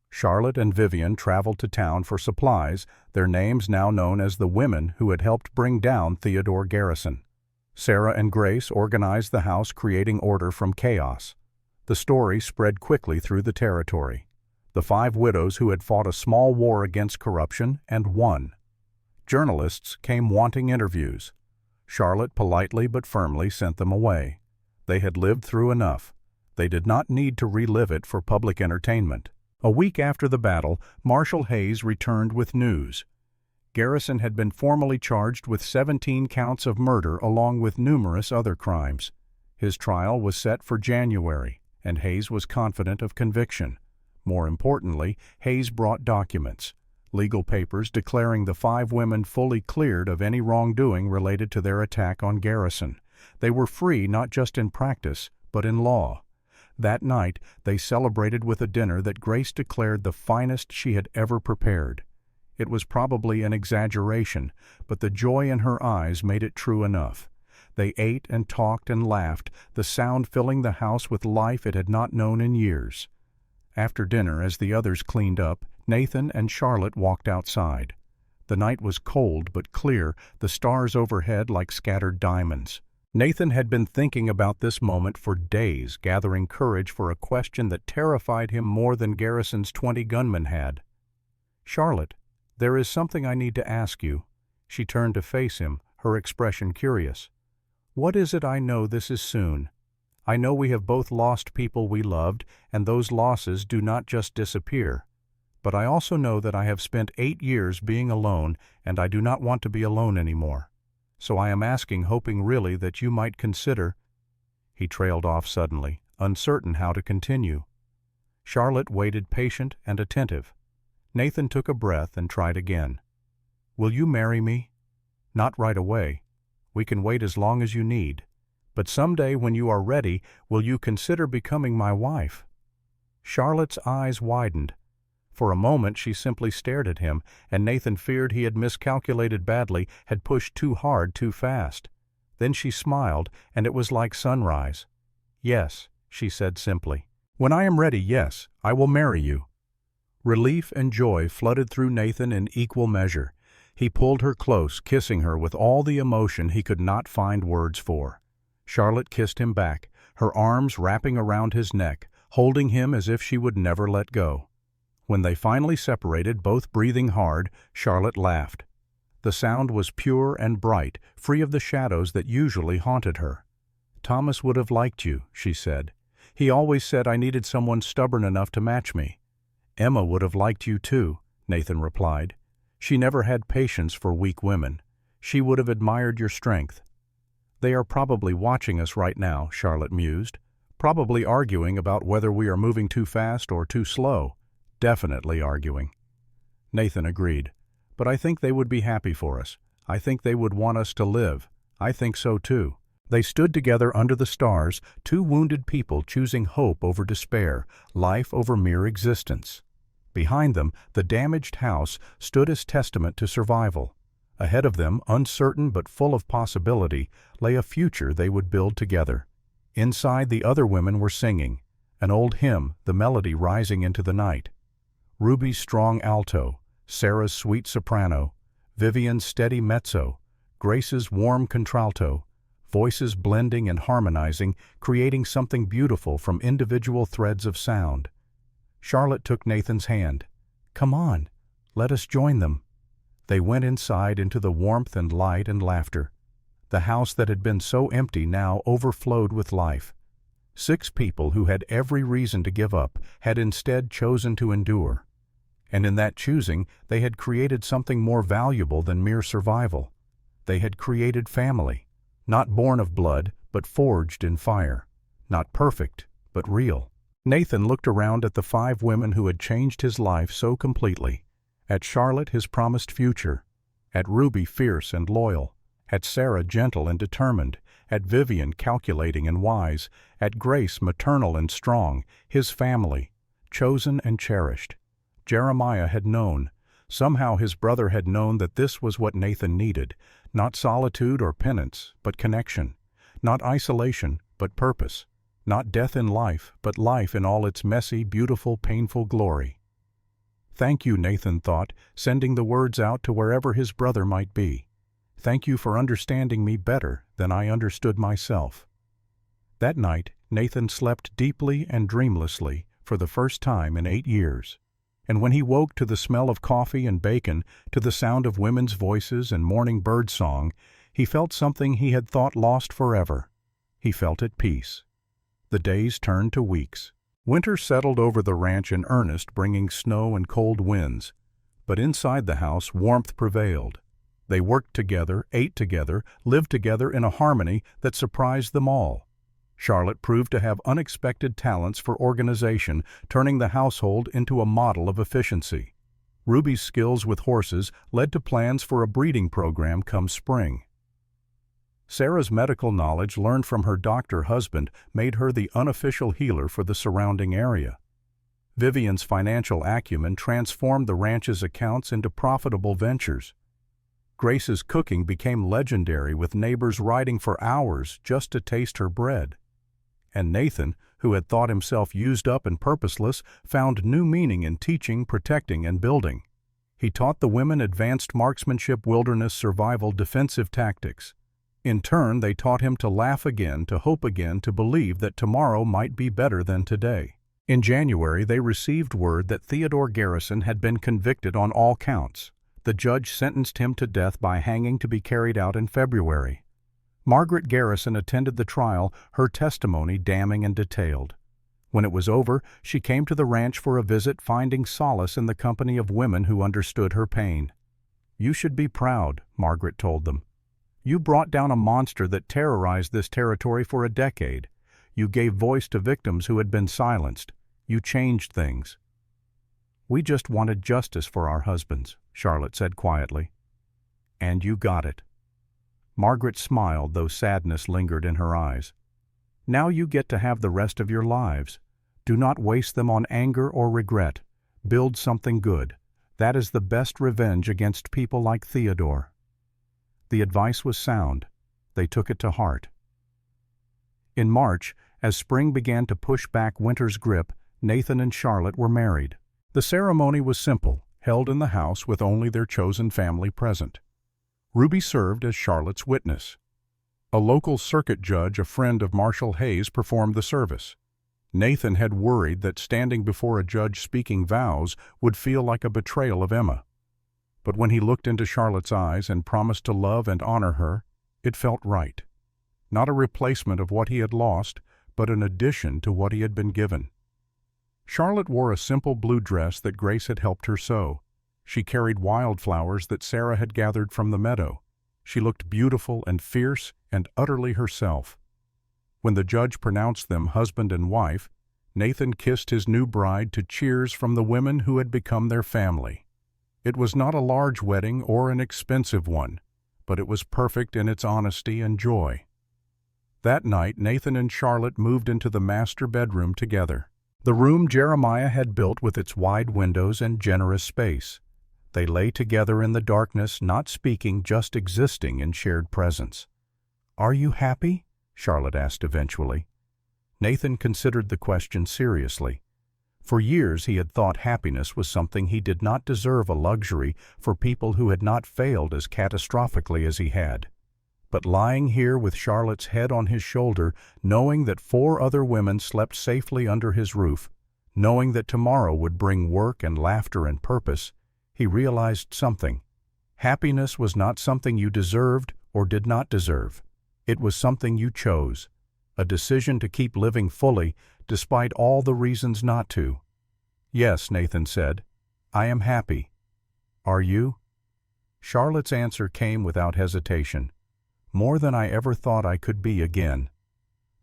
Charlotte and Vivian traveled to town for supplies, their names now known as the women who had helped bring down Theodore Garrison. Sarah and Grace organized the house, creating order from chaos. The story spread quickly through the territory. The 5 widows who had fought a small war against corruption and won. Journalists came wanting interviews. Charlotte politely but firmly sent them away. They had lived through enough. They did not need to relive it for public entertainment. A week after the battle, Marshal Hayes returned with news. Garrison had been formally charged with 17 counts of murder along with numerous other crimes. His trial was set for January, and Hayes was confident of conviction. More importantly, Hayes brought documents, legal papers declaring the 5 women fully cleared of any wrongdoing related to their attack on Garrison. They were free not just in practice, but in law. That night, they celebrated with a dinner that Grace declared the finest she had ever prepared. It was probably an exaggeration, but the joy in her eyes made it true enough. They ate and talked and laughed, the sound filling the house with life it had not known in years. After dinner, as the others cleaned up, Nathan and Charlotte walked outside. The night was cold but clear, the stars overhead like scattered diamonds. Nathan had been thinking about this moment for days, gathering courage for a question that terrified him more than Garrison's 20 gunmen had. "Charlotte, there is something I need to ask you." She turned to face him, her expression curious. "What is it? I know this is soon. I know we have both lost people we loved, and those losses do not just disappear. But I also know that I have spent 8 years being alone, and I do not want to be alone anymore. So I am asking, hoping really that you might consider—" He trailed off suddenly, uncertain how to continue. Charlotte waited, patient and attentive. Nathan took a breath and tried again. "Will you marry me? Not right away. We can wait as long as you need. But someday when you are ready, will you consider becoming my wife?" Charlotte's eyes widened. For a moment she simply stared at him, and Nathan feared he had miscalculated badly, had pushed too hard too fast. Then she smiled, and it was like sunrise. "Yes," she said simply. "When I am ready, yes, I will marry you." Relief and joy flooded through Nathan in equal measure. He pulled her close, kissing her with all the emotion he could not find words for. Charlotte kissed him back, her arms wrapping around his neck, holding him as if she would never let go. When they finally separated, both breathing hard, Charlotte laughed. The sound was pure and bright, free of the shadows that usually haunted her. "Thomas would have liked you," she said. "He always said I needed someone stubborn enough to match me." "Emma would have liked you too," Nathan replied. "She never had patience for weak women. She would have admired your strength." "They are probably watching us right now," Charlotte mused. "Probably arguing about whether we are moving too fast or too slow. Definitely arguing." Nathan agreed. "But I think they would be happy for us. I think they would want us to live. I think so too." They stood together under the stars, two wounded people choosing hope over despair, life over mere existence. Behind them, the damaged house stood as testament to survival. Ahead of them, uncertain but full of possibility, lay a future they would build together. Inside, the other women were singing, an old hymn, the melody rising into the night. Ruby's strong alto, Sarah's sweet soprano, Vivian's steady mezzo, Grace's warm contralto, voices blending and harmonizing, creating something beautiful from individual threads of sound. Charlotte took Nathan's hand. "Come on, let us join them." They went inside into the warmth and light and laughter. The house that had been so empty now overflowed with life. 6 people who had every reason to give up had instead chosen to endure. And in that choosing, they had created something more valuable than mere survival. They had created family. Not born of blood, but forged in fire. Not perfect, but real. Nathan looked around at the 5 women who had changed his life so completely. At Charlotte, his promised future. At Ruby, fierce and loyal. At Sarah, gentle and determined. At Vivian, calculating and wise. At Grace, maternal and strong. His family, chosen and cherished. Jeremiah had known. Somehow his brother had known that this was what Nathan needed. Not solitude or penance, but connection. Not isolation, but purpose. Not death in life, but life in all its messy, beautiful, painful glory. "Thank you," Nathan thought, sending the words out to wherever his brother might be. "Thank you for understanding me better than I understood myself." That night, Nathan slept deeply and dreamlessly for the first time in 8 years. And when he woke to the smell of coffee and bacon, to the sound of women's voices and morning bird song, he felt something he had thought lost forever. He felt at peace. The days turned to weeks. Winter settled over the ranch in earnest, bringing snow and cold winds. But inside the house, warmth prevailed. They worked together, ate together, lived together in a harmony that surprised them all. Charlotte proved to have unexpected talents for organization, turning the household into a model of efficiency. Ruby's skills with horses led to plans for a breeding program come spring. Sarah's medical knowledge, learned from her doctor husband, made her the unofficial healer for the surrounding area. Vivian's financial acumen transformed the ranch's accounts into profitable ventures. Grace's cooking became legendary, with neighbors riding for hours just to taste her bread. And Nathan, who had thought himself used up and purposeless, found new meaning in teaching, protecting, and building. He taught the women advanced marksmanship, wilderness survival, defensive tactics. In turn, they taught him to laugh again, to hope again, to believe that tomorrow might be better than today. In January, they received word that Theodore Garrison had been convicted on all counts. The judge sentenced him to death by hanging, to be carried out in February. Margaret Garrison attended the trial, her testimony damning and detailed. When it was over, she came to the ranch for a visit, finding solace in the company of women who understood her pain. "You should be proud," Margaret told them. "You brought down a monster that terrorized this territory for a decade. You gave voice to victims who had been silenced. You changed things." "We just wanted justice for our husbands," Charlotte said quietly. "And you got it." Margaret smiled, though sadness lingered in her eyes. "Now you get to have the rest of your lives. Do not waste them on anger or regret. Build something good. That is the best revenge against people like Theodore." The advice was sound. They took it to heart. In March, as spring began to push back winter's grip, Nathan and Charlotte were married. The ceremony was simple, held in the house with only their chosen family present. Ruby served as Charlotte's witness. A local circuit judge, a friend of Marshall Hayes, performed the service. Nathan had worried that standing before a judge speaking vows would feel like a betrayal of Emma. But when he looked into Charlotte's eyes and promised to love and honor her, it felt right. Not a replacement of what he had lost, but an addition to what he had been given. Charlotte wore a simple blue dress that Grace had helped her sew. She carried wildflowers that Sarah had gathered from the meadow. She looked beautiful and fierce and utterly herself. When the judge pronounced them husband and wife, Nathan kissed his new bride to cheers from the women who had become their family. It was not a large wedding or an expensive one, but it was perfect in its honesty and joy. That night, Nathan and Charlotte moved into the master bedroom together. The room Jeremiah had built with its wide windows and generous space. They lay together in the darkness, not speaking, just existing in shared presence. "Are you happy?" Charlotte asked eventually. Nathan considered the question seriously. For years he had thought happiness was something he did not deserve, a luxury for people who had not failed as catastrophically as he had. But lying here with Charlotte's head on his shoulder, knowing that 4 other women slept safely under his roof, knowing that tomorrow would bring work and laughter and purpose, he realized something. Happiness was not something you deserved or did not deserve. It was something you chose, a decision to keep living fully despite all the reasons not to. "Yes," Nathan said, "I am happy. Are you?" Charlotte's answer came without hesitation. "More than I ever thought I could be again."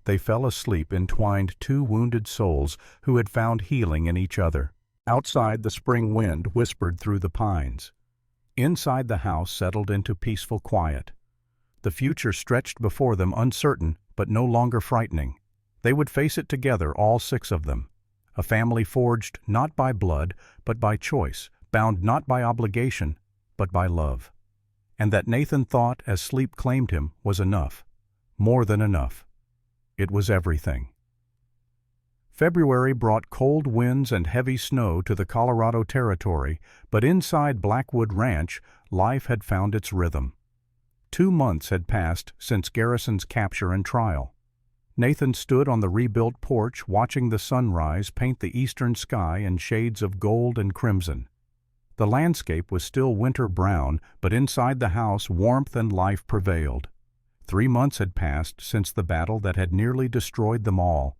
They fell asleep, entwined, 2 wounded souls who had found healing in each other. Outside, the spring wind whispered through the pines. Inside, the house settled into peaceful quiet. The future stretched before them, uncertain but no longer frightening. They would face it together, all 6 of them. A family forged not by blood but by choice, bound not by obligation but by love. And that, Nathan thought as sleep claimed him, was enough. More than enough. It was everything. February brought cold winds and heavy snow to the Colorado Territory, but inside Blackwood Ranch, life had found its rhythm. 2 months had passed since Garrison's capture and trial. Nathan stood on the rebuilt porch watching the sunrise paint the eastern sky in shades of gold and crimson. The landscape was still winter brown, but inside the house warmth and life prevailed. 3 months had passed since the battle that had nearly destroyed them all.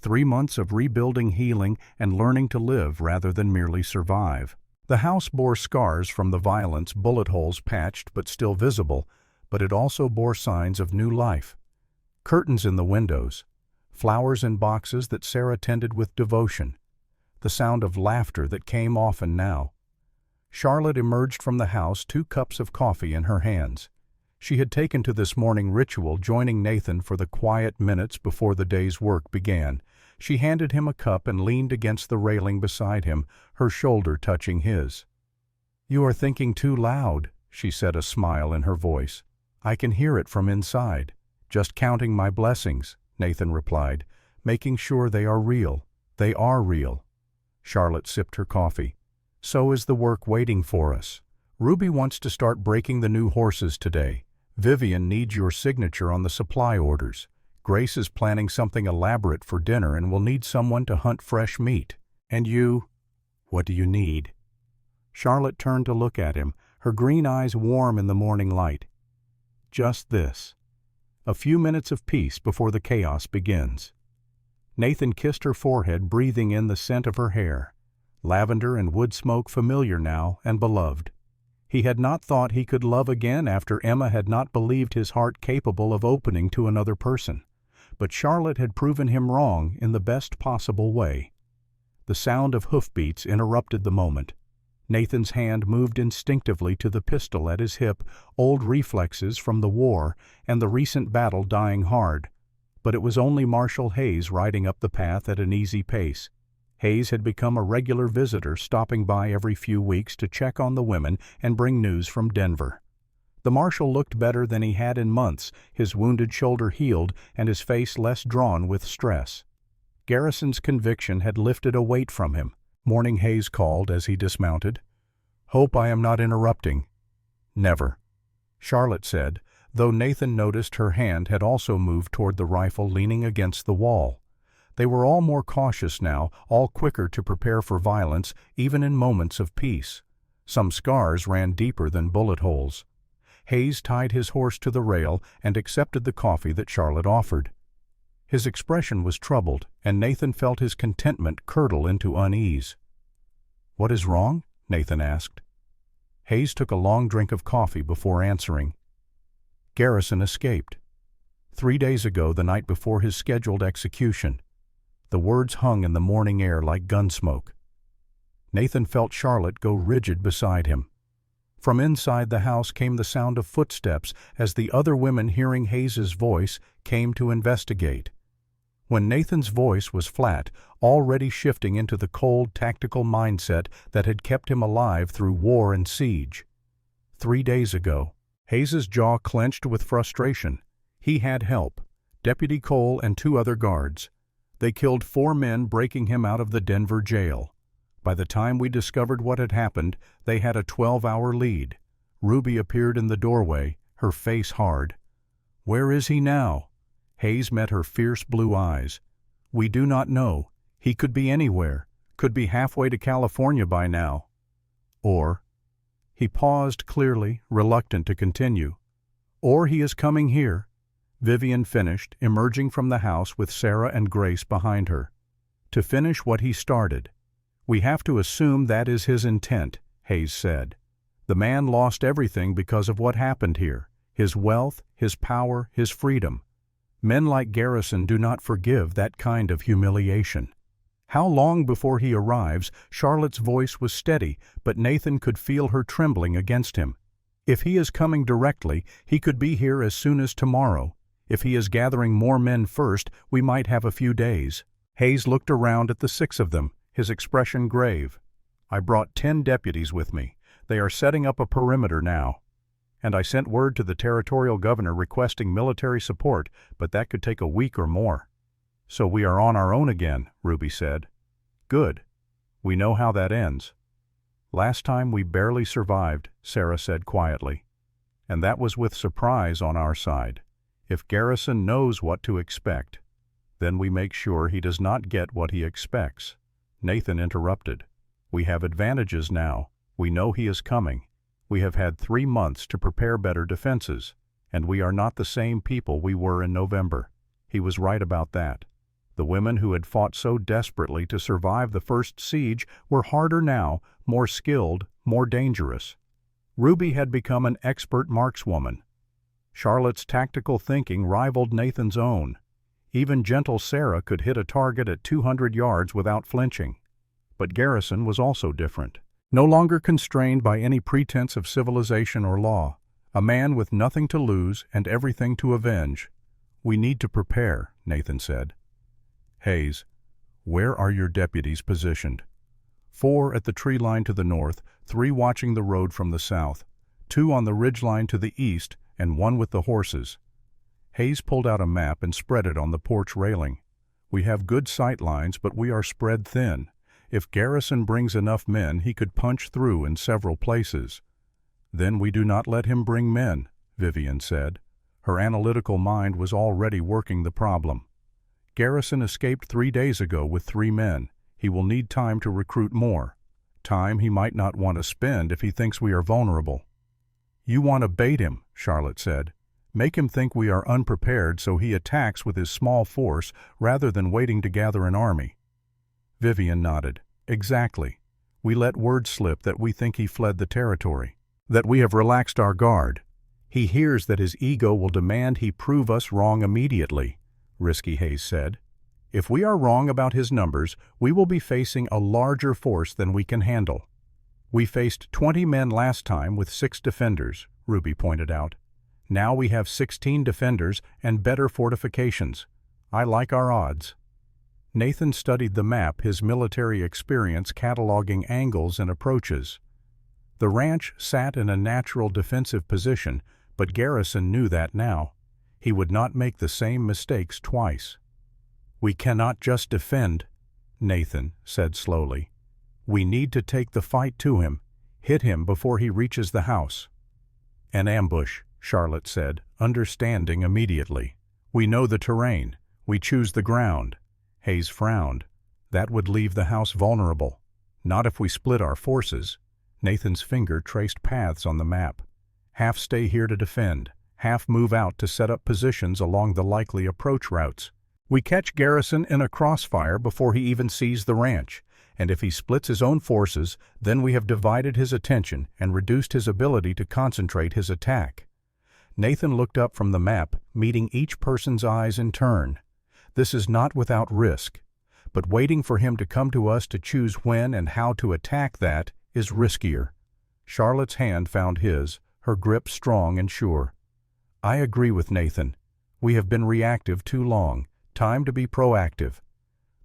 3 months of rebuilding, healing, and learning to live rather than merely survive. The house bore scars from the violence, bullet holes patched but still visible, but it also bore signs of new life. Curtains in the windows, flowers in boxes that Sarah tended with devotion, the sound of laughter that came often now. Charlotte emerged from the house, 2 cups of coffee in her hands. She had taken to this morning ritual, joining Nathan for the quiet minutes before the day's work began. She handed him a cup and leaned against the railing beside him, her shoulder touching his. "You are thinking too loud," she said, a smile in her voice. "I can hear it from inside." "Just counting my blessings," Nathan replied, "making sure they are real." "They are real." Charlotte sipped her coffee. "So is the work waiting for us. Ruby wants to start breaking the new horses today. Vivian needs your signature on the supply orders. Grace is planning something elaborate for dinner and will need someone to hunt fresh meat. And you, what do you need?" Charlotte turned to look at him, her green eyes warm in the morning light. "Just this. A few minutes of peace before the chaos begins." Nathan kissed her forehead, breathing in the scent of her hair. Lavender and wood smoke, familiar now and beloved. He had not thought he could love again after Emma had not believed his heart capable of opening to another person. But Charlotte had proven him wrong in the best possible way. The sound of hoofbeats interrupted the moment. Nathan's hand moved instinctively to the pistol at his hip, old reflexes from the war and the recent battle dying hard. But it was only Marshal Hayes riding up the path at an easy pace. Hayes had become a regular visitor, stopping by every few weeks to check on the women and bring news from Denver. The marshal looked better than he had in months, his wounded shoulder healed and his face less drawn with stress. Garrison's conviction had lifted a weight from him. "Morning," Hayes called as he dismounted. "Hope I am not interrupting." "Never," Charlotte said, though Nathan noticed her hand had also moved toward the rifle leaning against the wall. They were all more cautious now, all quicker to prepare for violence, even in moments of peace. Some scars ran deeper than bullet holes. Hayes tied his horse to the rail and accepted the coffee that Charlotte offered. His expression was troubled, and Nathan felt his contentment curdle into unease. "What is wrong?" Nathan asked. Hayes took a long drink of coffee before answering. Garrison escaped. 3 days ago, the night before his scheduled execution. The words hung in the morning air like gunsmoke. Nathan felt Charlotte go rigid beside him. From inside the house came the sound of footsteps as the other women, hearing Hayes's voice, came to investigate. When Nathan's voice was flat, already shifting into the cold, tactical mindset that had kept him alive through war and siege. 3 days ago. Hayes's jaw clenched with frustration. He had help, Deputy Cole and 2 other guards. They killed 4 men, breaking him out of the Denver jail. By the time we discovered what had happened, they had a 12-hour lead. Ruby appeared in the doorway, her face hard. "Where is he now?" Hayes met her fierce blue eyes. "We do not know. He could be anywhere, could be halfway to California by now. Or—" He paused clearly, reluctant to continue. "Or he is coming here," Vivian finished, emerging from the house with Sarah and Grace behind her. "To finish what he started. We have to assume that is his intent," Hayes said. "The man lost everything because of what happened here, his wealth, his power, his freedom. Men like Garrison do not forgive that kind of humiliation." "How long before he arrives?" Charlotte's voice was steady, but Nathan could feel her trembling against him. "If he is coming directly, he could be here as soon as tomorrow. If he is gathering more men first, we might have a few days." Hayes looked around at the 6 of them, his expression grave. "I brought 10 deputies with me. They are setting up a perimeter now. And I sent word to the territorial governor requesting military support, but that could take a week or more." "So we are on our own again," Ruby said. "Good. We know how that ends." "Last time we barely survived," Sarah said quietly. "And that was with surprise on our side. If Garrison knows what to expect, then we make sure he does not get what he expects." Nathan interrupted. "We have advantages now. We know he is coming. We have had 3 months to prepare better defenses, and we are not the same people we were in November." He was right about that. The women who had fought so desperately to survive the first siege were harder now, more skilled, more dangerous. Ruby had become an expert markswoman. Charlotte's tactical thinking rivaled Nathan's own. Even gentle Sarah could hit a target at 200 yards without flinching. But Garrison was also different. No longer constrained by any pretense of civilization or law. A man with nothing to lose and everything to avenge. "We need to prepare," Nathan said. "Hayes, where are your deputies positioned?" 4 at the tree line to the north, 3 watching the road from the south, 2 on the ridge line to the east, and 1 with the horses. Hayes pulled out a map and spread it on the porch railing. "We have good sight lines, but we are spread thin. If Garrison brings enough men, he could punch through in several places." "Then we do not let him bring men," Vivian said. Her analytical mind was already working the problem. "Garrison escaped 3 days ago with 3 men. He will need time to recruit more. Time he might not want to spend if he thinks we are vulnerable." "You want to bait him," Charlotte said. "Make him think we are unprepared so he attacks with his small force rather than waiting to gather an army." Vivian nodded. "Exactly. We let word slip that we think he fled the territory, that we have relaxed our guard. He hears that his ego will demand he prove us wrong immediately," Risky Hayes said. "If we are wrong about his numbers, we will be facing a larger force than we can handle." "We faced 20 men last time with 6 defenders," Ruby pointed out. "Now we have 16 defenders and better fortifications. I like our odds." Nathan studied the map, his military experience cataloging angles and approaches. The ranch sat in a natural defensive position, but Garrison knew that now. He would not make the same mistakes twice. "We cannot just defend," Nathan said slowly. "We need to take the fight to him, hit him before he reaches the house." "An ambush," Charlotte said, understanding immediately. "We know the terrain. We choose the ground." Hayes frowned. That would leave the house vulnerable. Not if we split our forces. Nathan's finger traced paths on the map. Half stay here to defend, half move out to set up positions along the likely approach routes. We catch Garrison in a crossfire before he even sees the ranch, and if he splits his own forces, then we have divided his attention and reduced his ability to concentrate his attack. Nathan looked up from the map, meeting each person's eyes in turn. This is not without risk, but waiting for him to come to us to choose when and how to attack that is riskier. Charlotte's hand found his, her grip strong and sure. I agree with Nathan. We have been reactive too long. Time to be proactive.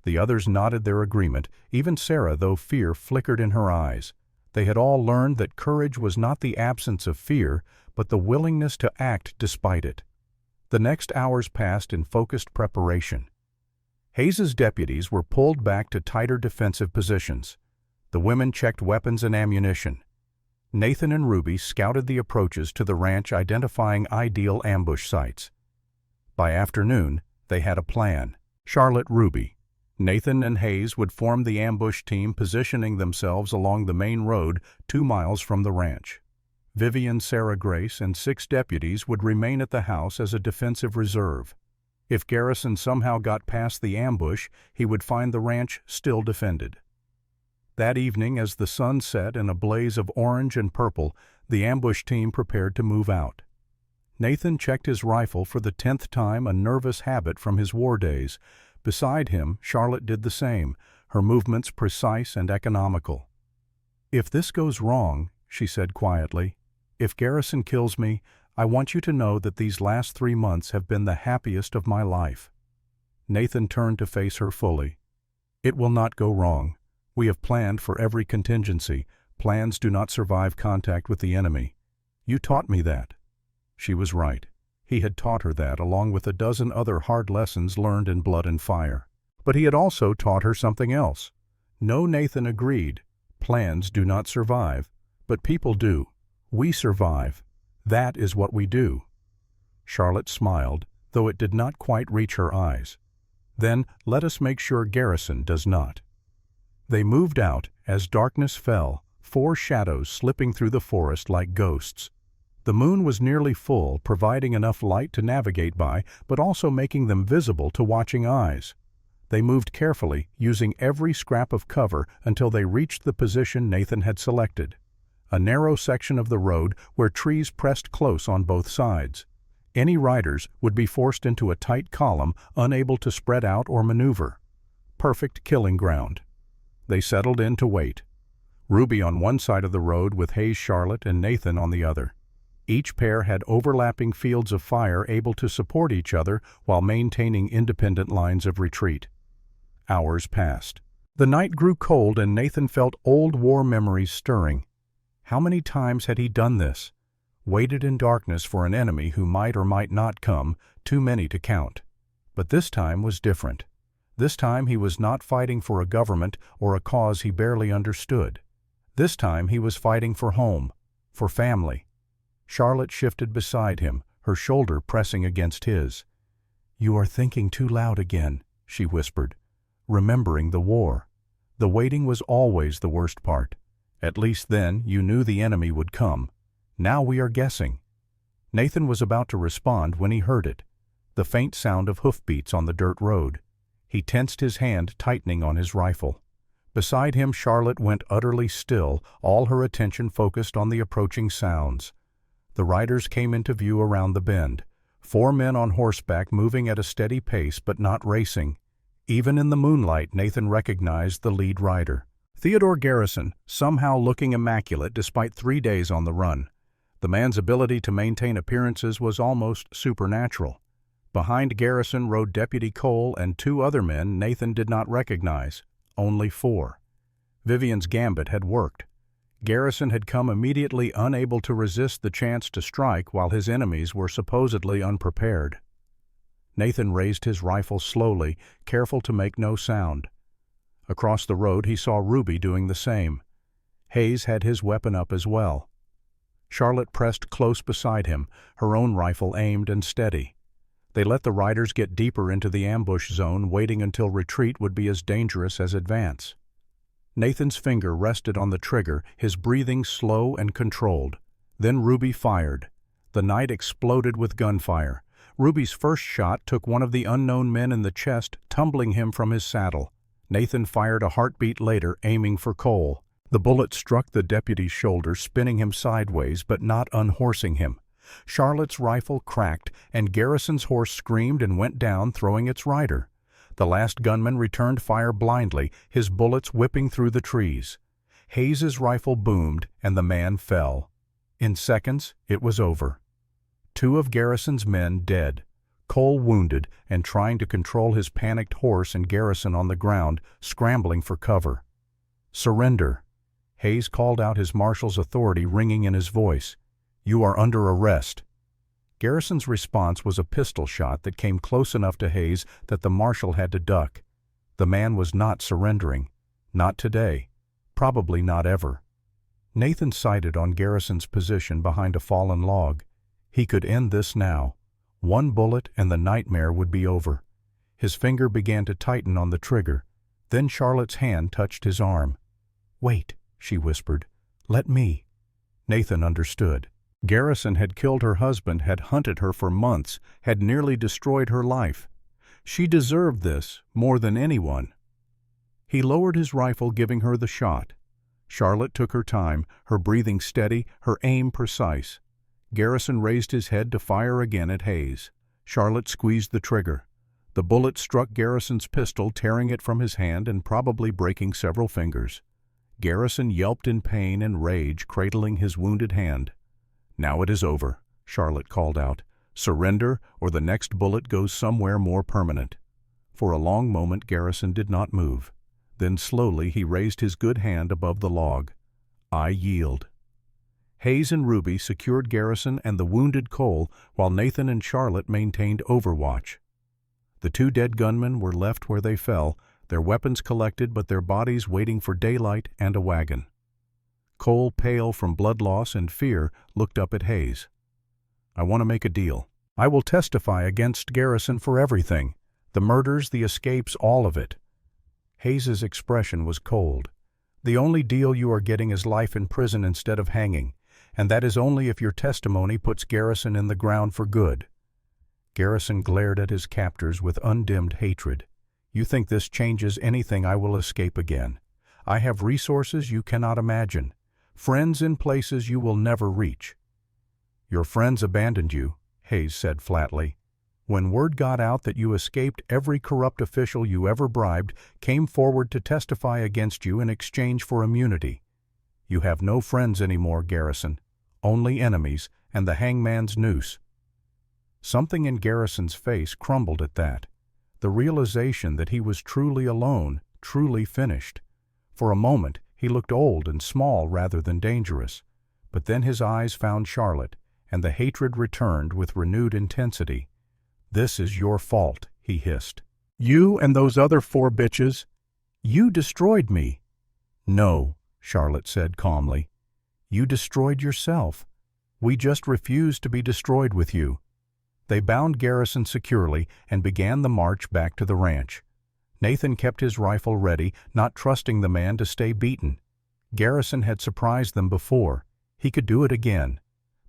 The others nodded their agreement, even Sarah, though fear flickered in her eyes. They had all learned that courage was not the absence of fear, but the willingness to act despite it. The next hours passed in focused preparation. Hayes's deputies were pulled back to tighter defensive positions. The women checked weapons and ammunition. Nathan and Ruby scouted the approaches to the ranch, identifying ideal ambush sites. By afternoon, they had a plan. Charlotte, Ruby, Nathan and Hayes would form the ambush team, positioning themselves along the main road 2 miles from the ranch. Vivian, Sarah Grace, and 6 deputies would remain at the house as a defensive reserve. If Garrison somehow got past the ambush, he would find the ranch still defended. That evening, as the sun set in a blaze of orange and purple, the ambush team prepared to move out. Nathan checked his rifle for the 10th time, a nervous habit from his war days. Beside him, Charlotte did the same, her movements precise and economical. "If this goes wrong," she said quietly, "if Garrison kills me, I want you to know that these last 3 months have been the happiest of my life." Nathan turned to face her fully. "It will not go wrong. We have planned for every contingency. Plans do not survive contact with the enemy. You taught me that." She was right. He had taught her that, along with a dozen other hard lessons learned in Blood and Fire. But he had also taught her something else. No, Nathan agreed. Plans do not survive, but people do. We survive. That is what we do. Charlotte smiled, though it did not quite reach her eyes. "Then let us make sure Garrison does not." They moved out. As darkness fell, 4 shadows slipping through the forest like ghosts. The moon was nearly full, providing enough light to navigate by, but also making them visible to watching eyes. They moved carefully, using every scrap of cover until they reached the position Nathan had selected. A narrow section of the road where trees pressed close on both sides. Any riders would be forced into a tight column, unable to spread out or maneuver. Perfect killing ground. They settled in to wait. Ruby on one side of the road with Hayes, Charlotte, and Nathan on the other. Each pair had overlapping fields of fire able to support each other while maintaining independent lines of retreat. Hours passed. The night grew cold and Nathan felt old war memories stirring. How many times had he done this? Waited in darkness for an enemy who might or might not come, too many to count. But this time was different. This time he was not fighting for a government or a cause he barely understood. This time he was fighting for home, for family. Charlotte shifted beside him, her shoulder pressing against his. "You are thinking too loud again," she whispered, remembering the war. The waiting was always the worst part. At least then you knew the enemy would come. Now we are guessing. Nathan was about to respond when he heard it, the faint sound of hoofbeats on the dirt road. He tensed his hand, tightening on his rifle. Beside him, Charlotte went utterly still, all her attention focused on the approaching sounds. The riders came into view around the bend. 4 men on horseback moving at a steady pace but not racing. Even in the moonlight, Nathan recognized the lead rider. Theodore Garrison, somehow looking immaculate despite 3 days on the run. The man's ability to maintain appearances was almost supernatural. Behind Garrison rode Deputy Cole and 2 other men Nathan did not recognize. Only 4. Vivian's gambit had worked. Garrison had come immediately, unable to resist the chance to strike while his enemies were supposedly unprepared. Nathan raised his rifle slowly, careful to make no sound. Across the road he saw Ruby doing the same. Hayes had his weapon up as well. Charlotte pressed close beside him, her own rifle aimed and steady. They let the riders get deeper into the ambush zone, waiting until retreat would be as dangerous as advance. Nathan's finger rested on the trigger, his breathing slow and controlled. Then Ruby fired. The night exploded with gunfire. Ruby's first shot took one of the unknown men in the chest, tumbling him from his saddle. Nathan fired a heartbeat later, aiming for Cole. The bullet struck the deputy's shoulder, spinning him sideways, but not unhorsing him. Charlotte's rifle cracked, and Garrison's horse screamed and went down, throwing its rider. The last gunman returned fire blindly, his bullets whipping through the trees. Hayes's rifle boomed, and the man fell. In seconds, it was over. 2 of Garrison's men dead, Cole wounded and trying to control his panicked horse, and Garrison on the ground, scrambling for cover. "Surrender." Hayes called out, his marshal's authority ringing in his voice. "You are under arrest." Garrison's response was a pistol shot that came close enough to Hayes that the marshal had to duck. The man was not surrendering. Not today. Probably not ever. Nathan sighted on Garrison's position behind a fallen log. He could end this now. 1 bullet and the nightmare would be over. His finger began to tighten on the trigger. Then Charlotte's hand touched his arm. "Wait," she whispered. "Let me." Nathan understood. Garrison had killed her husband, had hunted her for months, had nearly destroyed her life. She deserved this more than anyone. He lowered his rifle, giving her the shot. Charlotte took her time, her breathing steady, her aim precise. Garrison raised his head to fire again at Hayes. Charlotte squeezed the trigger. The bullet struck Garrison's pistol, tearing it from his hand and probably breaking several fingers. Garrison yelped in pain and rage, cradling his wounded hand. "Now it is over," Charlotte called out. "Surrender, or the next bullet goes somewhere more permanent." For a long moment Garrison did not move. Then slowly he raised his good hand above the log. "I yield." Hayes and Ruby secured Garrison and the wounded Cole, while Nathan and Charlotte maintained overwatch. The 2 dead gunmen were left where they fell, their weapons collected but their bodies waiting for daylight and a wagon. Cole, pale from blood loss and fear, looked up at Hayes. "I want to make a deal. I will testify against Garrison for everything. The murders, the escapes, all of it." Hayes's expression was cold. "The only deal you are getting is life in prison instead of hanging, and that is only if your testimony puts Garrison in the ground for good." Garrison glared at his captors with undimmed hatred. "You think this changes anything? I will escape again. I have resources you cannot imagine, friends in places you will never reach." "Your friends abandoned you," Hayes said flatly. "When word got out that you escaped, every corrupt official you ever bribed came forward to testify against you in exchange for immunity. You have no friends anymore, Garrison, only enemies and the hangman's noose." Something in Garrison's face crumbled at that. The realization that he was truly alone, truly finished. For a moment he looked old and small rather than dangerous, but then his eyes found Charlotte, and the hatred returned with renewed intensity. "This is your fault," he hissed. "You and those other 4 bitches. You destroyed me." "No," Charlotte said calmly. "You destroyed yourself. We just refused to be destroyed with you." They bound Garrison securely and began the march back to the ranch. Nathan kept his rifle ready, not trusting the man to stay beaten. Garrison had surprised them before. He could do it again.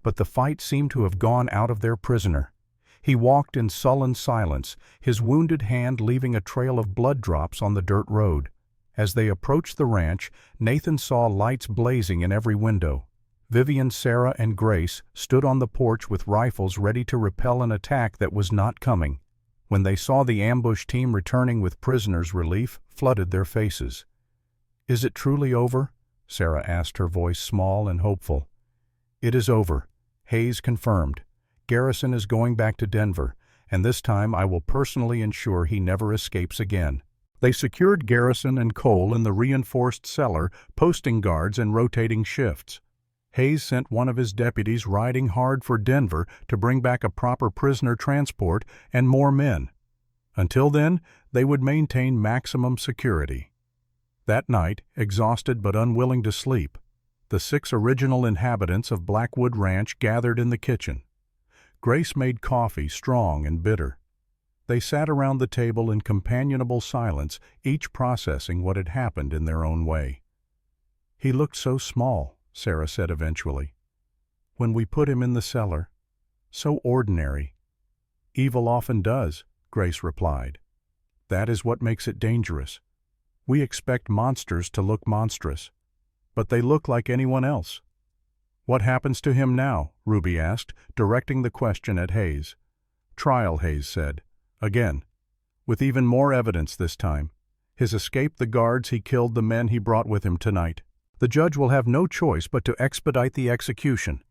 But the fight seemed to have gone out of their prisoner. He walked in sullen silence, his wounded hand leaving a trail of blood drops on the dirt road. As they approached the ranch, Nathan saw lights blazing in every window. Vivian, Sarah, and Grace stood on the porch with rifles ready to repel an attack that was not coming. When they saw the ambush team returning with prisoners, relief flooded their faces. "Is it truly over?" Sarah asked, her voice small and hopeful. "It is over," Hayes confirmed. "Garrison is going back to Denver, and this time I will personally ensure he never escapes again." They secured Garrison and Cole in the reinforced cellar, posting guards and rotating shifts. Hayes sent one of his deputies riding hard for Denver to bring back a proper prisoner transport and more men. Until then, they would maintain maximum security. That night, exhausted but unwilling to sleep, the 6 original inhabitants of Blackwood Ranch gathered in the kitchen. Grace made coffee strong and bitter. They sat around the table in companionable silence, each processing what had happened in their own way. "He looked so small," Sarah said eventually. "When we put him in the cellar. So ordinary." "Evil often does," Grace replied. "That is what makes it dangerous. We expect monsters to look monstrous, but they look like anyone else." "What happens to him now?" Ruby asked, directing the question at Hayes. "Trial," Hayes said. "Again. With even more evidence this time. His escape the guards, he killed the men he brought with him tonight. The judge will have no choice but to expedite the execution."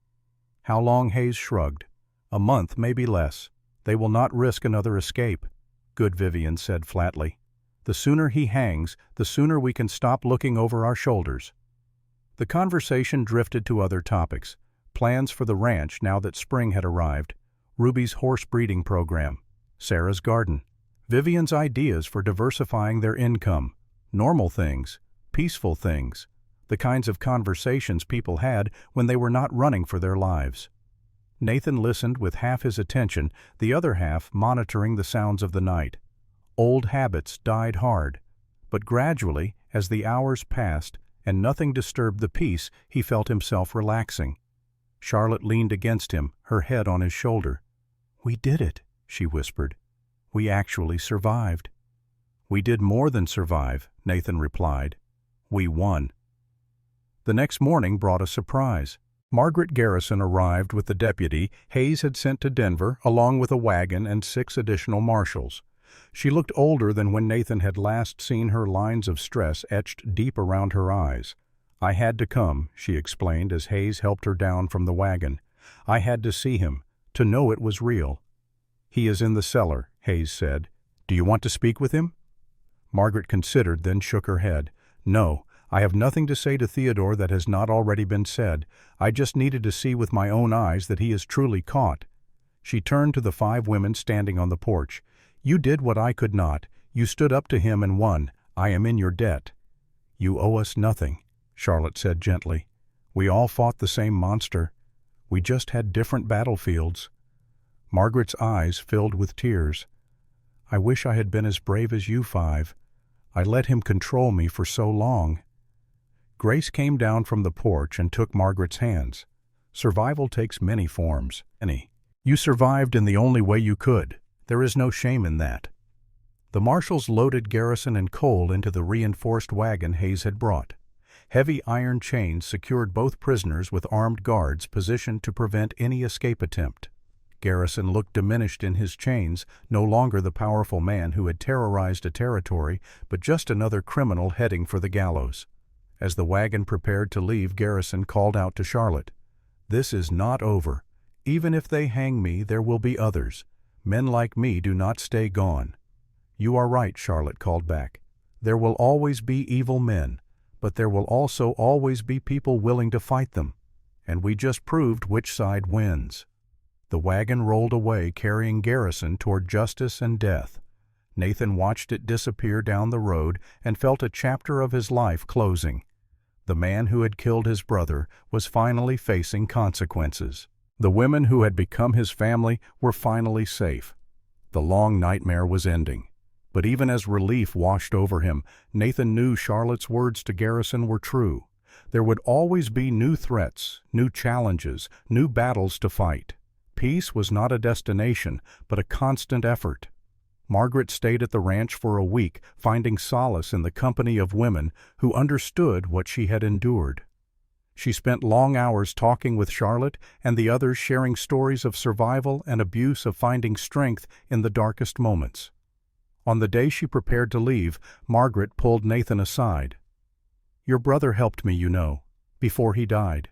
"How long?" Hayes shrugged. "A month, maybe less. They will not risk another escape," Good Vivian said flatly. "The sooner he hangs, the sooner we can stop looking over our shoulders." The conversation drifted to other topics. Plans for the ranch now that spring had arrived, Ruby's horse breeding program, Sarah's garden, Vivian's ideas for diversifying their income, normal things, peaceful things, the kinds of conversations people had when they were not running for their lives. Nathan listened with half his attention, the other half monitoring the sounds of the night. Old habits died hard, but gradually, as the hours passed and nothing disturbed the peace, he felt himself relaxing. Charlotte leaned against him, her head on his shoulder. "We did it," she whispered. "We actually survived." "We did more than survive," Nathan replied. "We won." The next morning brought a surprise. Margaret Garrison arrived with the deputy Hayes had sent to Denver, along with a wagon and 6 additional marshals. She looked older than when Nathan had last seen her, lines of stress etched deep around her eyes. "I had to come," she explained as Hayes helped her down from the wagon. "I had to see him, to know it was real." "He is in the cellar," Hayes said. "Do you want to speak with him?" Margaret considered, then shook her head. "No, I have nothing to say to Theodore that has not already been said. I just needed to see with my own eyes that he is truly caught." She turned to the 5 women standing on the porch. "You did what I could not. You stood up to him and won. I am in your debt." "You owe us nothing," Charlotte said gently. "We all fought the same monster. We just had different battlefields." Margaret's eyes filled with tears. "I wish I had been as brave as you 5. I let him control me for so long." Grace came down from the porch and took Margaret's hands. "Survival takes many forms. You survived in the only way you could. There is no shame in that." The marshals loaded Garrison and Cole into the reinforced wagon Hayes had brought. Heavy iron chains secured both prisoners with armed guards positioned to prevent any escape attempt. Garrison looked diminished in his chains, no longer the powerful man who had terrorized a territory, but just another criminal heading for the gallows. As the wagon prepared to leave, Garrison called out to Charlotte, "This is not over. Even if they hang me, there will be others. Men like me do not stay gone." "You are right," Charlotte called back. "There will always be evil men, but there will also always be people willing to fight them. And we just proved which side wins." The wagon rolled away, carrying Garrison toward justice and death. Nathan watched it disappear down the road and felt a chapter of his life closing. The man who had killed his brother was finally facing consequences. The women who had become his family were finally safe. The long nightmare was ending. But even as relief washed over him, Nathan knew Charlotte's words to Garrison were true. There would always be new threats, new challenges, new battles to fight. Peace was not a destination, but a constant effort. Margaret stayed at the ranch for a week, finding solace in the company of women who understood what she had endured. She spent long hours talking with Charlotte and the others, sharing stories of survival and abuse, of finding strength in the darkest moments. On the day she prepared to leave, Margaret pulled Nathan aside. "Your brother helped me, you know, before he died.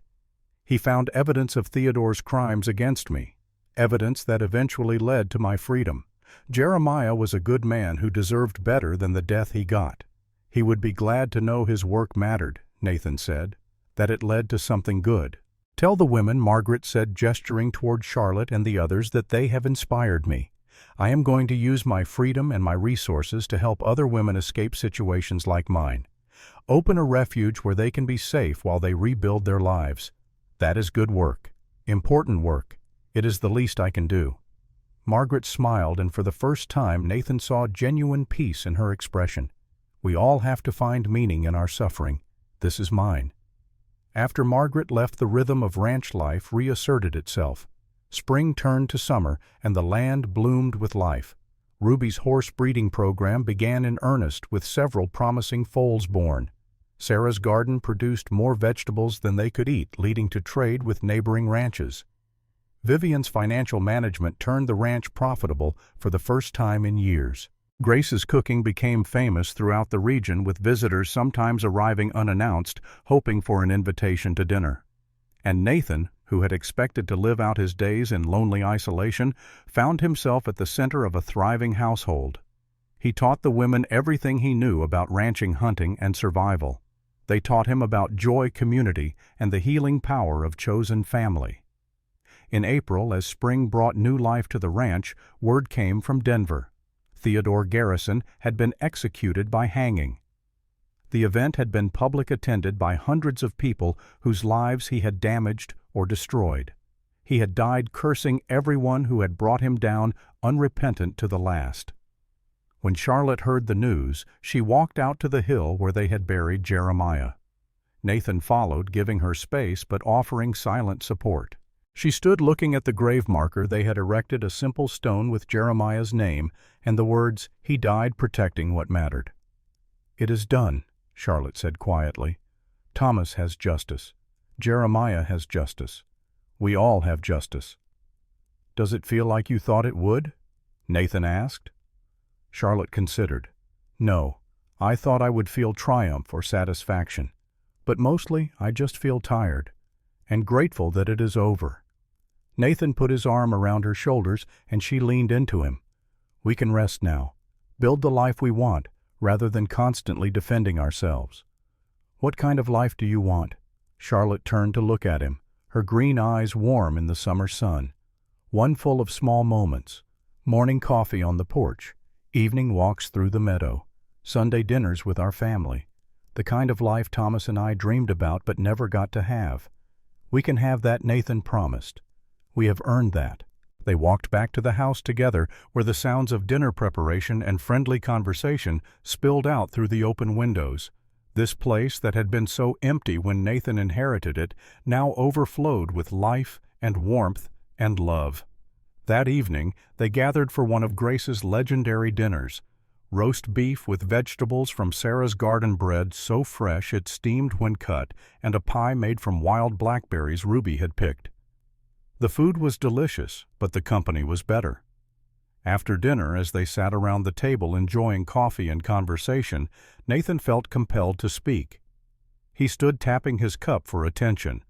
He found evidence of Theodore's crimes against me, evidence that eventually led to my freedom. Jeremiah was a good man who deserved better than the death he got. He would be glad to know his work mattered," Nathan said, "that it led to something good. Tell the women," Margaret said, gesturing toward Charlotte and the others, "that they have inspired me. I am going to use my freedom and my resources to help other women escape situations like mine. Open a refuge where they can be safe while they rebuild their lives. That is good work, important work. It is the least I can do." Margaret smiled, and for the first time Nathan saw genuine peace in her expression. "We all have to find meaning in our suffering. This is mine." After Margaret left, the rhythm of ranch life reasserted itself. Spring turned to summer, and the land bloomed with life. Ruby's horse breeding program began in earnest, with several promising foals born. Sarah's garden produced more vegetables than they could eat, leading to trade with neighboring ranches. Vivian's financial management turned the ranch profitable for the first time in years. Grace's cooking became famous throughout the region, with visitors sometimes arriving unannounced, hoping for an invitation to dinner. And Nathan, who had expected to live out his days in lonely isolation, found himself at the center of a thriving household. He taught the women everything he knew about ranching, hunting, and survival. They taught him about joy, community, and the healing power of chosen family. In April, as spring brought new life to the ranch, word came from Denver. Theodore Garrison had been executed by hanging. The event had been public, attended by hundreds of people whose lives he had damaged or destroyed. He had died cursing everyone who had brought him down, unrepentant to the last. When Charlotte heard the news, she walked out to the hill where they had buried Jeremiah. Nathan followed, giving her space but offering silent support. She stood looking at the grave marker they had erected, a simple stone with Jeremiah's name and the words, "He died protecting what mattered." "It is done," Charlotte said quietly. "Thomas has justice. Jeremiah has justice. We all have justice." "Does it feel like you thought it would?" Nathan asked. Charlotte considered. "No, I thought I would feel triumph or satisfaction. But mostly I just feel tired and grateful that it is over." Nathan put his arm around her shoulders, and she leaned into him. "We can rest now, build the life we want, rather than constantly defending ourselves." "What kind of life do you want?" Charlotte turned to look at him, her green eyes warm in the summer sun. "One full of small moments. Morning coffee on the porch, evening walks through the meadow, Sunday dinners with our family. The kind of life Thomas and I dreamed about but never got to have. We can have that," Nathan promised. "We have earned that." They walked back to the house together, where the sounds of dinner preparation and friendly conversation spilled out through the open windows. This place that had been so empty when Nathan inherited it now overflowed with life and warmth and love. That evening, they gathered for one of Grace's legendary dinners. Roast beef with vegetables from Sarah's garden, bread so fresh it steamed when cut, and a pie made from wild blackberries Ruby had picked. The food was delicious, but the company was better. After dinner, as they sat around the table enjoying coffee and conversation, Nathan felt compelled to speak. He stood tapping his cup for attention.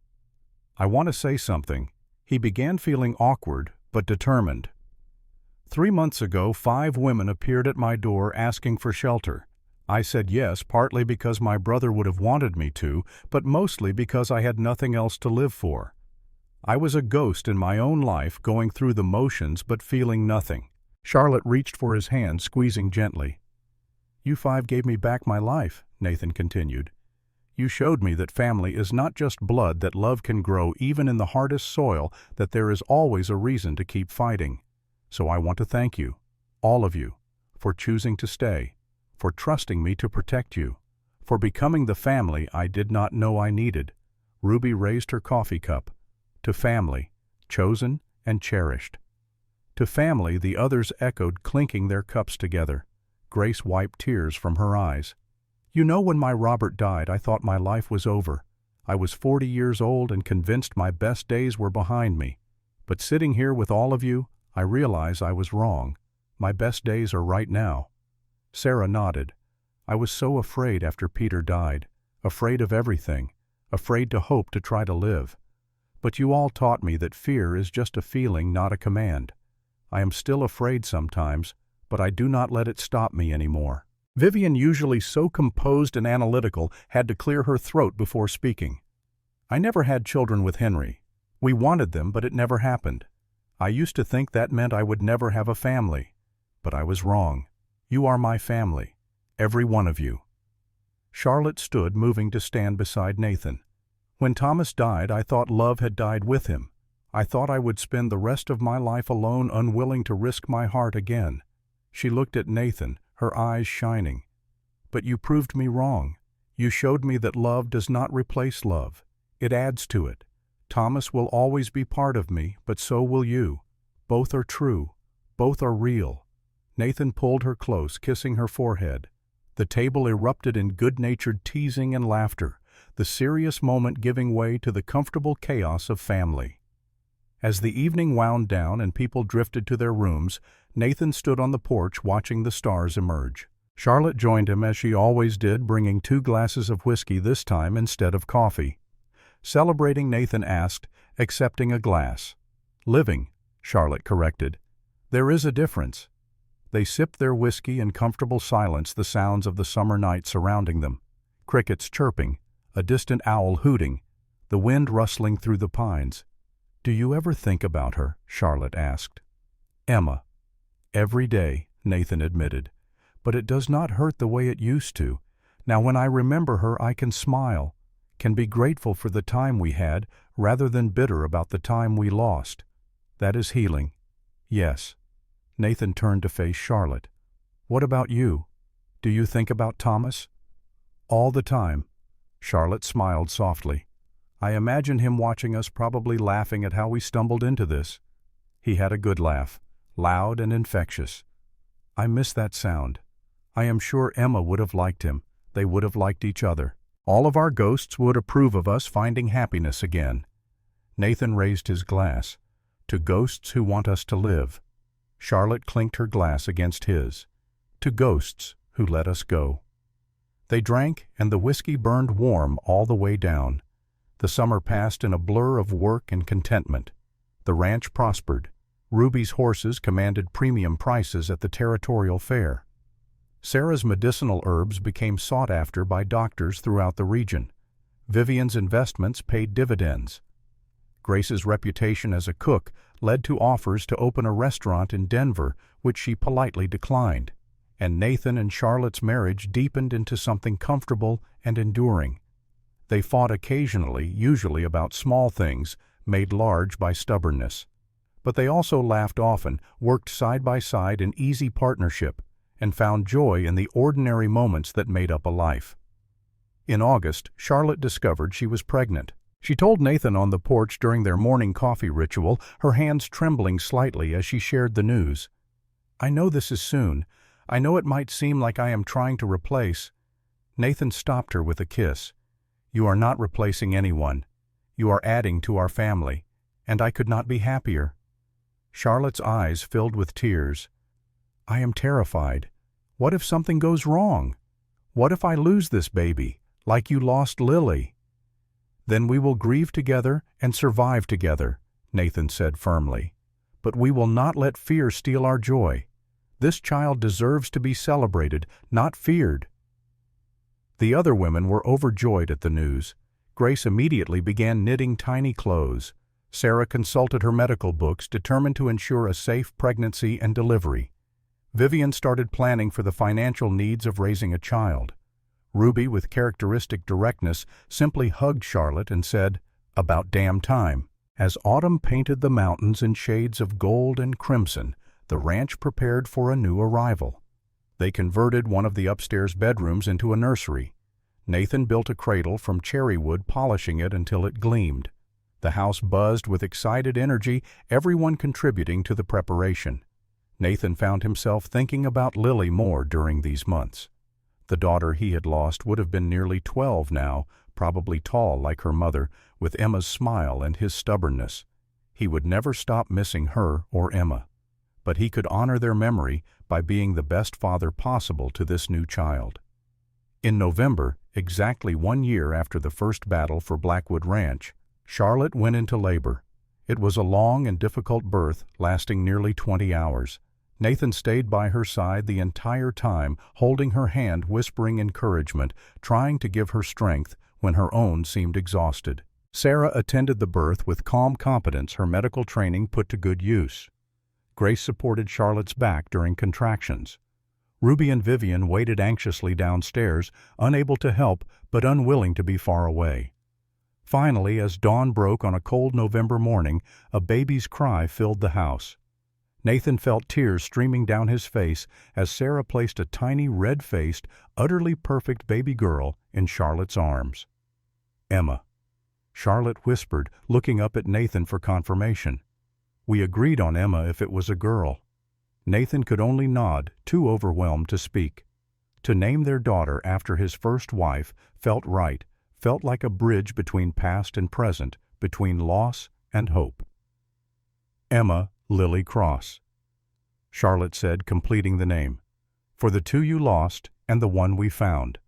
"I want to say something." He began, feeling awkward but determined. 3 months ago, 5 women appeared at my door asking for shelter. I said yes, partly because my brother would have wanted me to, but mostly because I had nothing else to live for. I was a ghost in my own life, going through the motions but feeling nothing. Charlotte reached for his hand, squeezing gently. "You 5 gave me back my life," Nathan continued. "You showed me that family is not just blood, that love can grow even in the hardest soil, that there is always a reason to keep fighting. So I want to thank you, all of you, for choosing to stay, for trusting me to protect you, for becoming the family I did not know I needed." Ruby raised her coffee cup. "To family, chosen and cherished." "To family," the others echoed, clinking their cups together. Grace wiped tears from her eyes. "You know, when my Robert died, I thought my life was over. I was 40 years old and convinced my best days were behind me. But sitting here with all of you, I realize I was wrong. My best days are right now." Sarah nodded. "I was so afraid after Peter died, afraid of everything, afraid to hope, to try to live. But you all taught me that fear is just a feeling, not a command. I am still afraid sometimes, but I do not let it stop me anymore." Vivian, usually so composed and analytical, had to clear her throat before speaking. "I never had children with Henry. We wanted them, but it never happened. I used to think that meant I would never have a family. But I was wrong. You are my family, every one of you." Charlotte stood, moving to stand beside Nathan. "When Thomas died, I thought love had died with him. I thought I would spend the rest of my life alone, unwilling to risk my heart again." She looked at Nathan, her eyes shining. "But you proved me wrong. You showed me that love does not replace love. It adds to it. Thomas will always be part of me, but so will you. Both are true. Both are real." Nathan pulled her close, kissing her forehead. The table erupted in good-natured teasing and laughter, the serious moment giving way to the comfortable chaos of family. As the evening wound down and people drifted to their rooms, Nathan stood on the porch watching the stars emerge. Charlotte joined him as she always did, bringing 2 glasses of whiskey this time instead of coffee. Celebrating, Nathan asked, accepting a glass. "Living," Charlotte corrected. "There is a difference." They sipped their whiskey in comfortable silence, the sounds of the summer night surrounding them. Crickets chirping, a distant owl hooting, the wind rustling through the pines. "Do you ever think about her?" Charlotte asked. "Emma." "Every day," Nathan admitted. "But it does not hurt the way it used to. Now when I remember her, I can smile, can be grateful for the time we had, rather than bitter about the time we lost. That is healing." "Yes." Nathan turned to face Charlotte. "What about you? Do you think about Thomas?" "All the time." Charlotte smiled softly. "I imagine him watching us, probably laughing at how we stumbled into this." He had a good laugh, loud and infectious. "I miss that sound. I am sure Emma would have liked him. They would have liked each other. All of our ghosts would approve of us finding happiness again." Nathan raised his glass. "To ghosts who want us to live." Charlotte clinked her glass against his. "To ghosts who let us go." They drank, and the whiskey burned warm all the way down. The summer passed in a blur of work and contentment. The ranch prospered. Ruby's horses commanded premium prices at the territorial fair. Sarah's medicinal herbs became sought after by doctors throughout the region. Vivian's investments paid dividends. Grace's reputation as a cook led to offers to open a restaurant in Denver, which she politely declined. And Nathan and Charlotte's marriage deepened into something comfortable and enduring. They fought occasionally, usually about small things, made large by stubbornness. But they also laughed often, worked side by side in easy partnership, and found joy in the ordinary moments that made up a life. In August, Charlotte discovered she was pregnant. She told Nathan on the porch during their morning coffee ritual, her hands trembling slightly as she shared the news. "I know this is soon. I know it might seem like I am trying to replace." Nathan stopped her with a kiss. "You are not replacing anyone. You are adding to our family, and I could not be happier." Charlotte's eyes filled with tears. "I am terrified. What if something goes wrong? What if I lose this baby, like you lost Lily?" "Then we will grieve together and survive together," Nathan said firmly. "But we will not let fear steal our joy. This child deserves to be celebrated, not feared." The other women were overjoyed at the news. Grace immediately began knitting tiny clothes. Sarah consulted her medical books, determined to ensure a safe pregnancy and delivery. Vivian started planning for the financial needs of raising a child. Ruby, with characteristic directness, simply hugged Charlotte and said, "About damn time." As autumn painted the mountains in shades of gold and crimson, the ranch prepared for a new arrival. They converted one of the upstairs bedrooms into a nursery. Nathan built a cradle from cherry wood, polishing it until it gleamed. The house buzzed with excited energy, everyone contributing to the preparation. Nathan found himself thinking about Lily more during these months. The daughter he had lost would have been nearly 12 now, probably tall like her mother, with Emma's smile and his stubbornness. He would never stop missing her or Emma. But he could honor their memory by being the best father possible to this new child. In November, exactly 1 year after the first battle for Blackwood Ranch, Charlotte went into labor. It was a long and difficult birth, lasting nearly 20 hours. Nathan stayed by her side the entire time, holding her hand, whispering encouragement, trying to give her strength when her own seemed exhausted. Sarah attended the birth with calm competence, her medical training put to good use. Grace supported Charlotte's back during contractions. Ruby and Vivian waited anxiously downstairs, unable to help but unwilling to be far away. Finally, as dawn broke on a cold November morning, a baby's cry filled the house. Nathan felt tears streaming down his face as Sarah placed a tiny, red-faced, utterly perfect baby girl in Charlotte's arms. "Emma," Charlotte whispered, looking up at Nathan for confirmation. "We agreed on Emma if it was a girl." Nathan could only nod, too overwhelmed to speak. To name their daughter after his first wife felt right, felt like a bridge between past and present, between loss and hope. "Emma Lily Cross," Charlotte said, completing the name. "For the two you lost and the one we found."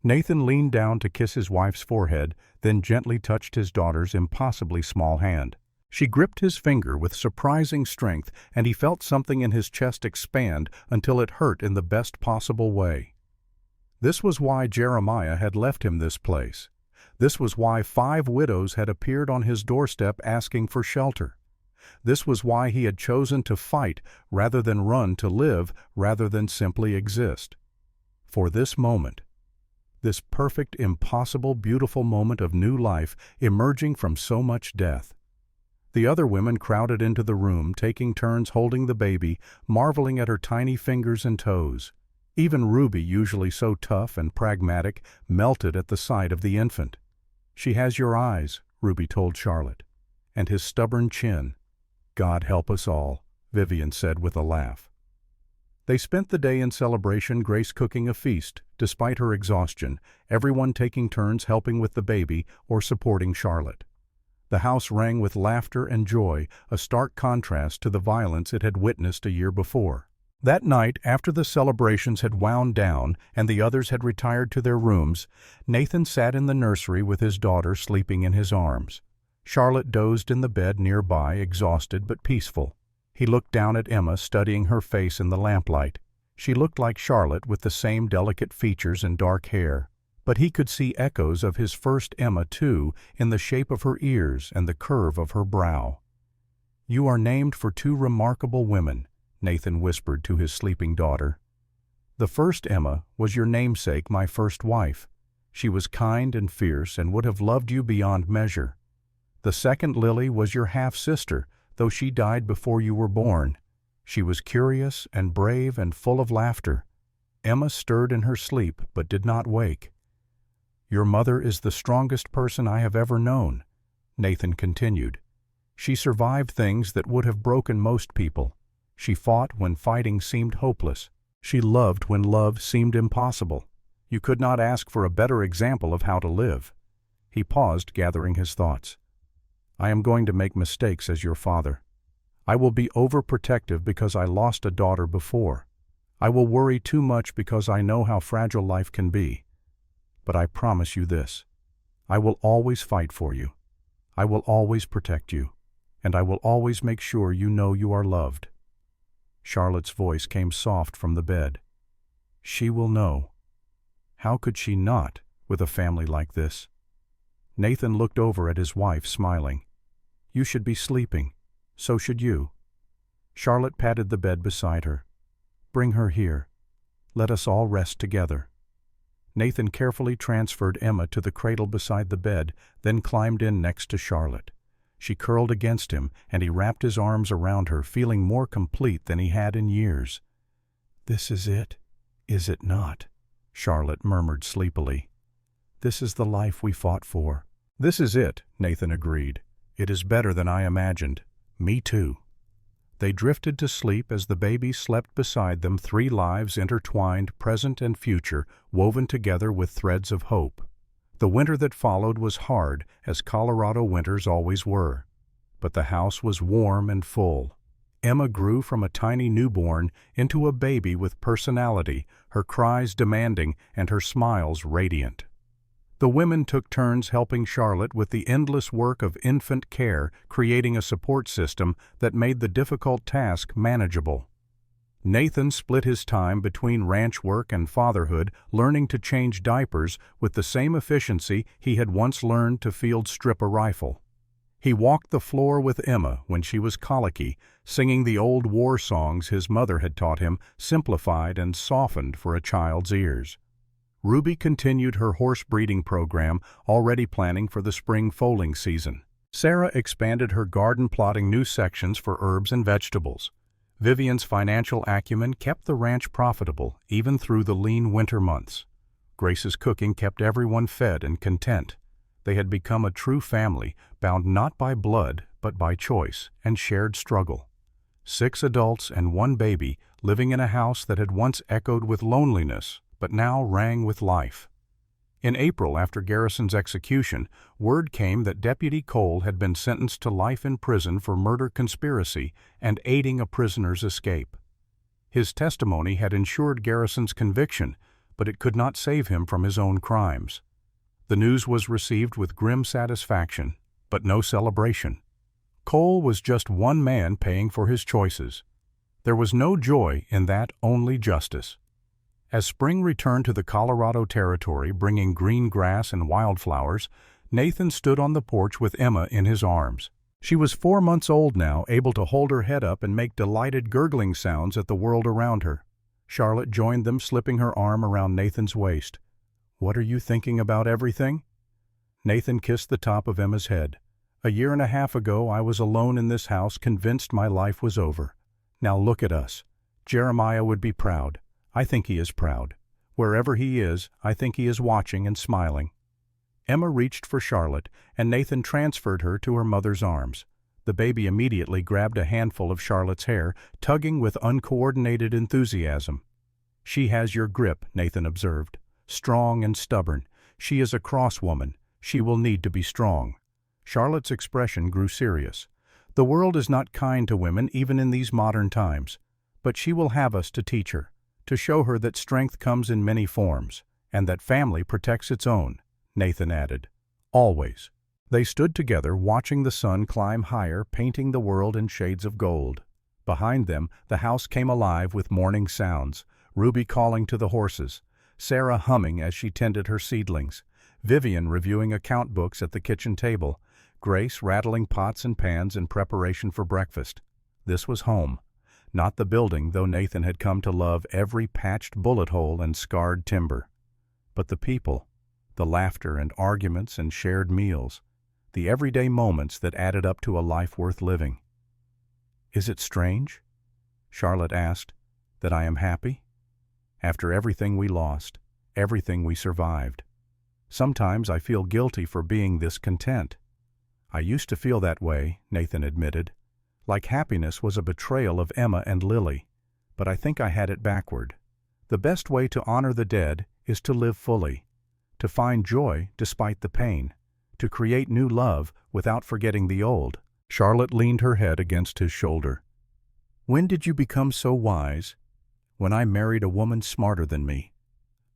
Nathan leaned down to kiss his wife's forehead, then gently touched his daughter's impossibly small hand. She gripped his finger with surprising strength, and he felt something in his chest expand until it hurt in the best possible way. This was why Jeremiah had left him this place. This was why 5 widows had appeared on his doorstep asking for shelter. This was why he had chosen to fight rather than run, to live rather than simply exist. For this moment, this perfect, impossible, beautiful moment of new life emerging from so much death. The other women crowded into the room, taking turns holding the baby, marveling at her tiny fingers and toes. Even Ruby, usually so tough and pragmatic, melted at the sight of the infant. "She has your eyes," Ruby told Charlotte, "and his stubborn chin." "God help us all," Vivian said with a laugh. They spent the day in celebration, Grace cooking a feast, despite her exhaustion, everyone taking turns helping with the baby or supporting Charlotte. The house rang with laughter and joy, a stark contrast to the violence it had witnessed a year before. That night, after the celebrations had wound down and the others had retired to their rooms, Nathan sat in the nursery with his daughter sleeping in his arms. Charlotte dozed in the bed nearby, exhausted but peaceful. He looked down at Emma, studying her face in the lamplight. She looked like Charlotte, with the same delicate features and dark hair. But he could see echoes of his first Emma, too, in the shape of her ears and the curve of her brow. "You are named for 2 remarkable women," Nathan whispered to his sleeping daughter. "The first Emma was your namesake, my first wife. She was kind and fierce and would have loved you beyond measure. The second Lily was your half-sister, though she died before you were born. She was curious and brave and full of laughter. Emma stirred in her sleep but did not wake. Your mother is the strongest person I have ever known," Nathan continued. "She survived things that would have broken most people. She fought when fighting seemed hopeless. She loved when love seemed impossible. You could not ask for a better example of how to live." He paused, gathering his thoughts. "I am going to make mistakes as your father. I will be overprotective because I lost a daughter before. I will worry too much because I know how fragile life can be. But I promise you this: I will always fight for you. I will always protect you. And I will always make sure you know you are loved." Charlotte's voice came soft from the bed. "She will know. How could she not, with a family like this?" Nathan looked over at his wife, smiling. "You should be sleeping. So should you." Charlotte patted the bed beside her. "Bring her here. Let us all rest together." Nathan carefully transferred Emma to the cradle beside the bed, then climbed in next to Charlotte. She curled against him, and he wrapped his arms around her, feeling more complete than he had in years. "This is it, is it not?" Charlotte murmured sleepily. "This is the life we fought for." "This is it," Nathan agreed. "It is better than I imagined. Me too." They drifted to sleep as the baby slept beside them, 3 lives intertwined, present and future, woven together with threads of hope. The winter that followed was hard, as Colorado winters always were. But the house was warm and full. Emma grew from a tiny newborn into a baby with personality, her cries demanding and her smiles radiant. The women took turns helping Charlotte with the endless work of infant care, creating a support system that made the difficult task manageable. Nathan split his time between ranch work and fatherhood, learning to change diapers with the same efficiency he had once learned to field strip a rifle. He walked the floor with Emma when she was colicky, singing the old war songs his mother had taught him, simplified and softened for a child's ears. Ruby continued her horse breeding program, already planning for the spring foaling season. Sarah expanded her garden, plotting new sections for herbs and vegetables. Vivian's financial acumen kept the ranch profitable, even through the lean winter months. Grace's cooking kept everyone fed and content. They had become a true family, bound not by blood, but by choice and shared struggle. 6 adults and 1 baby, living in a house that had once echoed with loneliness, but now rang with life. In April, after Garrison's execution, word came that Deputy Cole had been sentenced to life in prison for murder conspiracy and aiding a prisoner's escape. His testimony had ensured Garrison's conviction, but it could not save him from his own crimes. The news was received with grim satisfaction, but no celebration. Cole was just one man paying for his choices. There was no joy in that, only justice. As spring returned to the Colorado Territory, bringing green grass and wildflowers, Nathan stood on the porch with Emma in his arms. She was 4 months old now, able to hold her head up and make delighted gurgling sounds at the world around her. Charlotte joined them, slipping her arm around Nathan's waist. "What are you thinking about everything?" Nathan kissed the top of Emma's head. "A year and a half ago I was alone in this house, convinced my life was over. Now look at us. Jeremiah would be proud. I think he is proud. Wherever he is, I think he is watching and smiling." Emma reached for Charlotte, and Nathan transferred her to her mother's arms. The baby immediately grabbed a handful of Charlotte's hair, tugging with uncoordinated enthusiasm. "She has your grip," Nathan observed. "Strong and stubborn. She is a cross woman. She will need to be strong." Charlotte's expression grew serious. "The world is not kind to women even in these modern times. But she will have us to teach her, to show her that strength comes in many forms, and that family protects its own," Nathan added. "Always." They stood together, watching the sun climb higher, painting the world in shades of gold. Behind them, the house came alive with morning sounds, Ruby calling to the horses, Sarah humming as she tended her seedlings, Vivian reviewing account books at the kitchen table, Grace rattling pots and pans in preparation for breakfast. This was home. Not the building, though Nathan had come to love every patched bullet hole and scarred timber. But the people, the laughter and arguments and shared meals, the everyday moments that added up to a life worth living. "Is it strange," Charlotte asked, "that I am happy? After everything we lost, everything we survived. Sometimes I feel guilty for being this content." "I used to feel that way," Nathan admitted. "Like happiness was a betrayal of Emma and Lily. But I think I had it backward. The best way to honor the dead is to live fully, to find joy despite the pain, to create new love without forgetting the old." Charlotte leaned her head against his shoulder. "When did you become so wise?" "When I married a woman smarter than me."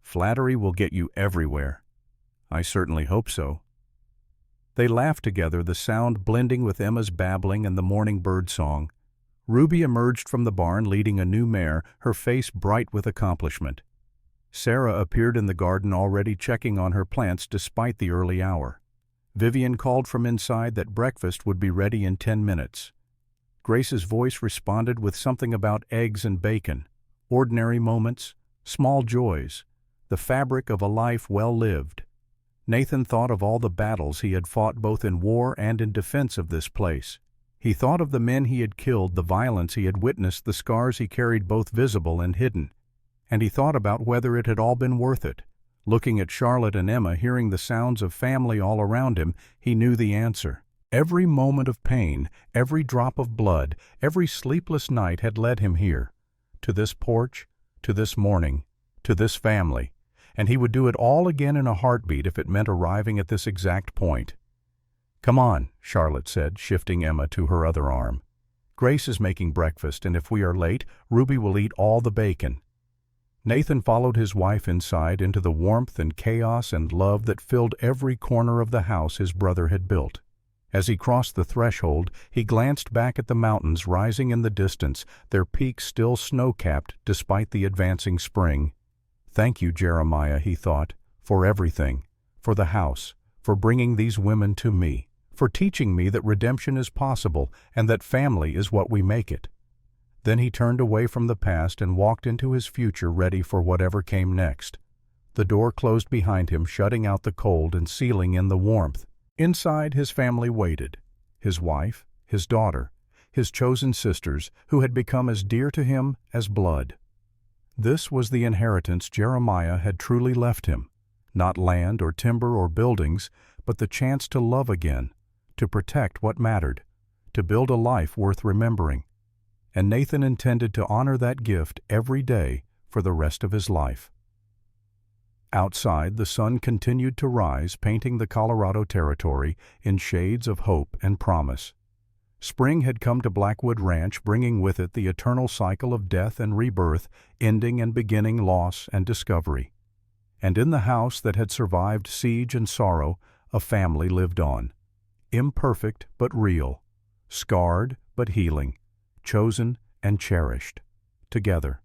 "Flattery will get you everywhere." "I certainly hope so." They laughed together, the sound blending with Emma's babbling and the morning bird song. Ruby emerged from the barn leading a new mare, her face bright with accomplishment. Sarah appeared in the garden, already checking on her plants despite the early hour. Vivian called from inside that breakfast would be ready in 10 minutes. Grace's voice responded with something about eggs and bacon, ordinary moments, small joys, the fabric of a life well lived. Nathan thought of all the battles he had fought both in war and in defense of this place. He thought of the men he had killed, the violence he had witnessed, the scars he carried both visible and hidden. And he thought about whether it had all been worth it. Looking at Charlotte and Emma, hearing the sounds of family all around him, he knew the answer. Every moment of pain, every drop of blood, every sleepless night had led him here, to this porch, to this morning, to this family. And he would do it all again in a heartbeat if it meant arriving at this exact point. "Come on," Charlotte said, shifting Emma to her other arm. "Grace is making breakfast, and if we are late, Ruby will eat all the bacon." Nathan followed his wife inside into the warmth and chaos and love that filled every corner of the house his brother had built. As he crossed the threshold, he glanced back at the mountains rising in the distance, their peaks still snow-capped despite the advancing spring. "Thank you, Jeremiah," he thought, "for everything, for the house, for bringing these women to me, for teaching me that redemption is possible and that family is what we make it." Then he turned away from the past and walked into his future, ready for whatever came next. The door closed behind him, shutting out the cold and sealing in the warmth. Inside, his family waited. His wife, his daughter, his chosen sisters, who had become as dear to him as blood. This was the inheritance Jeremiah had truly left him. Not land or timber or buildings, but the chance to love again, to protect what mattered, to build a life worth remembering. And Nathan intended to honor that gift every day for the rest of his life. Outside, the sun continued to rise, painting the Colorado Territory in shades of hope and promise. Spring had come to Blackwood Ranch, bringing with it the eternal cycle of death and rebirth, ending and beginning loss and discovery. And in the house that had survived siege and sorrow, a family lived on. Imperfect but real, scarred but healing, chosen and cherished, together.